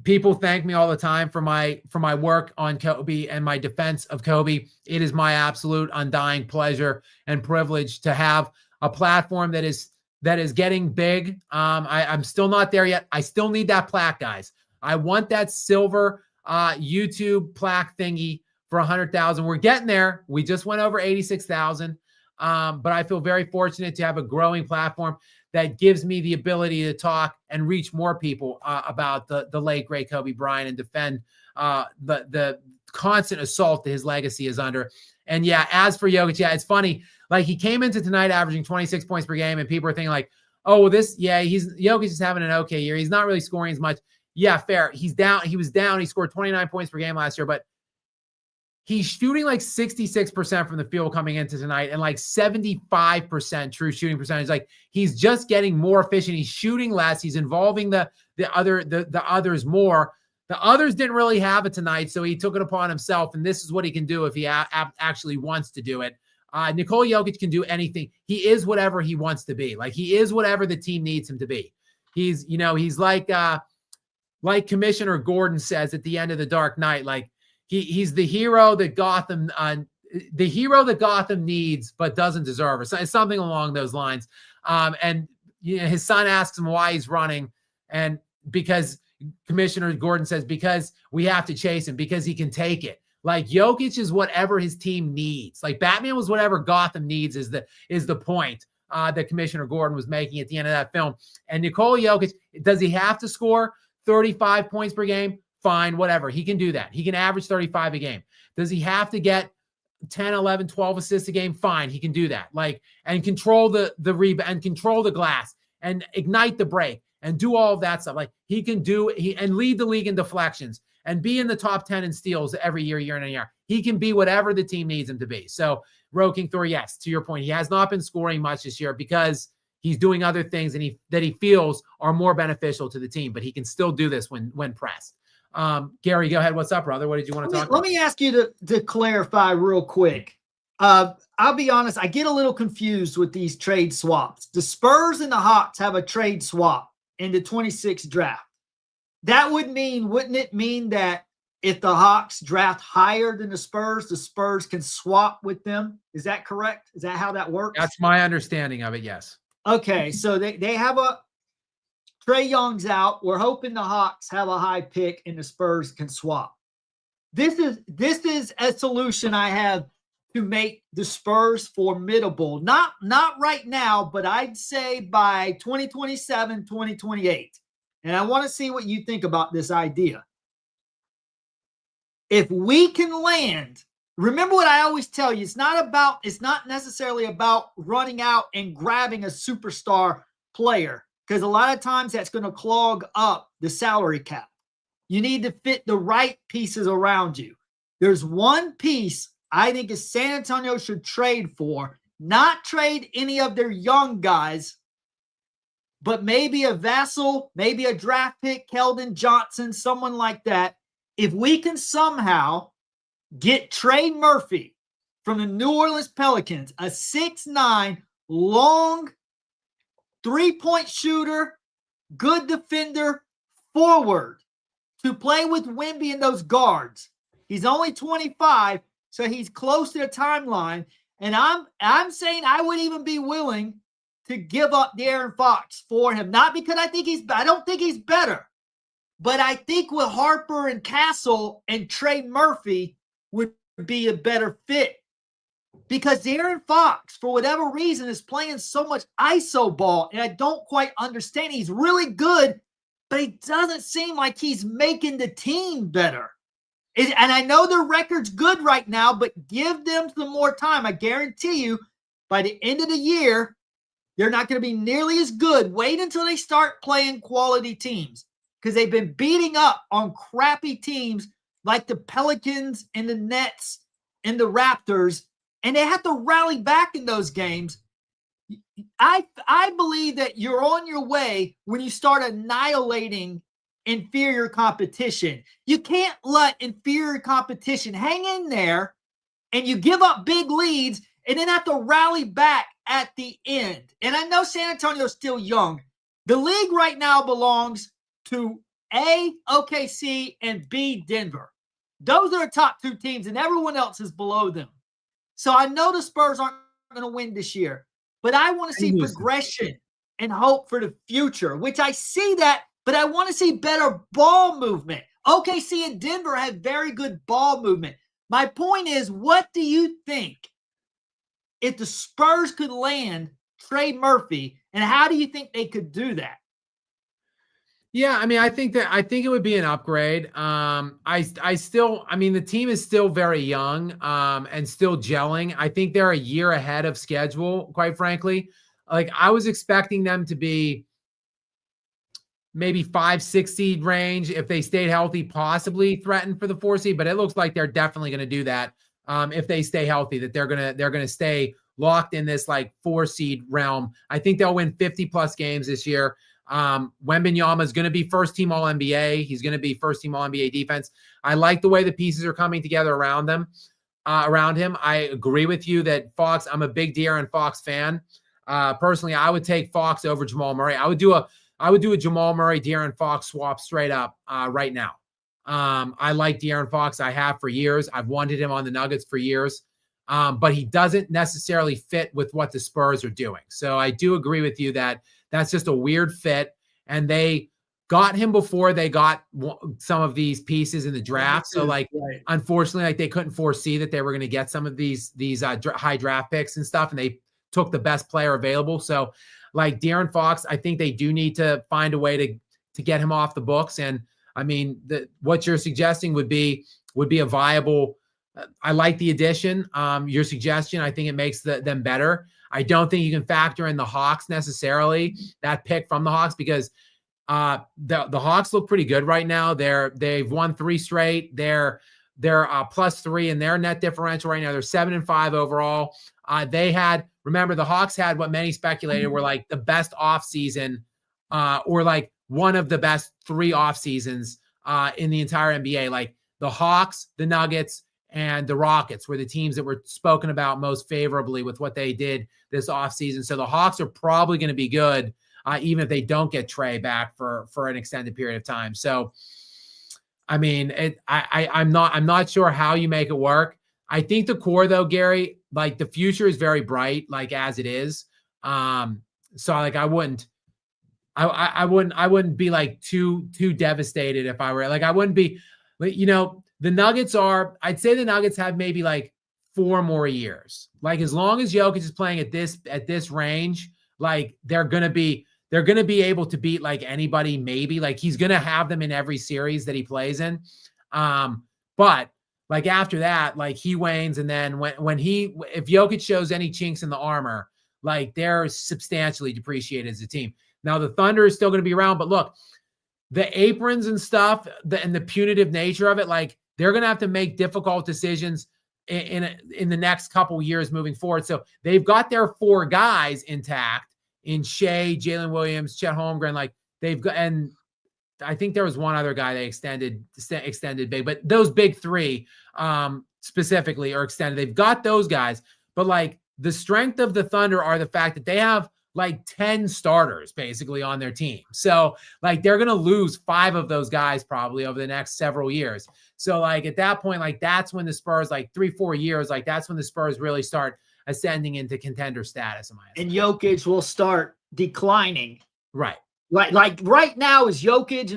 People thank me all the time for my work on Kobe and my defense of Kobe. It is my absolute undying pleasure and privilege to have a platform that is getting big. I'm still not there yet. I still need that plaque, guys. I want that silver YouTube plaque thingy for 100,000. We're getting there. We just went over 86,000. But I feel very fortunate to have a growing platform that gives me the ability to talk and reach more people about the late, great Kobe Bryant and defend the constant assault that his legacy is under. And yeah, as for Jokic, yeah, it's funny. Like he came into tonight averaging 26 points per game, and people are thinking like, oh, well, Jokic is having an okay year. He's not really scoring as much. Yeah, fair. He's down. He was down. He scored 29 points per game last year, but he's shooting like 66% from the field coming into tonight and like 75% true shooting percentage. Like he's just getting more efficient. He's shooting less. He's involving the others more. The others didn't really have it tonight, so he took it upon himself, and this is what he can do if he actually wants to do it. Nikola Jokic can do anything. He is whatever he wants to be. Like he is whatever the team needs him to be. He's like Commissioner Gordon says at the end of The Dark Knight, like he's the hero that Gotham needs but doesn't deserve, or something along those lines. And his son asks him why he's running, and because Commissioner Gordon says, because we have to chase him, because he can take it. Like, Jokic is whatever his team needs. Like, Batman was whatever Gotham needs, is the point that Commissioner Gordon was making at the end of that film. And Nikola Jokic, does he have to score 35 points per game? Fine, whatever. He can do that. He can average 35 a game. Does he have to get 10, 11, 12 assists a game? Fine, he can do that. Like, and control the rebound, and control the glass, and ignite the break, and do all of that stuff. Like, he can and lead the league in deflections, and be in the top 10 in steals every year in and year. He can be whatever the team needs him to be. So, Roking Thor, yes, to your point, he has not been scoring much this year because he's doing other things that he feels are more beneficial to the team, but he can still do this when pressed. Gary, go ahead. What's up, brother? What did you want to talk about? Let me ask you to clarify real quick. I'll be honest, I get a little confused with these trade swaps. The Spurs and the Hawks have a trade swap in the 26th draft. That wouldn't it mean that if the Hawks draft higher than the Spurs can swap with them? Is that correct? Is that how that works? That's my understanding of it, yes. Okay, so they have Trae Young's out. We're hoping the Hawks have a high pick and the Spurs can swap. This is a solution I have to make the Spurs formidable. Not right now, but I'd say by 2027, 2028. And I want to see what you think about this idea. If we can land, remember what I always tell you, it's not necessarily about running out and grabbing a superstar player, because a lot of times that's going to clog up the salary cap. You need to fit the right pieces around you. There's one piece I think San Antonio should trade for, not trade any of their young guys, but maybe a Vassell, maybe a draft pick, Keldon Johnson, someone like that. If we can somehow get Trey Murphy from the New Orleans Pelicans, a 6'9", long, three-point shooter, good defender, forward, to play with Wemby and those guards. He's only 25, so he's close to the timeline. And I'm saying I would even be willing to give up De'Aaron Fox for him. Not because I don't think he's better, but I think with Harper and Castle and Trey Murphy would be a better fit. Because De'Aaron Fox, for whatever reason, is playing so much ISO ball, and I don't quite understand. He's really good, but he doesn't seem like he's making the team better. And I know their record's good right now, but give them some more time. I guarantee you, by the end of the year, they're not going to be nearly as good. Wait until they start playing quality teams, because they've been beating up on crappy teams like the Pelicans and the Nets and the Raptors, and they have to rally back in those games. I believe that you're on your way when you start annihilating inferior competition. You can't let inferior competition hang in there and you give up big leads and then have to rally back at the end. And I know San Antonio's still young. The league right now belongs to A, OKC, and B, Denver. Those are the top two teams, and everyone else is below them. So I know the Spurs aren't going to win this year, but I want to see progression and hope for the future, which I see that, but I want to see better ball movement. OKC and Denver have very good ball movement. My point is, what do you think if the Spurs could land Trey Murphy, and how do you think they could do that? Yeah, I mean, I think it would be an upgrade. The team is still very young and still gelling. I think they're a year ahead of schedule, quite frankly. Like, I was expecting them to be maybe 5-6 seed range if they stayed healthy, possibly threatened for the 4 seed, but it looks like they're definitely going to do that if they stay healthy, that they're going to stay locked in this like 4 seed realm. I think they'll win 50 plus games this year. Wembanyama is going to be first team All NBA. He's going to be first team All NBA defense. I like the way the pieces are coming together around him. I agree with you that Fox, I'm a big De'Aaron Fox fan. Personally, I would take Fox over Jamal Murray. I would do a Jamal Murray, De'Aaron Fox swap straight up right now. I like De'Aaron Fox. I have for years. I've wanted him on the Nuggets for years. But he doesn't necessarily fit with what the Spurs are doing. So I do agree with you that that's just a weird fit. And they got him before they got some of these pieces in the draft. So like, unfortunately, like they couldn't foresee that they were going to get some of these high draft picks and stuff. And they took the best player available. So like De'Aaron Fox, I think they do need to find a way to get him off the books. And I mean, what you're suggesting would be a viable. I like the addition. Your suggestion, I think it makes them better. I don't think you can factor in the Hawks necessarily, that pick from the Hawks, because the Hawks look pretty good right now. They've won 3 straight. They're +3 in their net differential right now. They're 7-5 overall. Remember, the Hawks had what many speculated were like the best offseason, or like one of the best 3 off seasons in the entire NBA. Like the Hawks, the Nuggets, and the Rockets were the teams that were spoken about most favorably with what they did this offseason. So the Hawks are probably going to be good, even if they don't get Trey back for an extended period of time. So, I mean, I'm not sure how you make it work. I think the core, though, Gary, like the future is very bright, like as it is. So like I wouldn't be like too devastated if I were like, I wouldn't be, you know. The Nuggets I'd say the Nuggets have maybe like 4 more years. Like as long as Jokic is playing at this range, like they're gonna be able to beat like anybody. Maybe like he's gonna have them in every series that he plays in. But like after that, like he wanes, and then if Jokic shows any chinks in the armor, like they're substantially depreciated as a team. Now the Thunder is still gonna be around, but look, the aprons and stuff, and the punitive nature of it, like. They're going to have to make difficult decisions in the next couple years moving forward. So they've got their 4 guys intact in Shea, Jalen Williams, Chet Holmgren. Like they've got, and I think there was one other guy they extended big, but those big 3 specifically are extended. They've got those guys, but like the strength of the Thunder are the fact that they have like 10 starters basically on their team. So like they're going to lose 5 of those guys probably over the next several years. So like at that point, like that's when the Spurs, like 3-4 years, like that's when the Spurs really start ascending into contender status. And Jokic will start declining. Right. Like right now is Jokic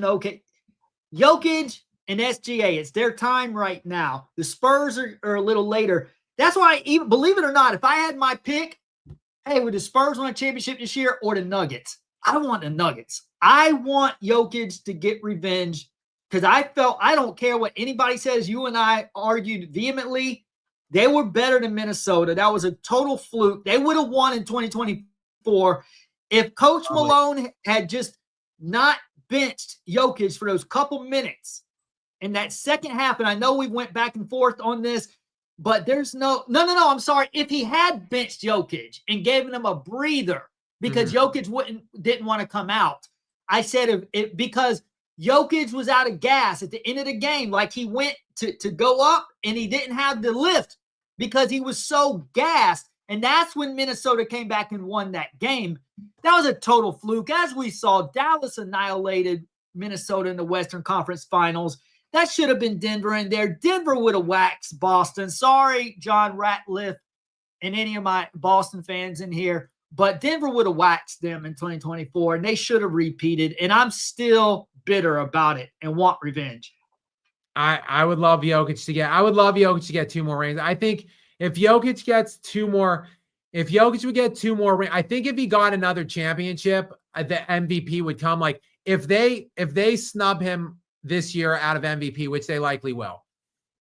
Jokic and SGA. It's their time right now. The Spurs are a little later. That's why, even believe it or not, if I had my pick, hey, would the Spurs win a championship this year or the Nuggets? I want the Nuggets. I want Jokic to get revenge because I don't care what anybody says. You and I argued vehemently. They were better than Minnesota. That was a total fluke. They would have won in 2024 if Coach Malone had just not benched Jokic for those couple minutes in that second half. And I know we went back and forth on this, but there's no, I'm sorry. If he had benched Jokic and given him a breather because Jokic didn't want to come out, I said because Jokic was out of gas at the end of the game, like he went to go up and he didn't have the lift because he was so gassed. And that's when Minnesota came back and won that game. That was a total fluke. As we saw, Dallas annihilated Minnesota in the Western Conference Finals. That should have been Denver in there. Denver would have waxed Boston. Sorry, John Ratliff and any of my Boston fans in here, but Denver would have waxed them in 2024, and they should have repeated. And I'm still bitter about it and want revenge. I would love Jokic to get 2 more rings. I think if Jokic gets 2 more, if Jokic would get 2 more rings, I think if he got another championship, the MVP would come. Like if they snub him this year out of MVP, which they likely will,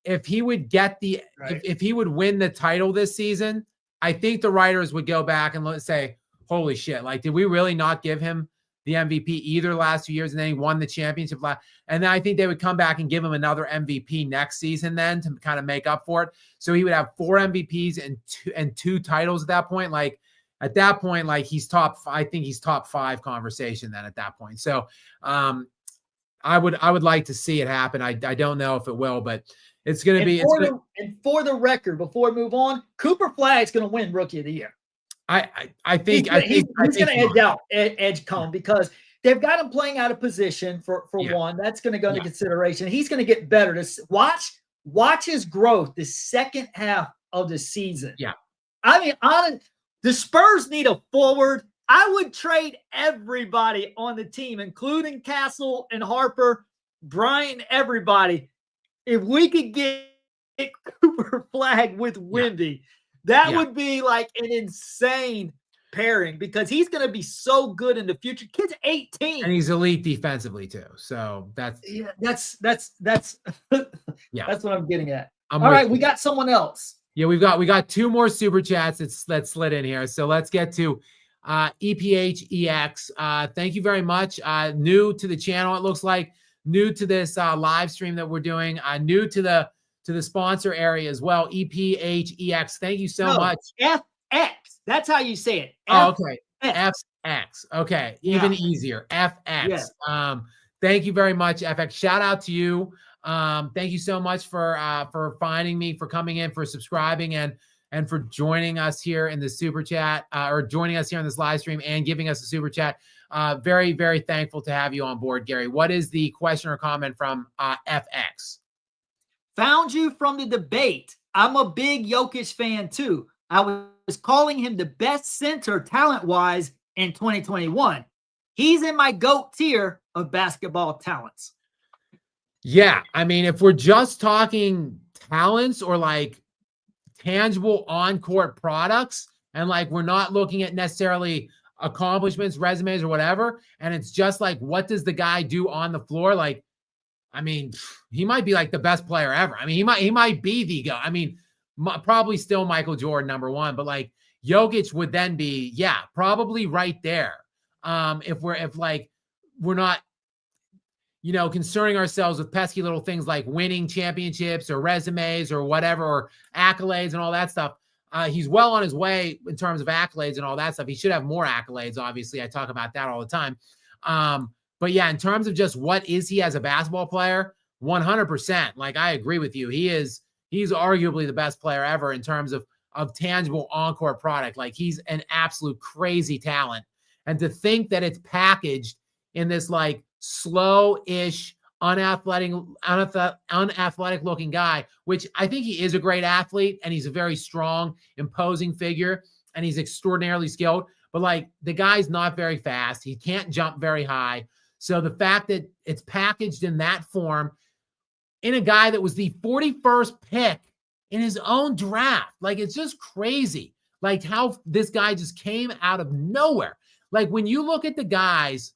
if he would get if he would win the title this season, I think the writers would go back and say, holy shit, like, did we really not give him the MVP either last 2 years? And then he won the championship. And then I think they would come back and give him another MVP next season then to kind of make up for it. So he would have 4 MVPs and 2 titles at that point. Like at that point, like I think he's top 5 conversation then at that point. So I would like to see it happen. I don't know if it will, but it's going to be. And for the record, before we move on, Cooper Flagg's going to win Rookie of the Year. I think he's going to edge Cone because they've got him playing out of position for one. That's going to go into consideration. He's going to get better. Watch his growth the second half of the season. Yeah. I mean, the Spurs need a forward. I would trade everybody on the team, including Castle and Harper, Bryant, everybody. If we could get Cooper Flag with Wemby, that would be like an insane pairing because he's going to be so good in the future. Kid's 18 and he's elite defensively too. So that's that's that's what I'm getting at. All right, we got someone else. Yeah, we got 2 more super chats that slid in here. So let's get to EPHEX. Thank you very much. New to the channel, it looks like. New to this live stream that we're doing. New to the sponsor area as well. EPHEX. Thank you so much. FX. That's how you say it. Okay. FX. Okay. Even easier. FX. Yeah. Thank you very much, FX. Shout out to you. Thank you so much for finding me, for coming in, for subscribing, and for joining us here in the super chat, or joining us here in this live stream and giving us a super chat. Very, very thankful to have you on board, Gary. What is the question or comment from FX? Found you from the debate. I'm a big Jokic fan too. I was calling him the best center talent-wise in 2021. He's in my GOAT tier of basketball talents. Yeah, I mean, if we're just talking talents or like tangible on-court products, and like we're not looking at necessarily accomplishments, resumes, or whatever, and it's just like, what does the guy do on the floor? Like, I mean, he might be like the best player ever. I mean, he might be the guy. I mean, probably still Michael Jordan #1, but like Jokic would then be, probably right there. If we're not, concerning ourselves with pesky little things like winning championships or resumes or whatever, or accolades and all that stuff. He's well on his way in terms of accolades and all that stuff. He should have more accolades, obviously. I talk about that all the time. But yeah, in terms of just what is he as a basketball player, 100%. Like, I agree with you. He's arguably the best player ever in terms of tangible on-court product. Like, he's an absolute crazy talent. And to think that it's packaged in this like slow-ish, unathletic looking guy, which I think he is a great athlete and he's a very strong, imposing figure and he's extraordinarily skilled. But like, the guy's not very fast. He can't jump very high. So the fact that it's packaged in that form in a guy that was the 41st pick in his own draft, like, it's just crazy. Like, how this guy just came out of nowhere. Like, when you look at the guys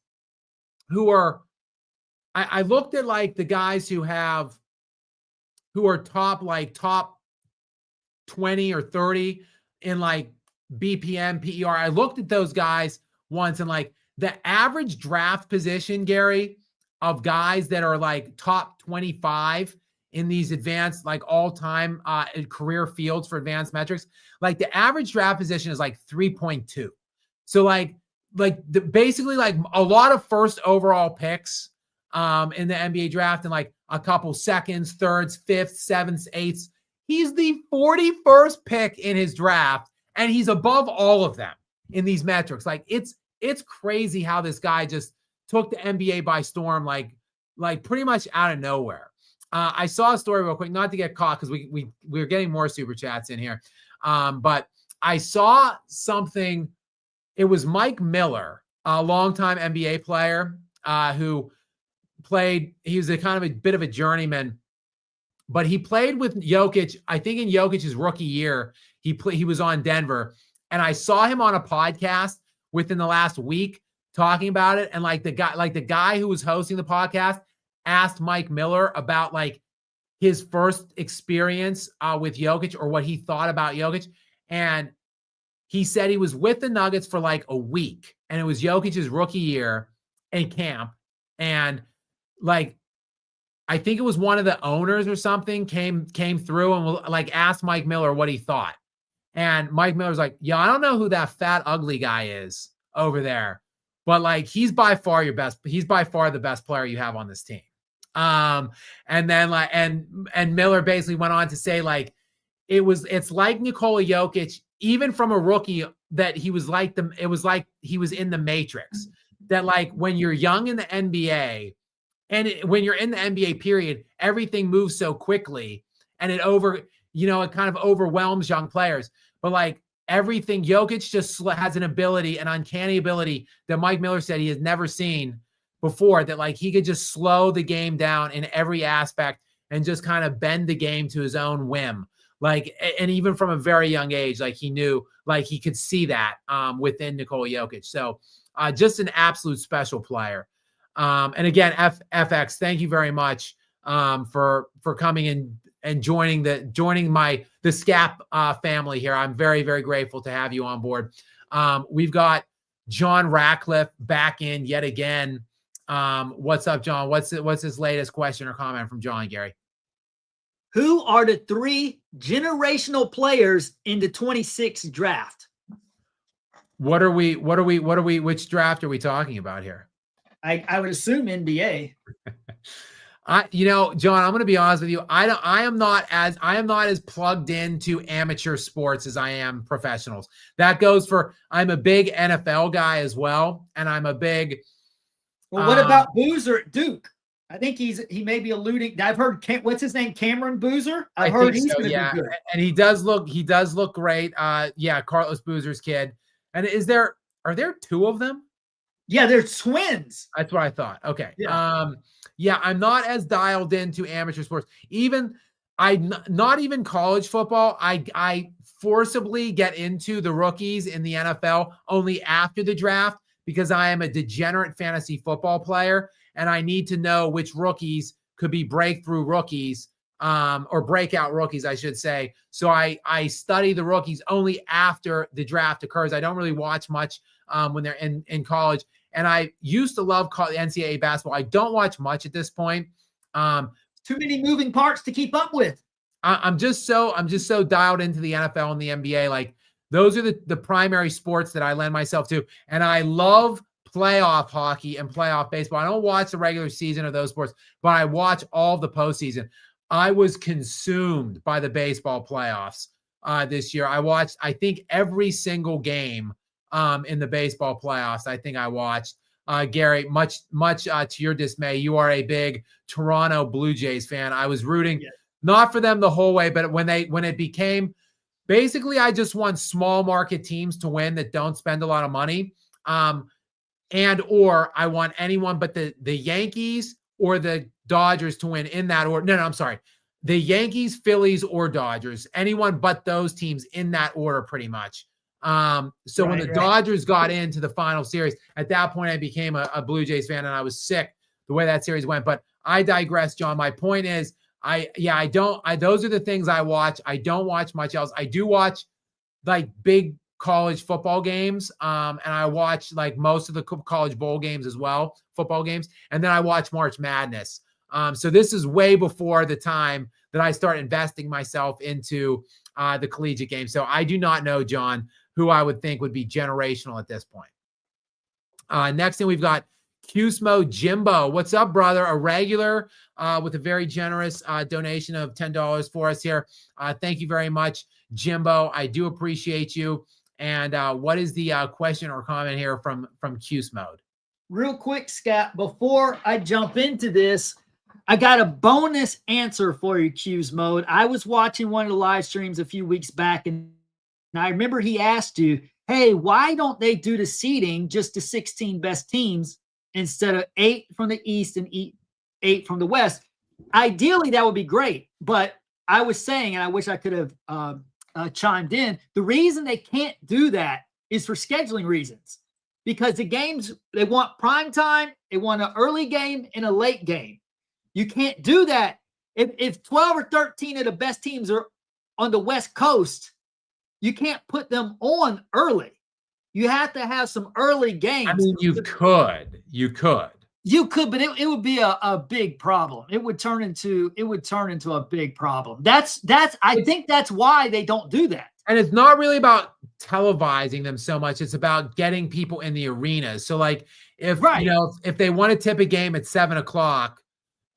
who are, I looked at like the guys who are top 20 or 30 in like BPM, PER. I looked at those guys once, and like the average draft position, Gary, of guys that are like top 25 in these advanced, like all-time career fields for advanced metrics, like the average draft position is like 3.2. So basically like a lot of first overall picks in the NBA draft, and like a couple seconds, thirds, fifths, sevenths, eighths. He's the 41st pick in his draft, and he's above all of them in these metrics. Like, it's crazy how this guy just took the NBA by storm, like pretty much out of nowhere. I saw a story real quick, not to get caught because we're getting more super chats in here. But I saw something. It was Mike Miller, a longtime NBA player who played. He was a kind of a bit of a journeyman, but he played with Jokic. I think in Jokic's rookie year, he was on Denver, and I saw him on a podcast within the last week talking about it. And like the guy who was hosting the podcast asked Mike Miller about like his first experience with Jokic, or what he thought about Jokic. And he said he was with the Nuggets for like a week, and it was Jokic's rookie year in camp. And like, I think it was one of the owners or something came through and like asked Mike Miller what he thought. And Mike Miller's like, I don't know who that fat, ugly guy is over there, but like, he's by far the best player you have on this team. And then like, and Miller basically went on to say like, it's like Nikola Jokic, even from a rookie, that he was like it was like he was in the Matrix. that like when you're young in the NBA and when you're in the NBA period, everything moves so quickly and it kind of overwhelms young players. But like everything, Jokic just has an ability, an uncanny ability that Mike Miller said he has never seen before, that like he could just slow the game down in every aspect and just kind of bend the game to his own whim. Like, and even from a very young age, like he knew, like he could see that within Nikola Jokic. So just an absolute special player. And again, FX, thank you very much for coming in and joining the Skap family here. I'm very, very grateful to have you on board. We've got John Ratcliffe back in yet again. What's up, John? What's his latest question or comment from John, Gary? Who are the 3 generational players in the 26 draft? Which draft are we talking about here? I would assume NBA. John, I'm going to be honest with you. I am not as plugged into amateur sports as I am professionals. That goes for, I'm a big NFL guy as well. And I'm a big, well, what about Boozer at Duke? I think he may be alluding. I've heard, what's his name? Cameron Boozer. I've heard he's going to be good. And he does look great. Carlos Boozer's kid. And are there 2 of them? Yeah, they're twins. That's what I thought. Okay. Yeah. I'm not as dialed into amateur sports. Not even college football. I forcibly get into the rookies in the NFL only after the draft because I am a degenerate fantasy football player and I need to know which rookies could be breakthrough rookies or breakout rookies, I should say. So I study the rookies only after the draft occurs. I don't really watch much when they're in college. And I used to love NCAA basketball. I don't watch much at this point. Too many moving parts to keep up with. I'm just so dialed into the NFL and the NBA. Like those are the primary sports that I lend myself to. And I love playoff hockey and playoff baseball. I don't watch the regular season of those sports, but I watch all the postseason. I was consumed by the baseball playoffs this year. I watched, I think, every single game in the baseball playoffs. I think I watched. Gary, much to your dismay, you are a big Toronto Blue Jays fan. I was rooting not for them the whole way, but when it became basically, I just want small market teams to win that don't spend a lot of money. Or I want anyone but the Yankees or the Dodgers to win in that order. No, I'm sorry. The Yankees, Phillies, or Dodgers, anyone but those teams in that order pretty much. When the Dodgers got into the final series, at that point I became a Blue Jays fan and I was sick the way that series went. But I digress, John. My point is, those are the things I watch. I don't watch much else. I do watch like big college football games. And I watch like most of the college bowl games as well, football games. And then I watch March Madness. So this is way before the time that I start investing myself into the collegiate game. So I do not know, John, who I would think would be generational at this point. Next thing we've got Cusmo Jimbo. What's up, brother? A regular with a very generous donation of $10 for us here. Thank you very much, Jimbo. I do appreciate you. And what is the question or comment here from Cusmo? Real quick, Skap, before I jump into this, I got a bonus answer for you, Cusmo. I was watching one of the live streams a few weeks back, and I remember he asked you, hey, why don't they do the seeding just the 16 best teams instead of 8 from the East and 8 from the West? Ideally, that would be great. But I was saying, and I wish I could have chimed in, the reason they can't do that is for scheduling reasons. Because the games, they want prime time, they want an early game and a late game. You can't do that. If 12 or 13 of the best teams are on the West Coast, you can't put them on early. You have to have some early games. I mean, you could, but it would be a big problem. It would turn into a big problem. I think that's why they don't do that. And it's not really about televising them so much. It's about getting people in the arenas. So like if they want to tip a game at 7:00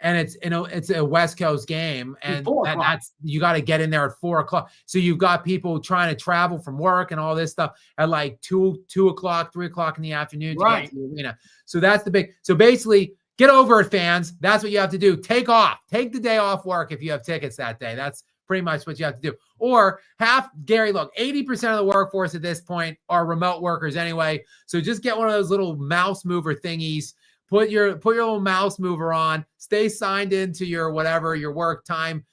and it's a West Coast game, and that's you got to get in there at 4:00. So you've got people trying to travel from work and all this stuff at like 2:00, 3:00 in the afternoon to get to the arena. So that's the big. So basically, get over it, fans. That's what you have to do. Take the day off work if you have tickets that day. That's pretty much what you have to do. Or Gary, look, 80% of the workforce at this point are remote workers anyway. So just get one of those little mouse mover thingies. Put your little mouse mover on, stay signed into your whatever, your work time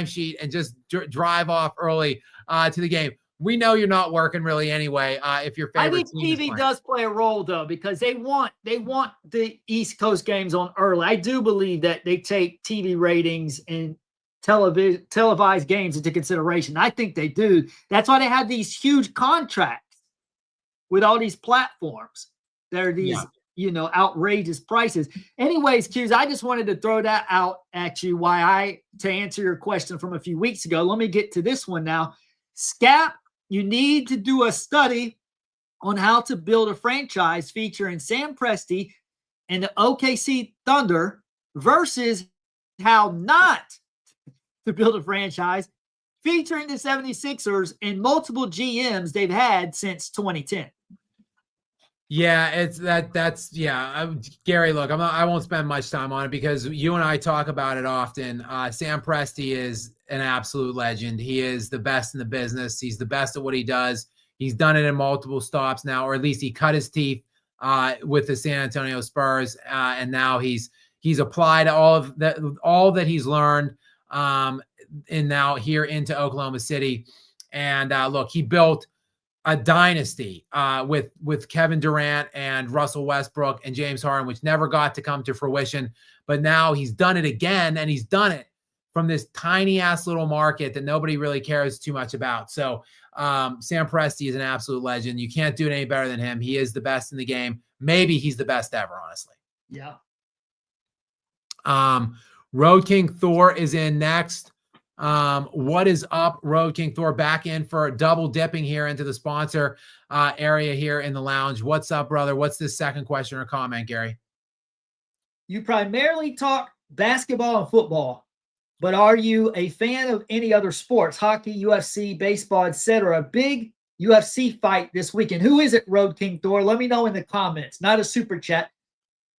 sheet, and just drive off early to the game. We know you're not working really anyway. If your favorite I think TV does play a role though, because they want the East Coast games on early. I do believe that they take TV ratings and televised games into consideration. I think they do. That's why they have these huge contracts with all these platforms. There are these outrageous prices. Anyways, Q's, I just wanted to throw that out at you to answer your question from a few weeks ago. Let me get to this one now. Skap, you need to do a study on how to build a franchise featuring Sam Presti and the OKC Thunder versus how not to build a franchise featuring the 76ers and multiple GMs they've had since 2010. Yeah, Gary, look, I won't spend much time on it because you and I talk about it often. Sam Presti is an absolute legend. He is the best in the business. He's the best at what he does. He's done it in multiple stops now, or at least he cut his teeth with the San Antonio Spurs, and now he's applied all that he's learned, and now here into Oklahoma City. And look, he built a dynasty with Kevin Durant and Russell Westbrook and James Harden, which never got to come to fruition. But now he's done it again, and he's done it from this tiny ass little market that nobody really cares too much about. So Sam Presti is an absolute legend. You can't do it any better than him. He is the best in the game. Maybe he's the best ever, honestly. Yeah. Road King Thor is in next. What is up, Road King Thor? Back in for double dipping here into the sponsor area here in the lounge. What's up, brother? What's this second question or comment, Gary? You primarily talk basketball and football, but are you a fan of any other sports? Hockey, UFC, baseball, etc. Big UFC fight this weekend. Who is it, Road King Thor? Let me know in the comments. Not a super chat.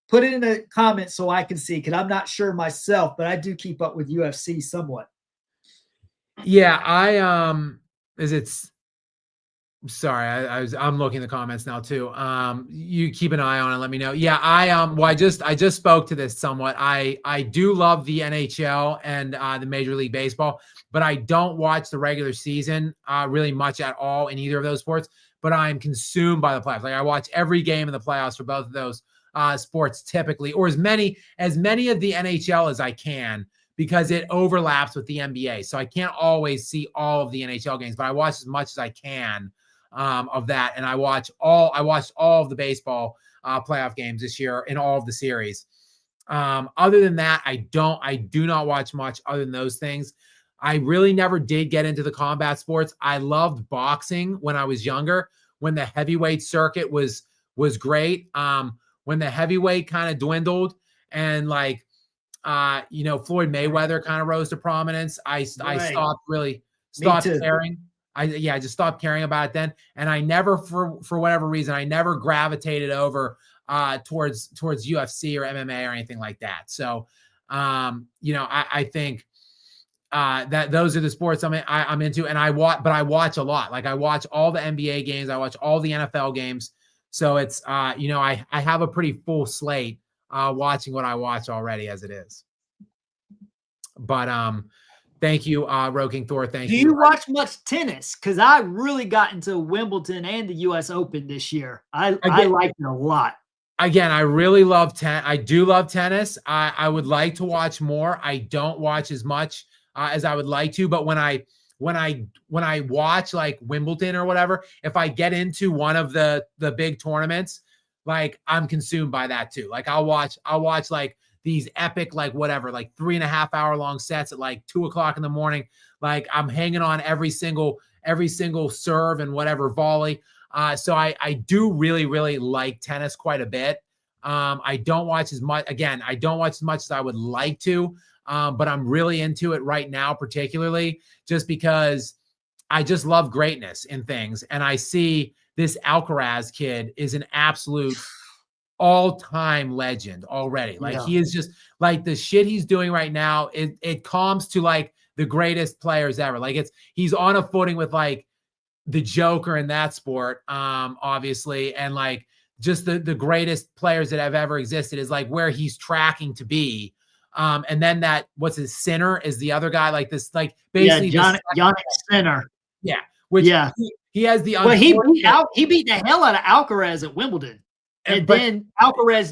Put it in the comments so I can see, because I'm not sure myself, but I do keep up with UFC somewhat. Yeah, I'm looking at the comments now too. You keep an eye on it, let me know. Yeah, I just spoke to this somewhat. I do love the NHL and the Major League Baseball, but I don't watch the regular season really much at all in either of those sports, but I'm consumed by the playoffs. Like I watch every game in the playoffs for both of those sports typically, or as many of the NHL as I can, because it overlaps with the NBA. So I can't always see all of the NHL games, but I watch as much as I can of that. And I watched all of the baseball playoff games this year in all of the series. Other than that, I do not watch much other than those things. I really never did get into the combat sports. I loved boxing when I was younger, when the heavyweight circuit was great. When the heavyweight kind of dwindled and like, Floyd Mayweather kind of rose to prominence, I stopped caring. I just stopped caring about it then. And I never, for whatever reason, I never gravitated over towards UFC or MMA or anything like that. So, I think that those are the sports I'm into, and I watch a lot. Like I watch all the NBA games, I watch all the NFL games. So it's, I have a pretty full slate watching what I watch already as it is. But thank you, Road King Thor. Thank you. Do you watch much tennis? Because I really got into Wimbledon and the U.S. Open this year. I like it a lot. Again, I really love tennis. I do love tennis. I would like to watch more. I don't watch as much as I would like to, but when I watch like Wimbledon or whatever, if I get into one of the big tournaments, like I'm consumed by that too. Like I'll watch like these epic, like whatever, like 3.5 hour long sets at like 2:00 in the morning. Like I'm hanging on every single serve and whatever volley. So I do really, really like tennis quite a bit. I don't watch as much. Again, I don't watch as much as I would like to, but I'm really into it right now, particularly just because I just love greatness in things. And I see this Alcaraz kid is an absolute all-time legend already. Like he is just like the shit he's doing right now. It comes to like the greatest players ever. Like he's on a footing with like the Joker in that sport, obviously, and like just the greatest players that have ever existed is like where he's tracking to be. And then that what's his Sinner is the other guy, like this, like basically Yannick Sinner. Yeah, which he has the he beat the hell out of Alcaraz at Wimbledon. And then Alcaraz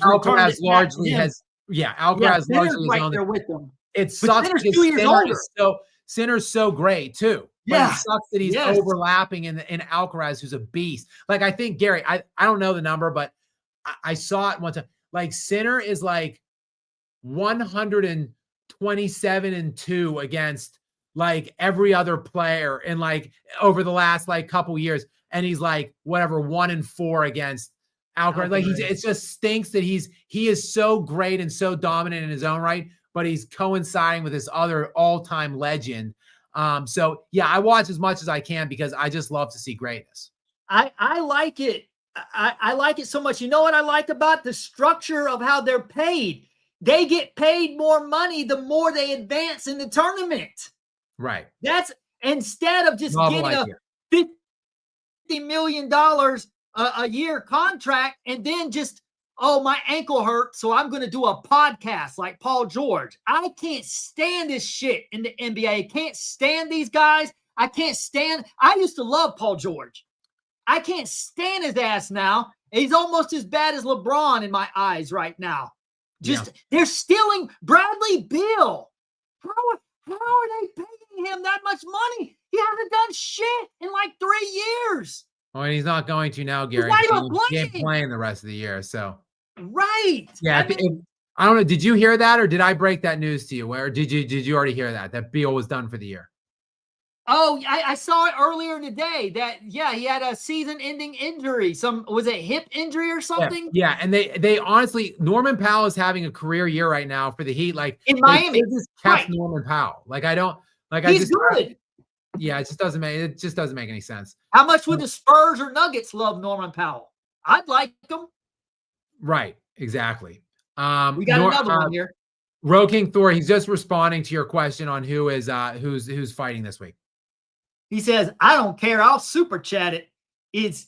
largely has Alcaraz largely right there with them. It sucks because Sinner's so great too. But it sucks that he's overlapping in Alcaraz, who's a beast. Like I think Gary, I don't know the number, but I saw it one time. Like Sinner is like 127-2 against like every other player in like over the last like couple years, and he's like whatever 1-4 against Alcaraz. Like it just stinks that he is so great and so dominant in his own right, but he's coinciding with this other all-time legend. So yeah, I watch as much as I can because I just love to see greatness. I like it. I like it so much. You know what I like about the structure of how they're paid? They get paid more money the more they advance in the tournament. Right. That's instead of just getting a $50 million a year contract and then just, oh, my ankle hurt, so I'm going to do a podcast like Paul George. I can't stand this shit in the NBA. Can't stand these guys. I used to love Paul George. I can't stand his ass now. He's almost as bad as LeBron in my eyes right now. They're stealing Bradley Beal. How are they paying him that much money? He hasn't done shit in like 3 years. Oh, and he's not going to now, Gary. He ain't playing the rest of the year, so. Right. Yeah. I don't know. Did you hear that, or did I break that news to you? Where did you already hear that Beal was done for the year? Oh, I saw it earlier today that, he had a season-ending injury. Was it hip injury or something? Yeah. And they honestly, Norman Powell is having a career year right now for the Heat. Like in Miami, just kept Norman Powell. Like he's good. It just doesn't make any sense. How much would the Spurs or Nuggets love Norman Powell? I'd like him. Right. Exactly. We got another one here. Roe King Thor, he's just responding to your question on who's fighting this week. He says, I don't care. I'll super chat it. It's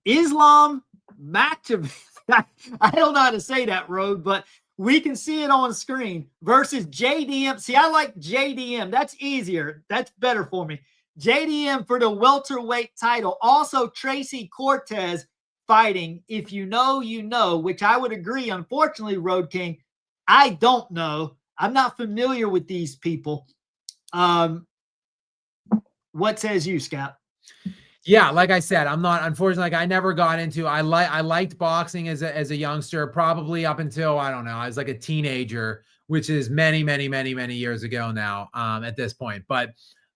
Islam Makhachev. I don't know how to say that, Road, but we can see it on screen versus JDM. See, I like JDM. That's easier. That's better for me. JDM for the welterweight title. Also, Tracy Cortez fighting. If you know, you know, which I would agree. Unfortunately, Road King, I don't know. I'm not familiar with these people. What says you, Skap? Yeah, like I said, I'm not, unfortunately, like I never got into, I liked boxing as a youngster, probably up until, I don't know, I was like a teenager, which is many, many, many, many years ago now, at this point. But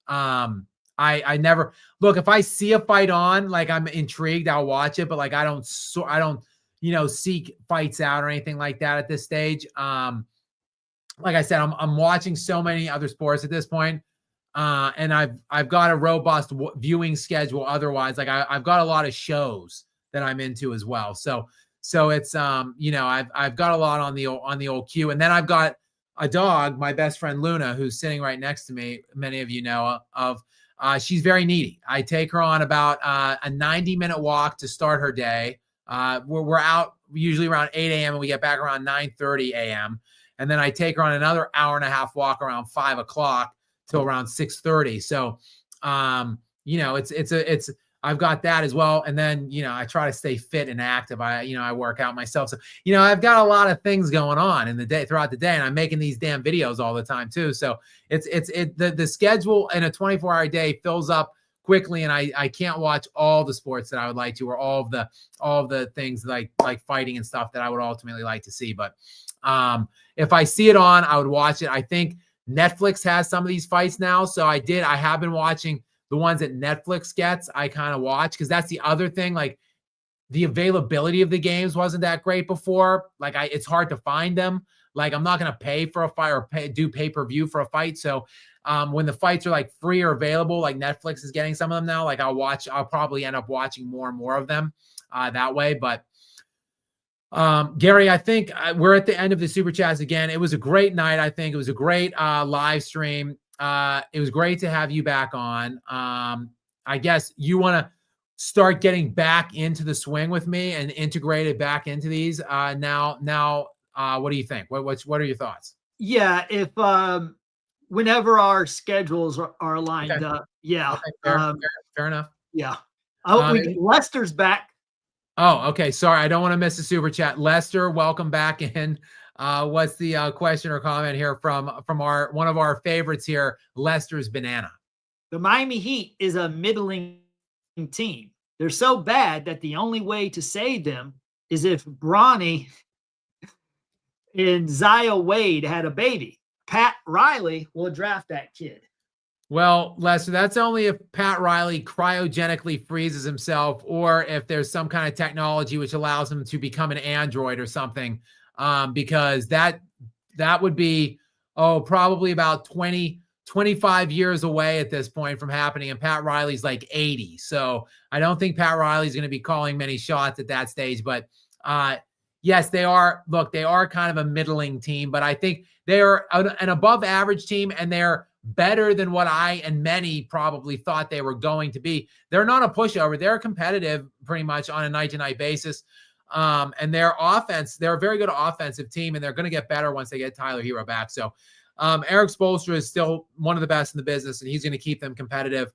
I never look, if I see a fight on, like I'm intrigued, I'll watch it, but like I don't, seek fights out or anything like that at this stage. Like I said, I'm watching so many other sports at this point. And I've got a robust viewing schedule. Otherwise, like I've got a lot of shows that I'm into as well. So it's, I've got a lot on the old queue. And then I've got a dog, my best friend, Luna, who's sitting right next to me. Many of you know of, she's very needy. I take her on about a 90-minute walk to start her day. We're out usually around 8 a.m. and we get back around 9:30 a.m. And then I take her on another hour and a half walk around 5 o'clock till around 6:30. So, it's I've got that as well. And then, I try to stay fit and active. I work out myself. So, I've got a lot of things going on in the day throughout the day, and I'm making these damn videos all the time too. So the schedule in a 24-hour day fills up quickly, and I can't watch all the sports that I would like to, or all of the things like fighting and stuff that I would ultimately like to see. But if I see it on, I would watch it. I think Netflix has some of these fights now. So I have been watching the ones that Netflix gets. I kind of watch, because that's the other thing. Like the availability of the games wasn't that great before. Like it's hard to find them. Like I'm not going to pay for a fight or do pay-per-view for a fight. So when the fights are like free or available, like Netflix is getting some of them now, like I'll probably end up watching more and more of them that way. But Gary, I think we're at the end of the super chats again. It was a great night. I think it was a great live stream. It was great to have you back on. I guess you want to start getting back into the swing with me and integrate it back into these now. What do you think? What are your thoughts? Yeah, if whenever our schedules are lined up. Yeah. Okay, fair enough. Yeah. Oh, Lester's back. Oh, okay. Sorry, I don't want to miss a super chat. Lester, welcome back in. What's the question or comment here from one of our favorites here, Lester's Banana? The Miami Heat is a middling team. They're so bad that the only way to save them is if Bronny and Zaya Wade had a baby. Pat Riley will draft that kid. Well, Lester, that's only if Pat Riley cryogenically freezes himself or if there's some kind of technology which allows him to become an android or something, because that would be, probably about 25 years away at this point from happening, and Pat Riley's like 80. So I don't think Pat Riley's going to be calling many shots at that stage. But yes, they are. Look, they are kind of a middling team, but I think they are an above average team, and they're better than what I and many probably thought they were going to be. They're not a pushover. They're competitive pretty much on a night-to-night basis. And their offense, they're a very good offensive team, and they're going to get better once they get Tyler Hero back. So Eric Spoelstra is still one of the best in the business, and he's going to keep them competitive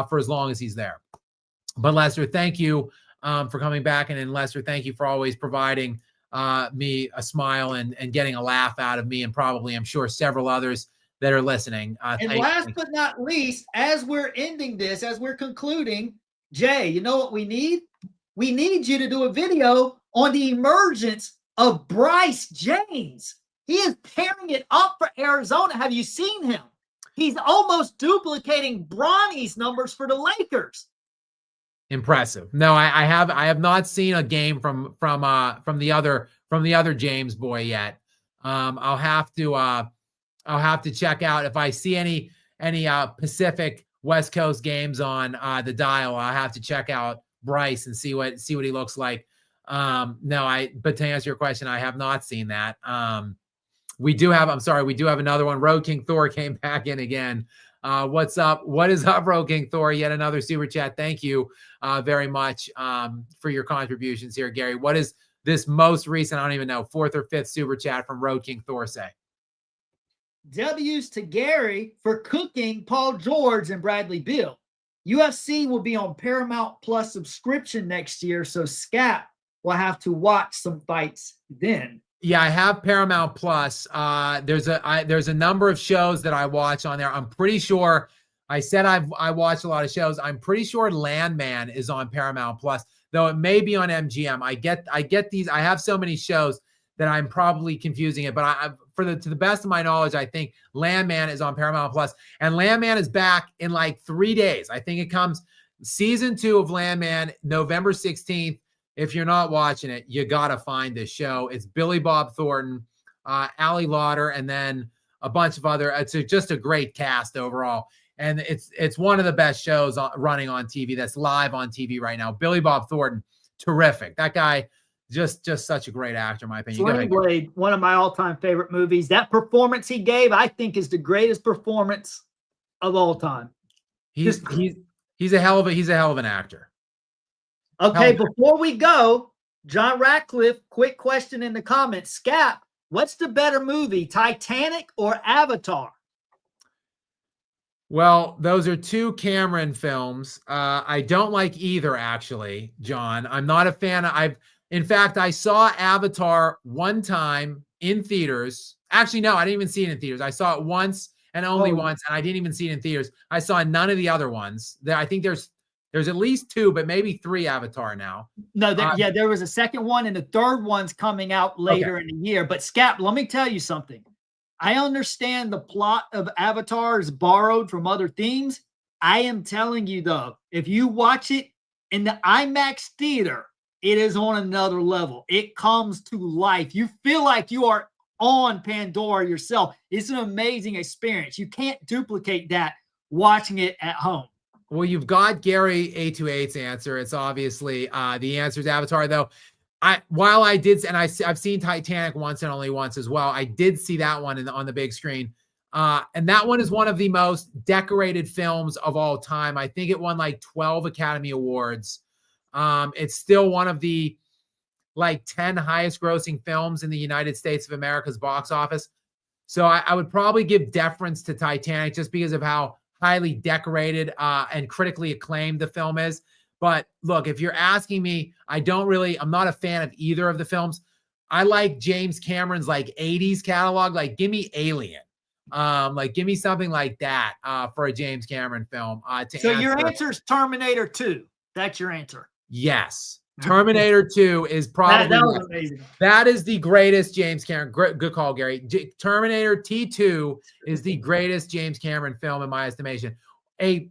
for as long as he's there. But Lester, thank you for coming back. And then Lester, thank you for always providing me a smile and getting a laugh out of me, and probably, I'm sure, several others that are listening. And last but not least, as we're ending this, as we're concluding, Jay, you know what we need? We need you to do a video on the emergence of Bryce James. He is tearing it up for Arizona. Have you seen him? He's almost duplicating Bronny's numbers for the Lakers. Impressive. No, I have not seen a game from the other James boy yet. I'll have to check out if I see any Pacific West Coast games on the dial. I'll have to check out Bryce and see what he looks like. But to answer your question, I have not seen that. We do have another one. Road King Thor came back in again. What's up? What is up, Road King Thor? Yet another super chat. Thank you very much for your contributions here, Gary. What is this most recent, I don't even know, 4th or 5th super chat from Road King Thor say? W's to Gary for cooking Paul George and Bradley Beal. UFC will be on Paramount Plus subscription next year, so Skap will have to watch some fights then. Yeah, I have Paramount Plus. There's a number of shows that I watch on there. I'm pretty sure I said I watch a lot of shows. I'm pretty sure Landman is on Paramount Plus, though it may be on MGM. I get these. I have so many shows that I'm probably confusing it, but to the best of my knowledge, I think Landman is on Paramount Plus, and Landman is back in like 3 days. I think it comes season 2 of Landman, November 16th. If you're not watching it, you got to find this show. It's Billy Bob Thornton, Ali Lauder, and then a bunch of other, it's just a great cast overall. And it's one of the best shows running on TV that's live on TV right now. Billy Bob Thornton, terrific. That guy, just such a great actor, in my opinion. Sling Blade, one of my all-time favorite movies. That performance he gave, I think, is the greatest performance of all time. He's a hell of an actor. Okay, before we go, John Ratcliffe, quick question in the comments. Skap, what's the better movie, Titanic or Avatar? Well, those are 2 Cameron films. I don't like either, actually, John. I'm not a fan. In fact, I saw Avatar one time in theaters. Actually, no, I didn't even see it in theaters. I saw it once and only once, and I didn't even see it in theaters. I saw none of the other ones. I think there's at least 2, but maybe 3 Avatar now. No, there was a second one, and the third one's coming out later in the year. But Skap, let me tell you something. I understand the plot of Avatar is borrowed from other themes. I am telling you, though, if you watch it in the IMAX theater it is on another level. It comes to life. You feel like you are on Pandora yourself. It's an amazing experience. You can't duplicate that watching it at home. Well, you've got Gary 828's answer. It's obviously the answer is Avatar, though. While I did, and I've seen Titanic once and only once as well. I did see that one on the big screen. And that one is one of the most decorated films of all time. I think it won like 12 Academy Awards. It's still one of the like 10 highest grossing films in the United States of America's box office. So I would probably give deference to Titanic just because of how highly decorated and critically acclaimed the film is. But look, if you're asking me, I'm not a fan of either of the films. I like James Cameron's like 80s catalog. Like give me Alien. Like give me something like that for a James Cameron film. Your answer is Terminator 2. That's your answer. Yes. Terminator 2 is probably that was amazing. That is the greatest James Cameron. Good call, Gary. Terminator T2 is the greatest James Cameron film in my estimation. A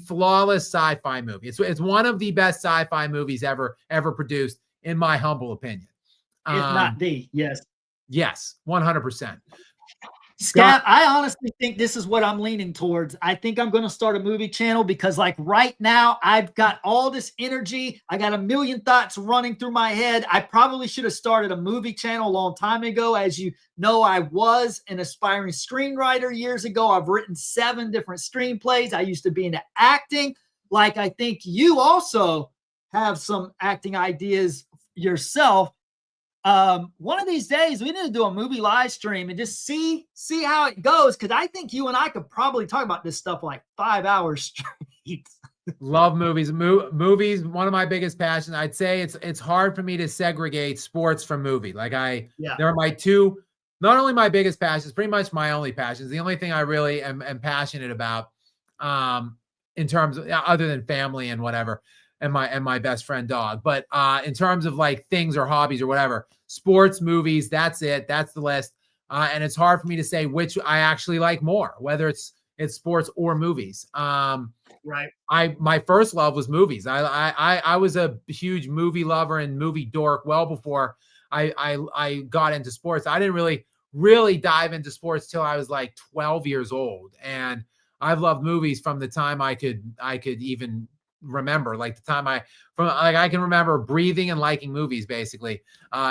flawless sci-fi movie. It's one of the best sci-fi movies ever produced, in my humble opinion. If not the, yes. Yes, 100%. Skap, I honestly think this is what I'm leaning towards. I think I'm going to start a movie channel because like right now I've got all this energy. I got a million thoughts running through my head. I probably should have started a movie channel a long time ago. As you know, I was an aspiring screenwriter years ago. I've written 7 different screenplays. I used to be into acting. Like I think you also have some acting ideas yourself. One of these days we need to do a movie live stream and just see how it goes. Cause I think you and I could probably talk about this stuff like 5 hours straight. Love movies. Movies, one of my biggest passions. I'd say it's hard for me to segregate sports from movie. Like they're my two, not only my biggest passions, pretty much my only passions. The only thing I really am passionate about, in terms of other than family and whatever, and my best friend dog. But in terms of like things or hobbies or whatever, sports, movies, that's it. That's the list. And it's hard for me to say which I actually like more, whether it's sports or movies. Right. My first love was movies. I was a huge movie lover and movie dork well before I got into sports. I didn't really dive into sports till I was like 12 years old. And I've loved movies from the time I could even remember, like the time I can remember breathing and liking movies basically,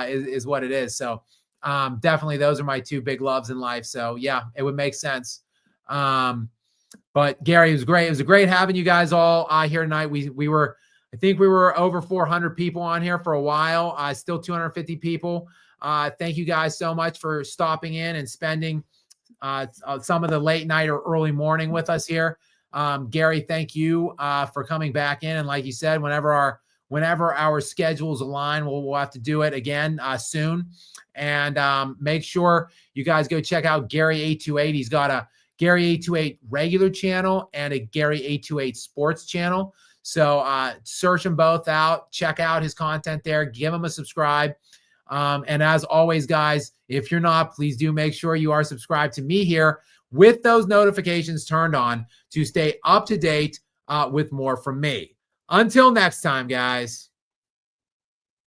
is what it is. So definitely those are my 2 big loves in life. So yeah, it would make sense. But Gary, it was great. It was great having you guys all here tonight. I think we were over 400 people on here for a while. Still 250 people. Thank you guys so much for stopping in and spending some of the late night or early morning with us here. Gary, thank you for coming back in. And like you said, whenever our schedules align, we'll have to do it again soon. And make sure you guys go check out Gary 828. He's got a Gary 828 regular channel and a Gary 828 sports channel. So search them both out. Check out his content there. Give him a subscribe. And as always, guys, if you're not, please do make sure you are subscribed to me here with those notifications turned on to stay up to date with more from me. Until next time, guys.